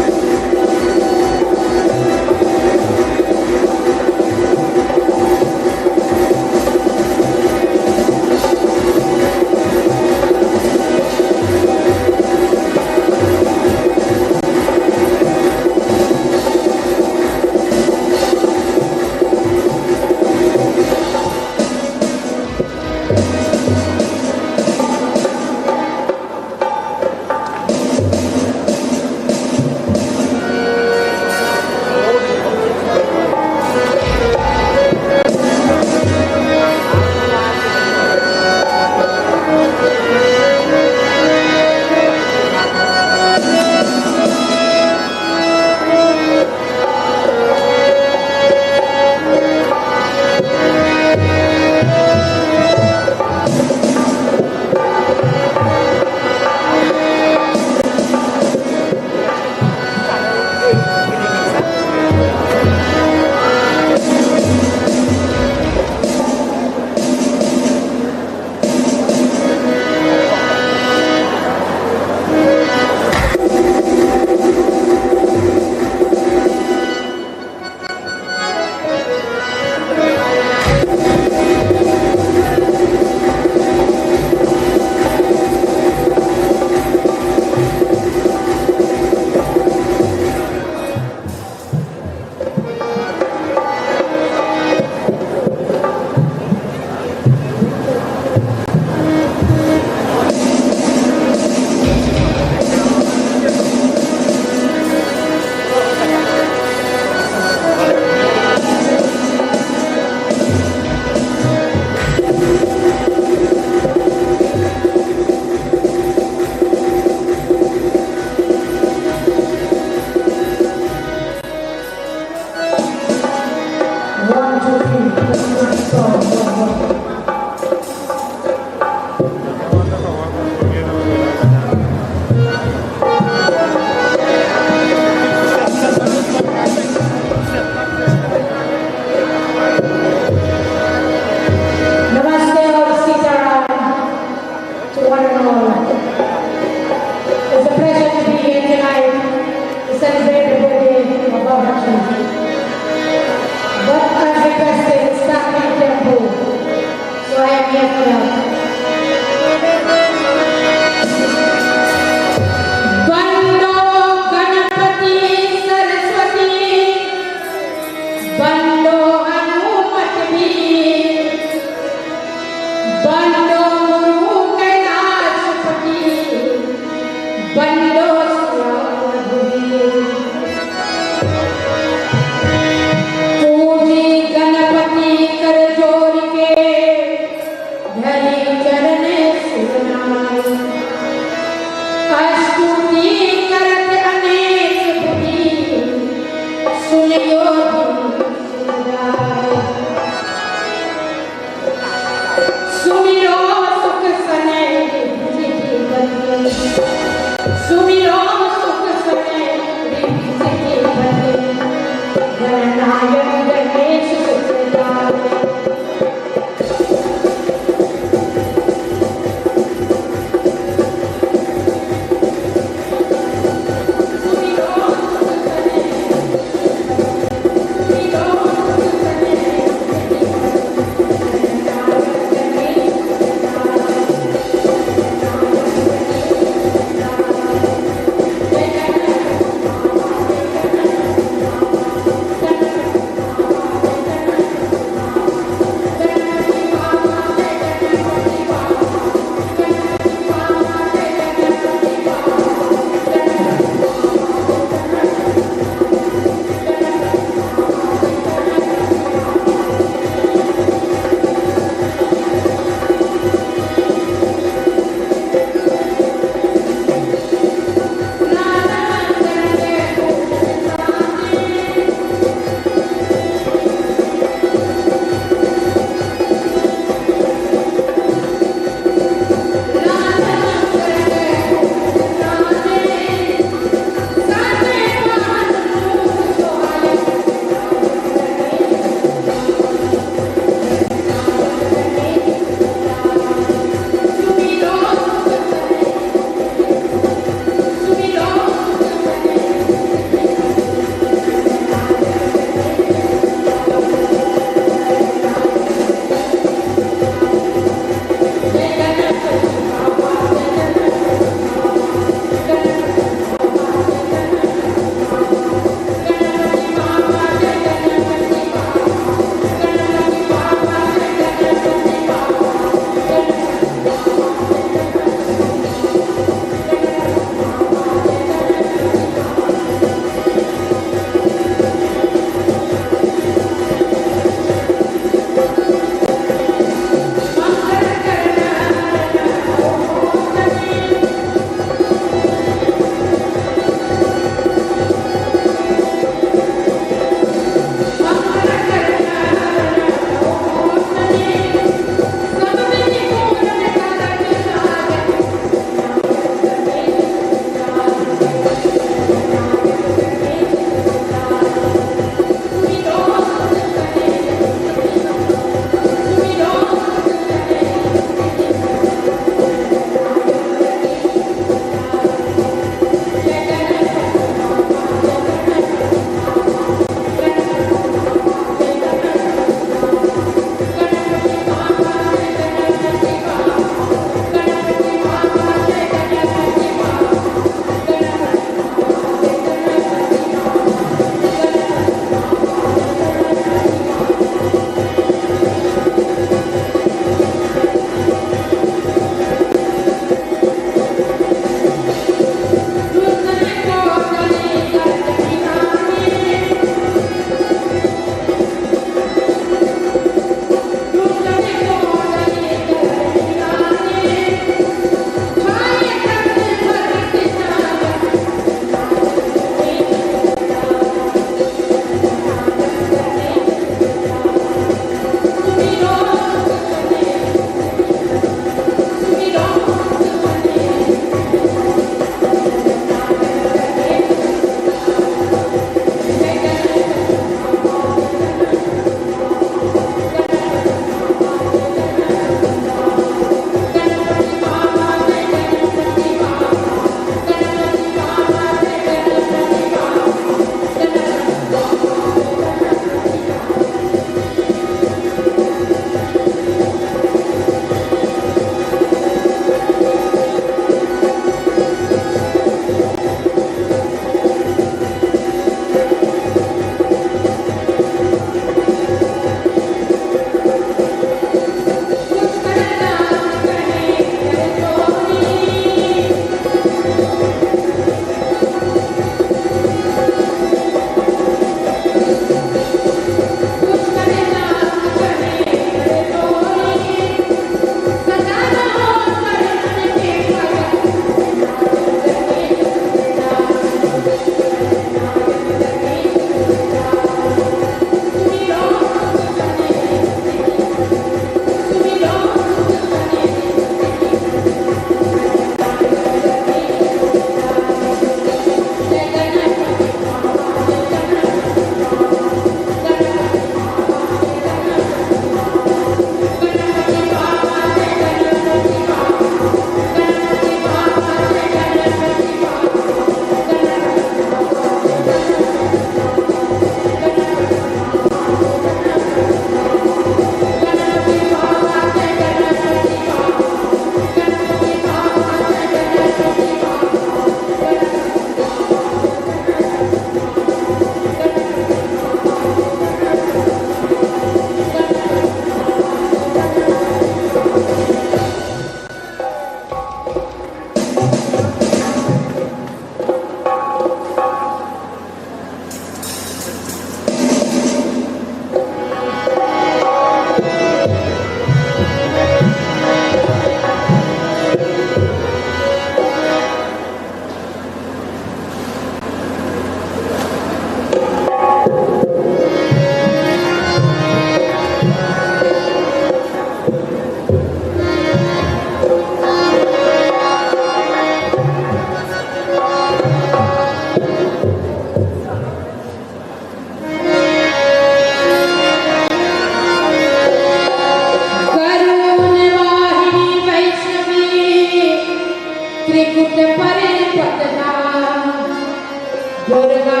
Durga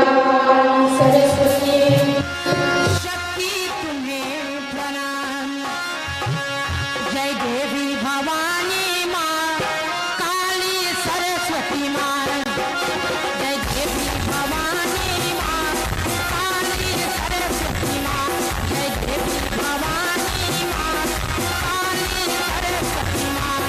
Saraswati शक्ति तुम्हें प्रणाम। जय देवी भवानी माँ काली सरस्वती माँ। जय देवी भवानी माँ काली सरस्वती माँ। जय देवी भवानी माँ काली सरस्वती माँ।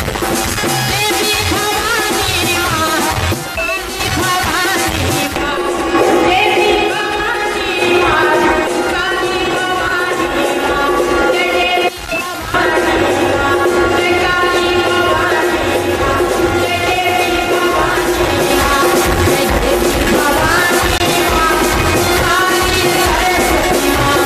देवी भवानी माँ काली भवानी माँ। देवी भवानी माँ काली भवानी माँ। जय देवी भवानी माँ जय काली भवानी माँ। जय देवी भवानी माँ जय देवी भवानी माँ काली सरस्वती माँ।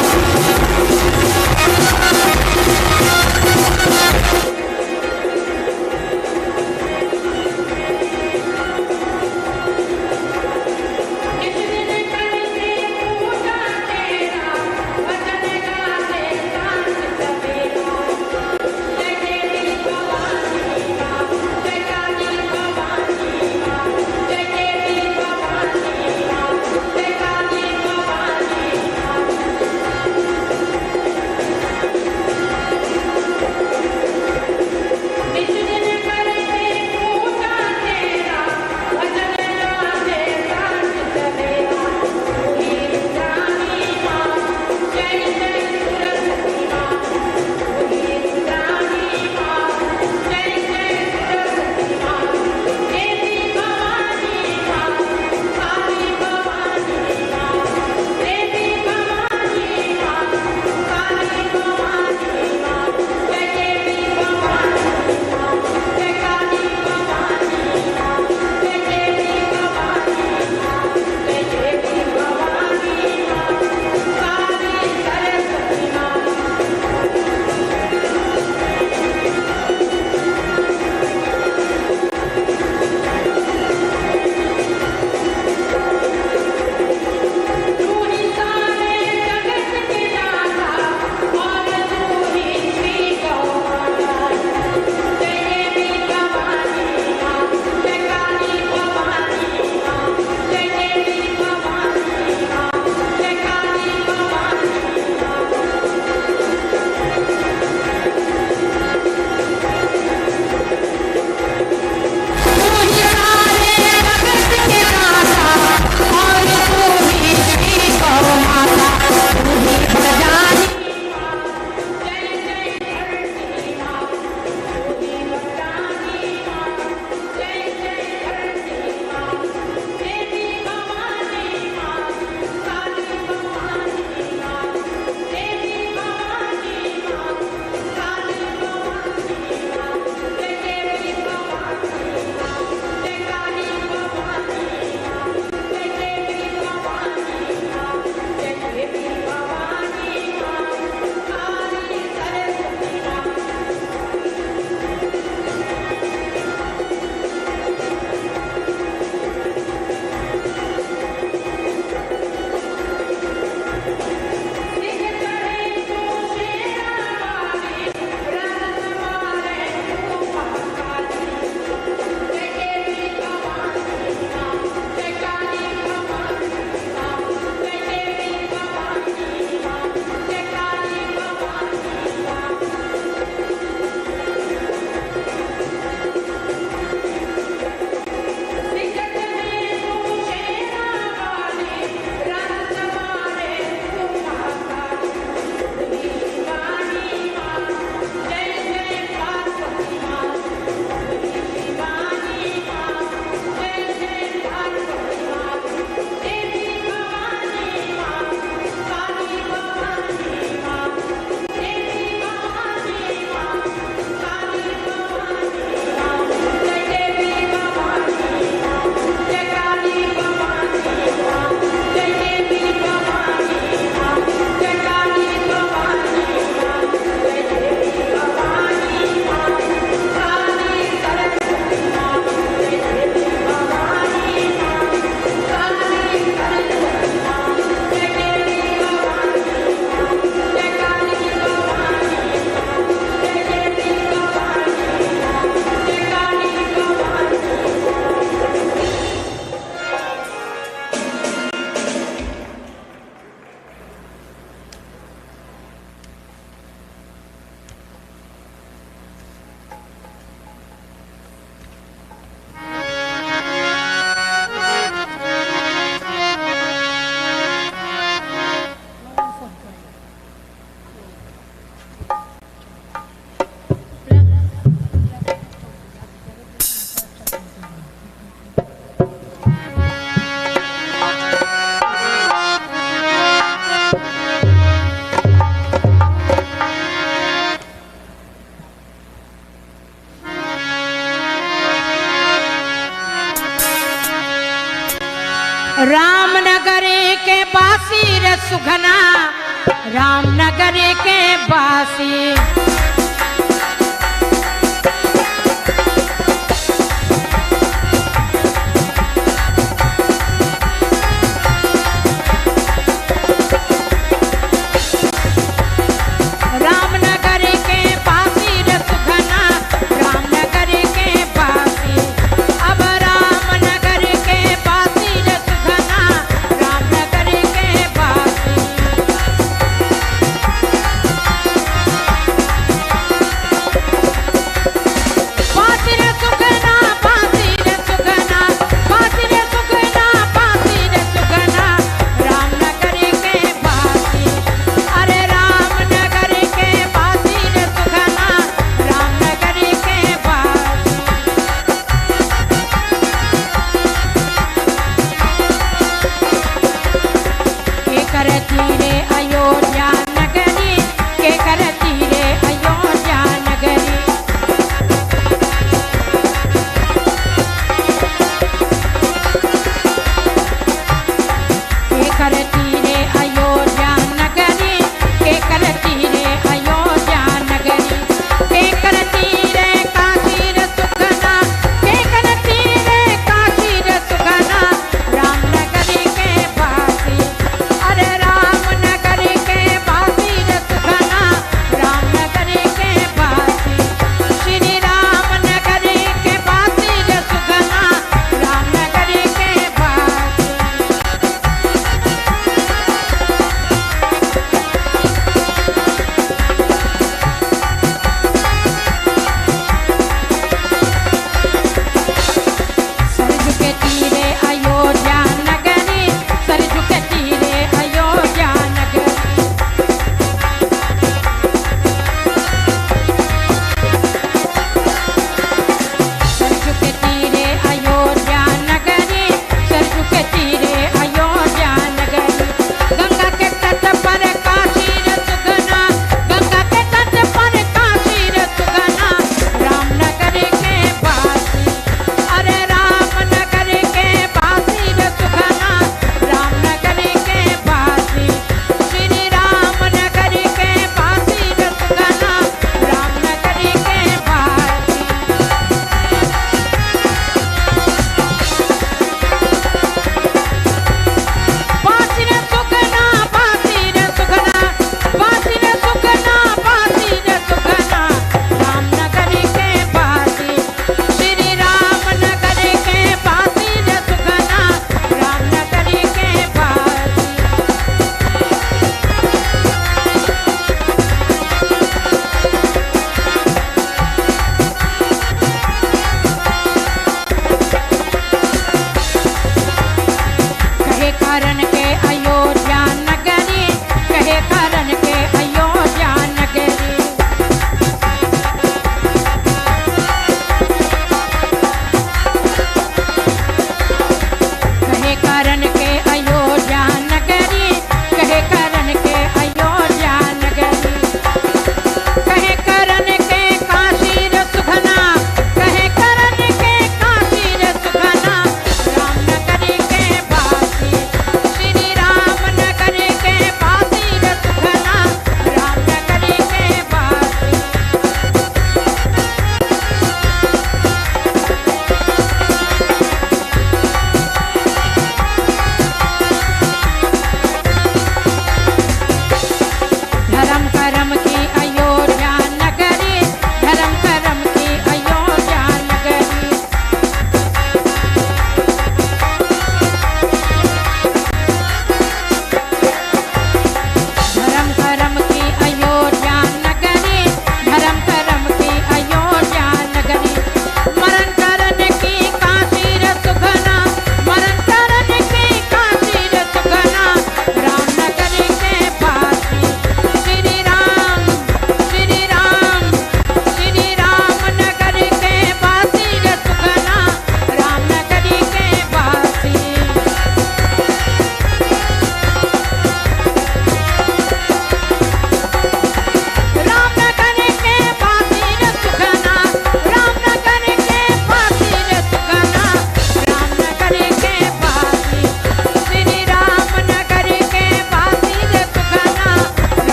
सुघना रामनगर के बासी रामनगर के पासी रे सुघना रामनगर के पासी अब रामनगर के पासी रे सुघना रामनगर के पासी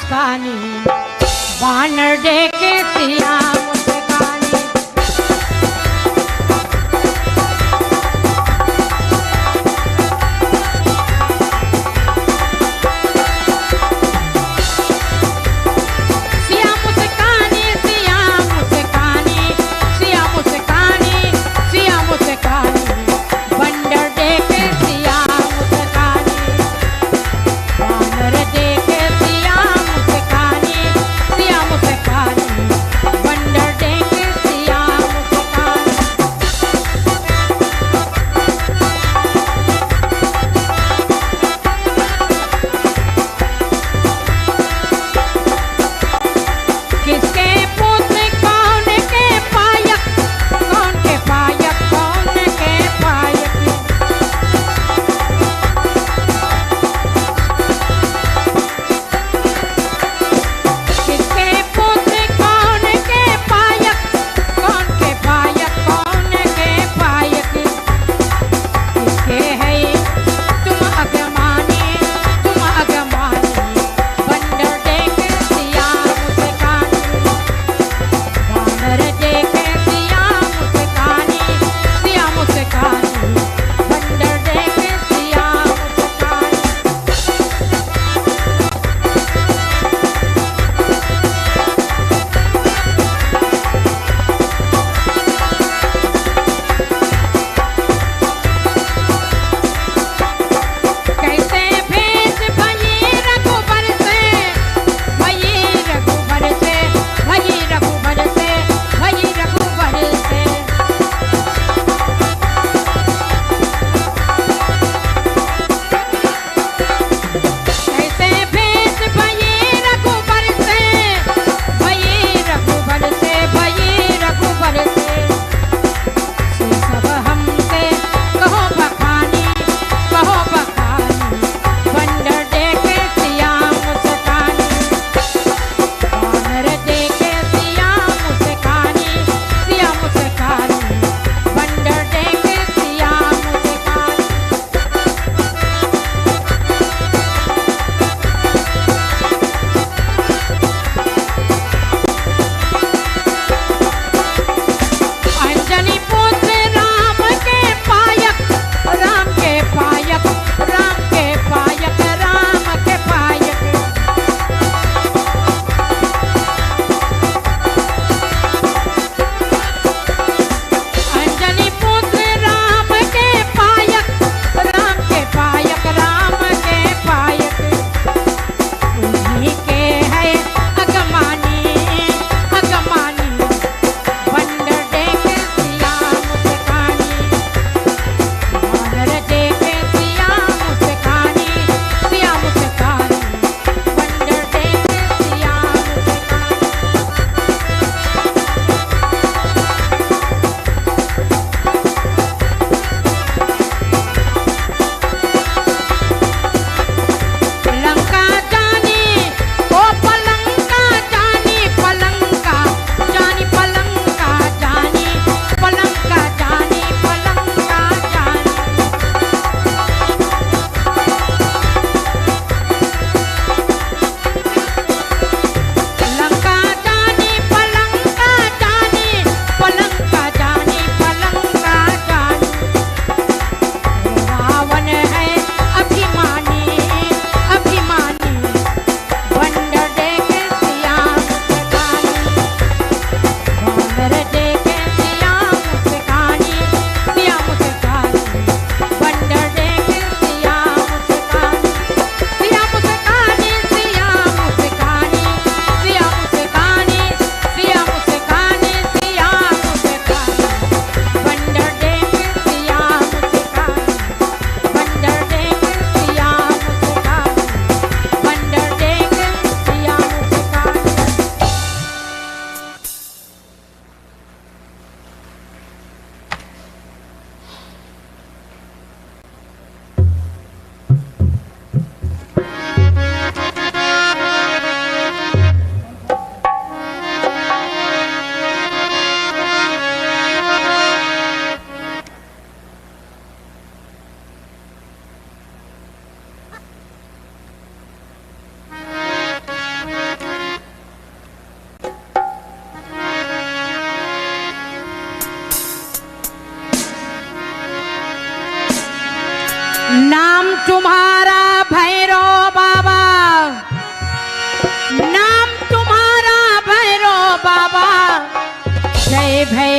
मुस्कानी, बानर देखे सिया मुस्कानी। सिया मुस्कानी, सिया मुस्कानी, सिया मुस्कानी, सिया मुस्कानी, बंदर देखे सिया मुस्कानी, बानर देखे सिया मुस्कानी, सिया मुस्कानी,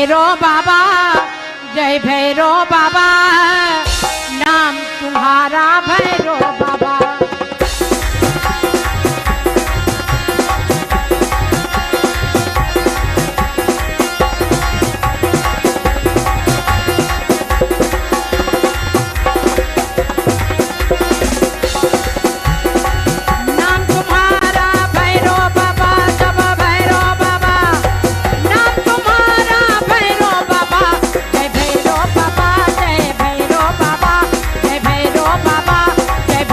भैरो बाबा, जय भैरो बाबा, नाम तुम्हारा भैरो बाबा। नाम तुम्हारा भैरो बाबा, जब भैरो बाबा, नाम तुम्हारा भैरो बाबा, जय भैरो बाबा, जय भैरो बाबा, जय भैरो बाबा, जय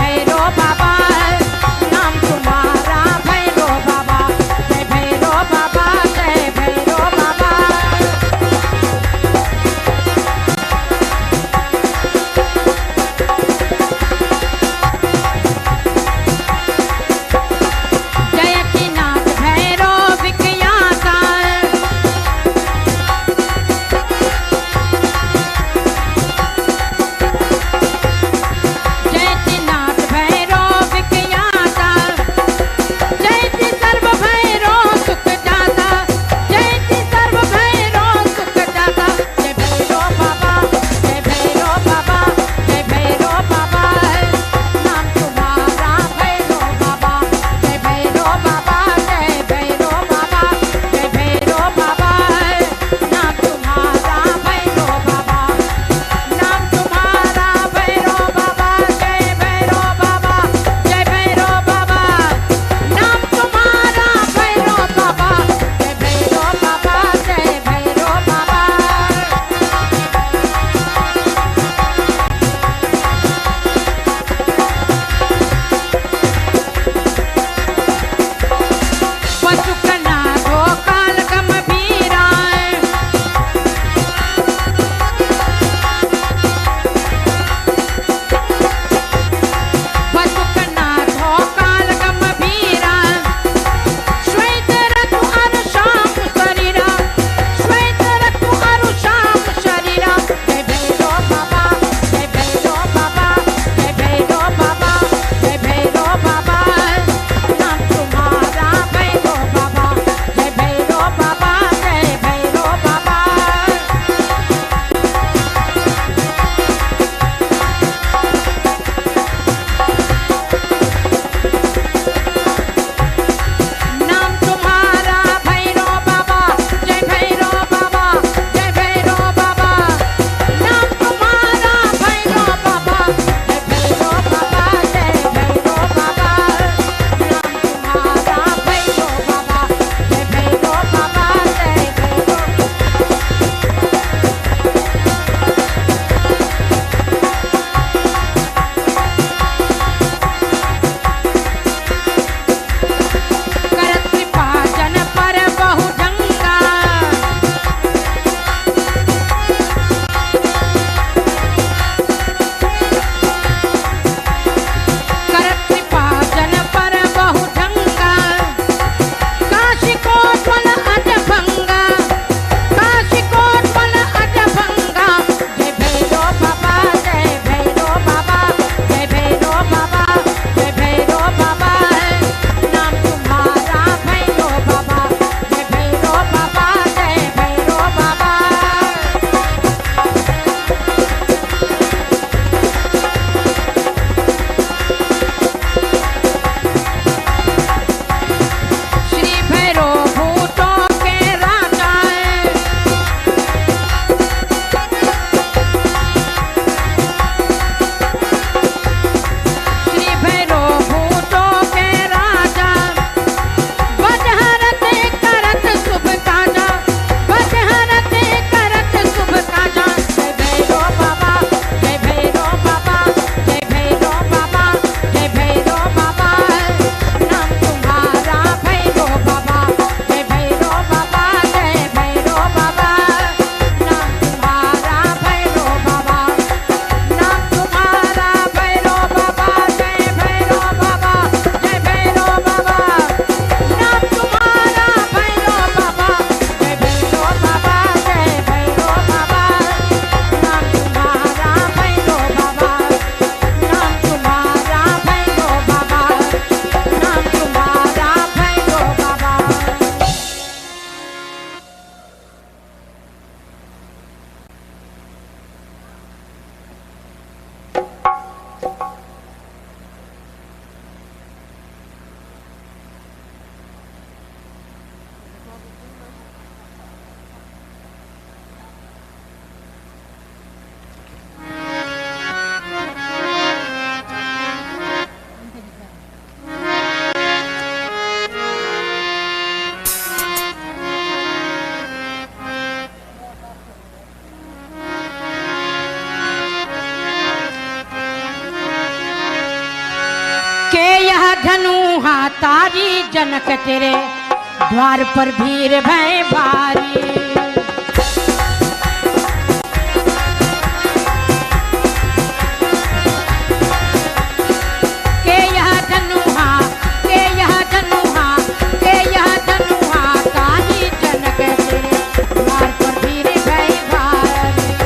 भारी जनक तेरे द्वार पर भीड़ भय भारी। के यह धनुहा के यह धनुहा के यह धनुहा काली जनक तेरे द्वार पर भीड़ भय भारी।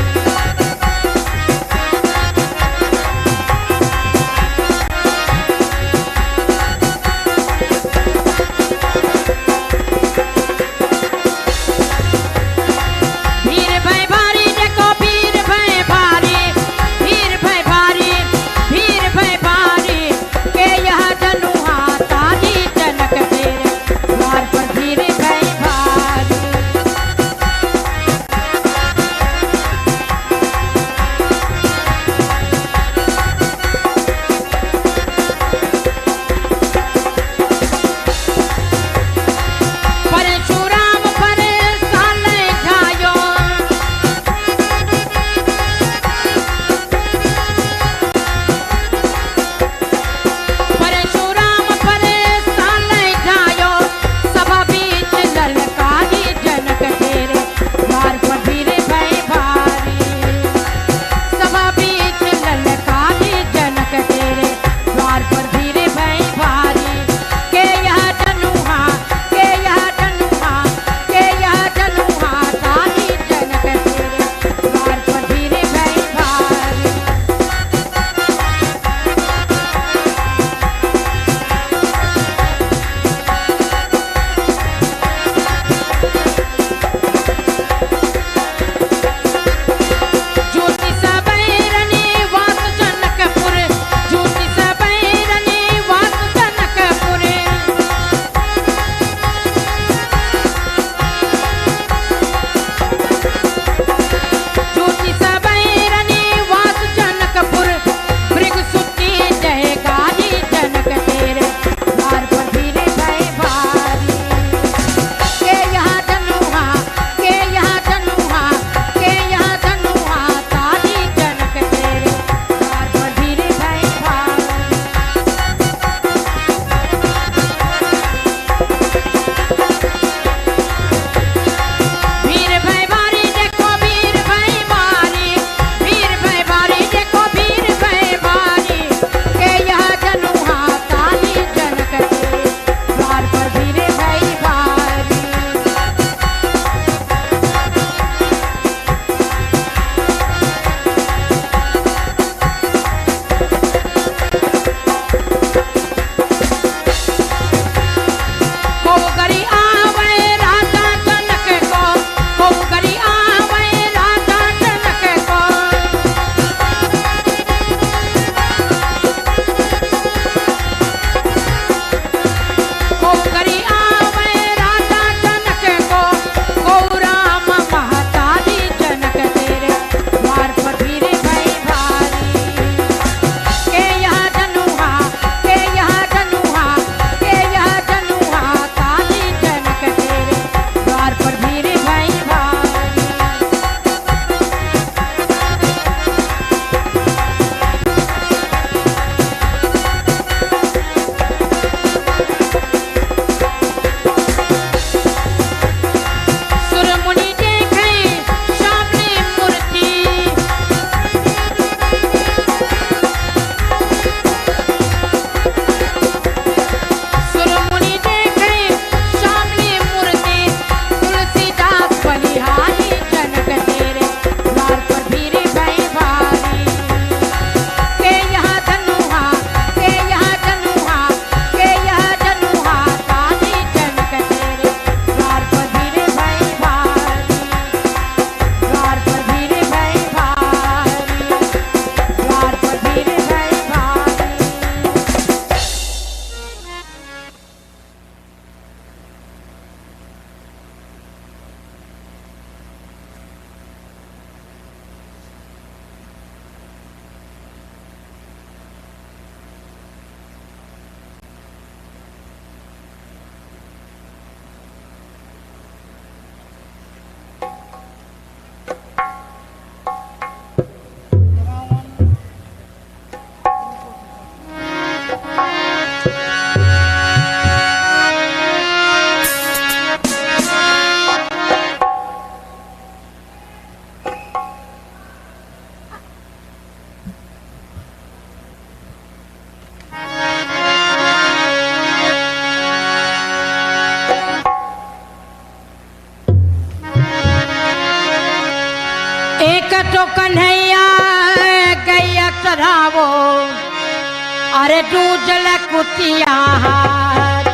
मोतिया हार।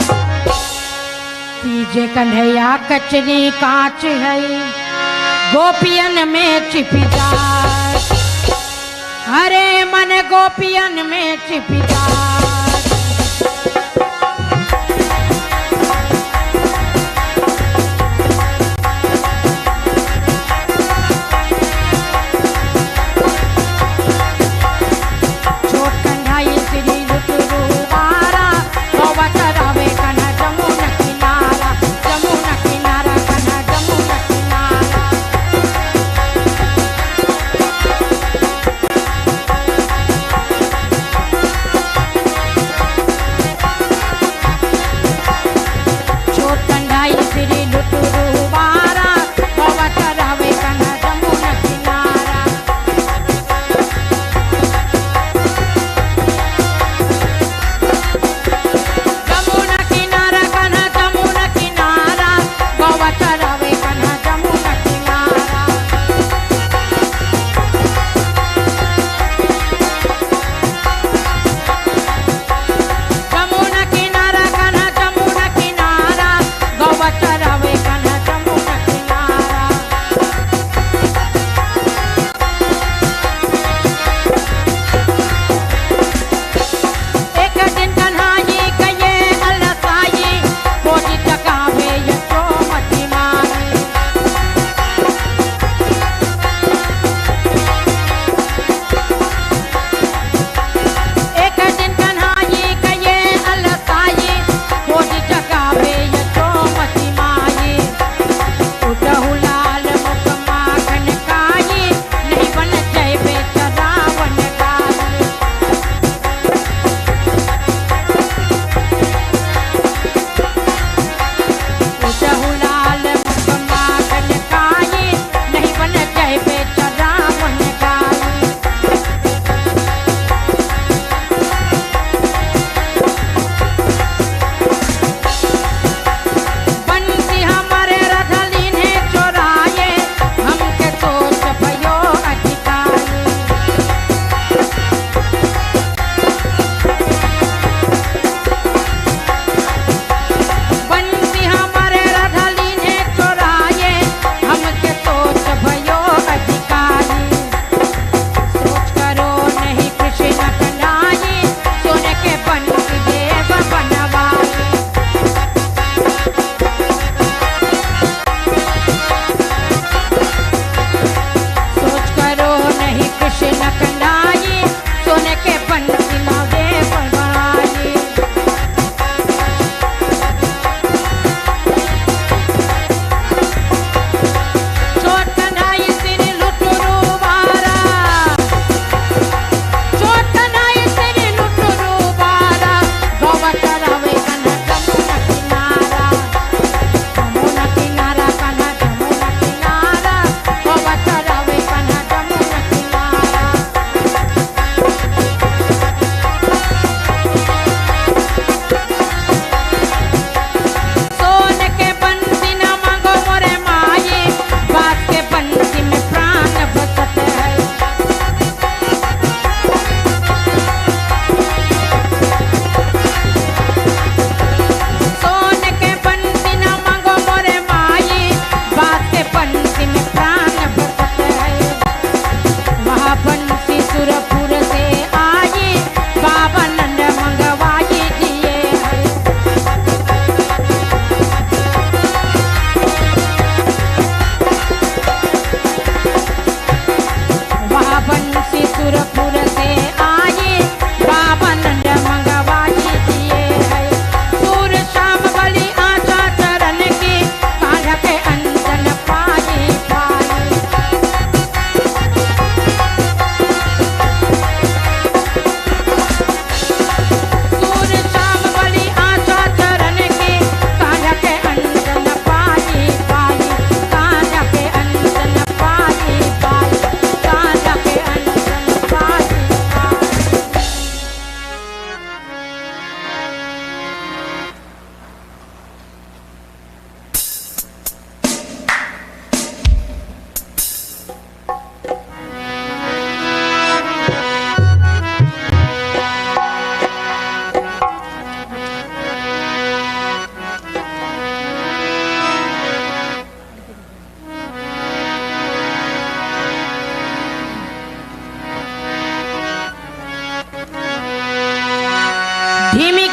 तीजे कन्हैया कचरी कांच है, गोपियन में चिपीदार। अरे मन गोपियन में चिपीदार।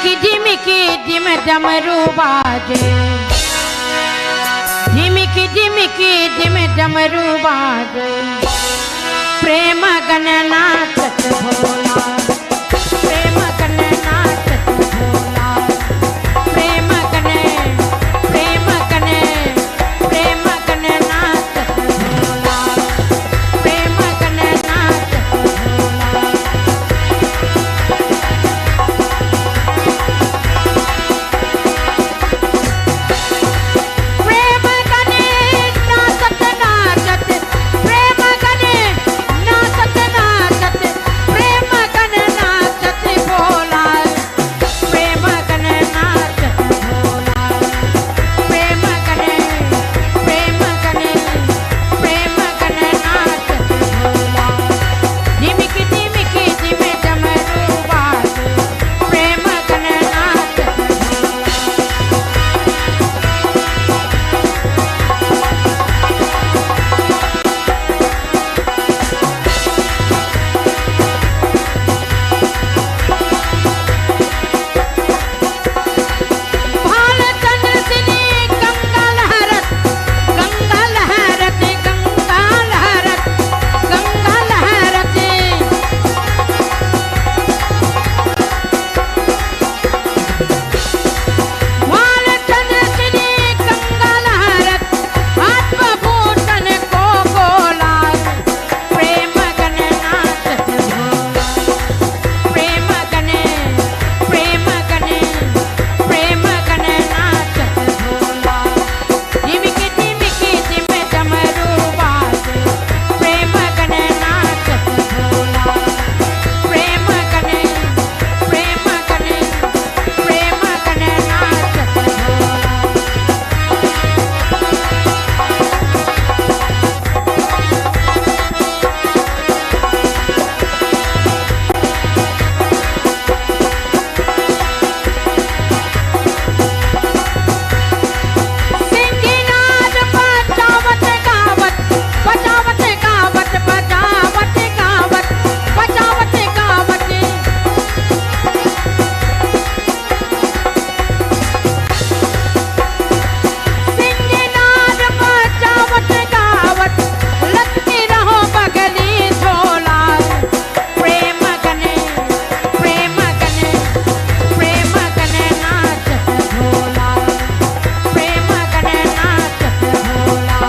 ढिमिकी ढिम डमरू बाजे, ढिमिकी ढिम डमरू बाजे, प्रेम गण नाचत भोला, प्रेम गण नाचत भोला, प्रेम गण नाचत भोला, प्रेम गण नाचत भोला। प्रेम गणे नाचत नाचत, प्रेम गणे नाचत नाचत, प्रेम गण नाचत भोला, प्रेम गण नाचत भोला, प्रेम गणे नाचत भोला। ढिमिकी ढिमिकी ढिम डमरू बाजे, प्रेम गण नाचत भोला। भाल चंद्र सिनी गंगा लहरत, गंगा लहरत, गंगा लहरत, गंगा लहरत। भाल चंद्र सिनी गंगा लहरत, आत्मभूषण को गोलाल, प्रेम गण नाचत भोला, प्रेम गण नाचत भोला। ढिमिकी ढिमिकी ढिम डमरू बाजे, प्रेम गण नाचत भोला, प्रेम गण नाचत भोला। सिंगीनाद बजावत गावत, बजावत गावत, बजावत गावत, बजावत गावत। सिंगीनाद बजावत गावत, लचती रहो बगली झोला, प्रेम गण नाचत भोला, प्रेम गण नाचत भोला।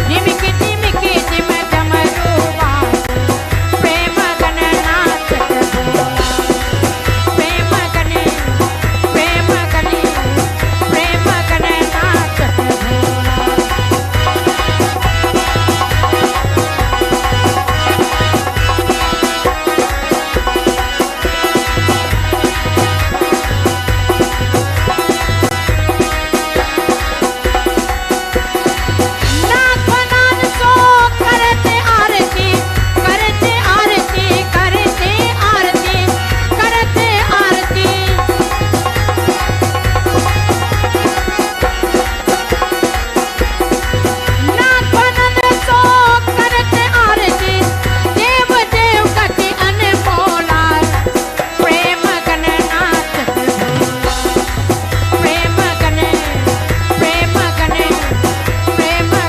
ढिमिकी ढिमिकी ढिम डमरू बाजे, प्रेम गण नाचत भोला, प्रेम गण नाचत भोला। नाथ नाद सो करते आरती, करते आरती, करते आरती, करते आरती। नाथ नाद सो करते आरती, देव देव गति अनमोला, प्रेम गण नाचत भोला, प्रेम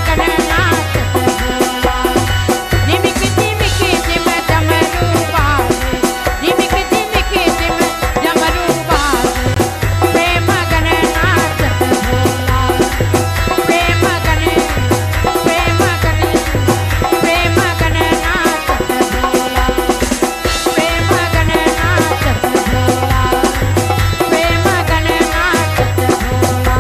गण नाचत भोला। ढिमिकी ढिमिकी ढिम डमरू बाजे, ढिमिकी ढिमिकी ढिम डमरू बाजे, प्रेम गण नाचत भोला, प्रेम गण नाचत भोला, प्रेम गण नाचत भोला, प्रेम गण नाचत भोला।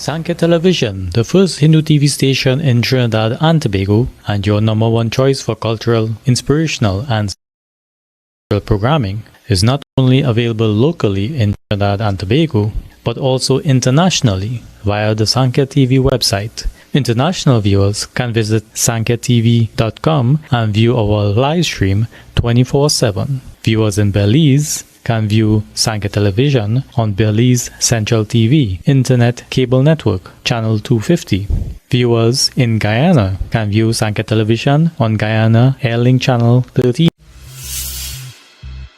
Sankhya Television, the first Hindu TV station in Trinidad and Tobago, and your number one choice for cultural, inspirational, and spiritual programming, is not only available locally in Trinidad and Tobago, but also internationally via the Sankhya TV website. International viewers can visit sankhyatv.com and view our live stream 24/7. Viewers in Belize can view Sankhya Television on Belize Central TV Internet Cable Network, Channel 250. Viewers in Guyana can view Sankhya Television on Guyana Airlink Channel 13.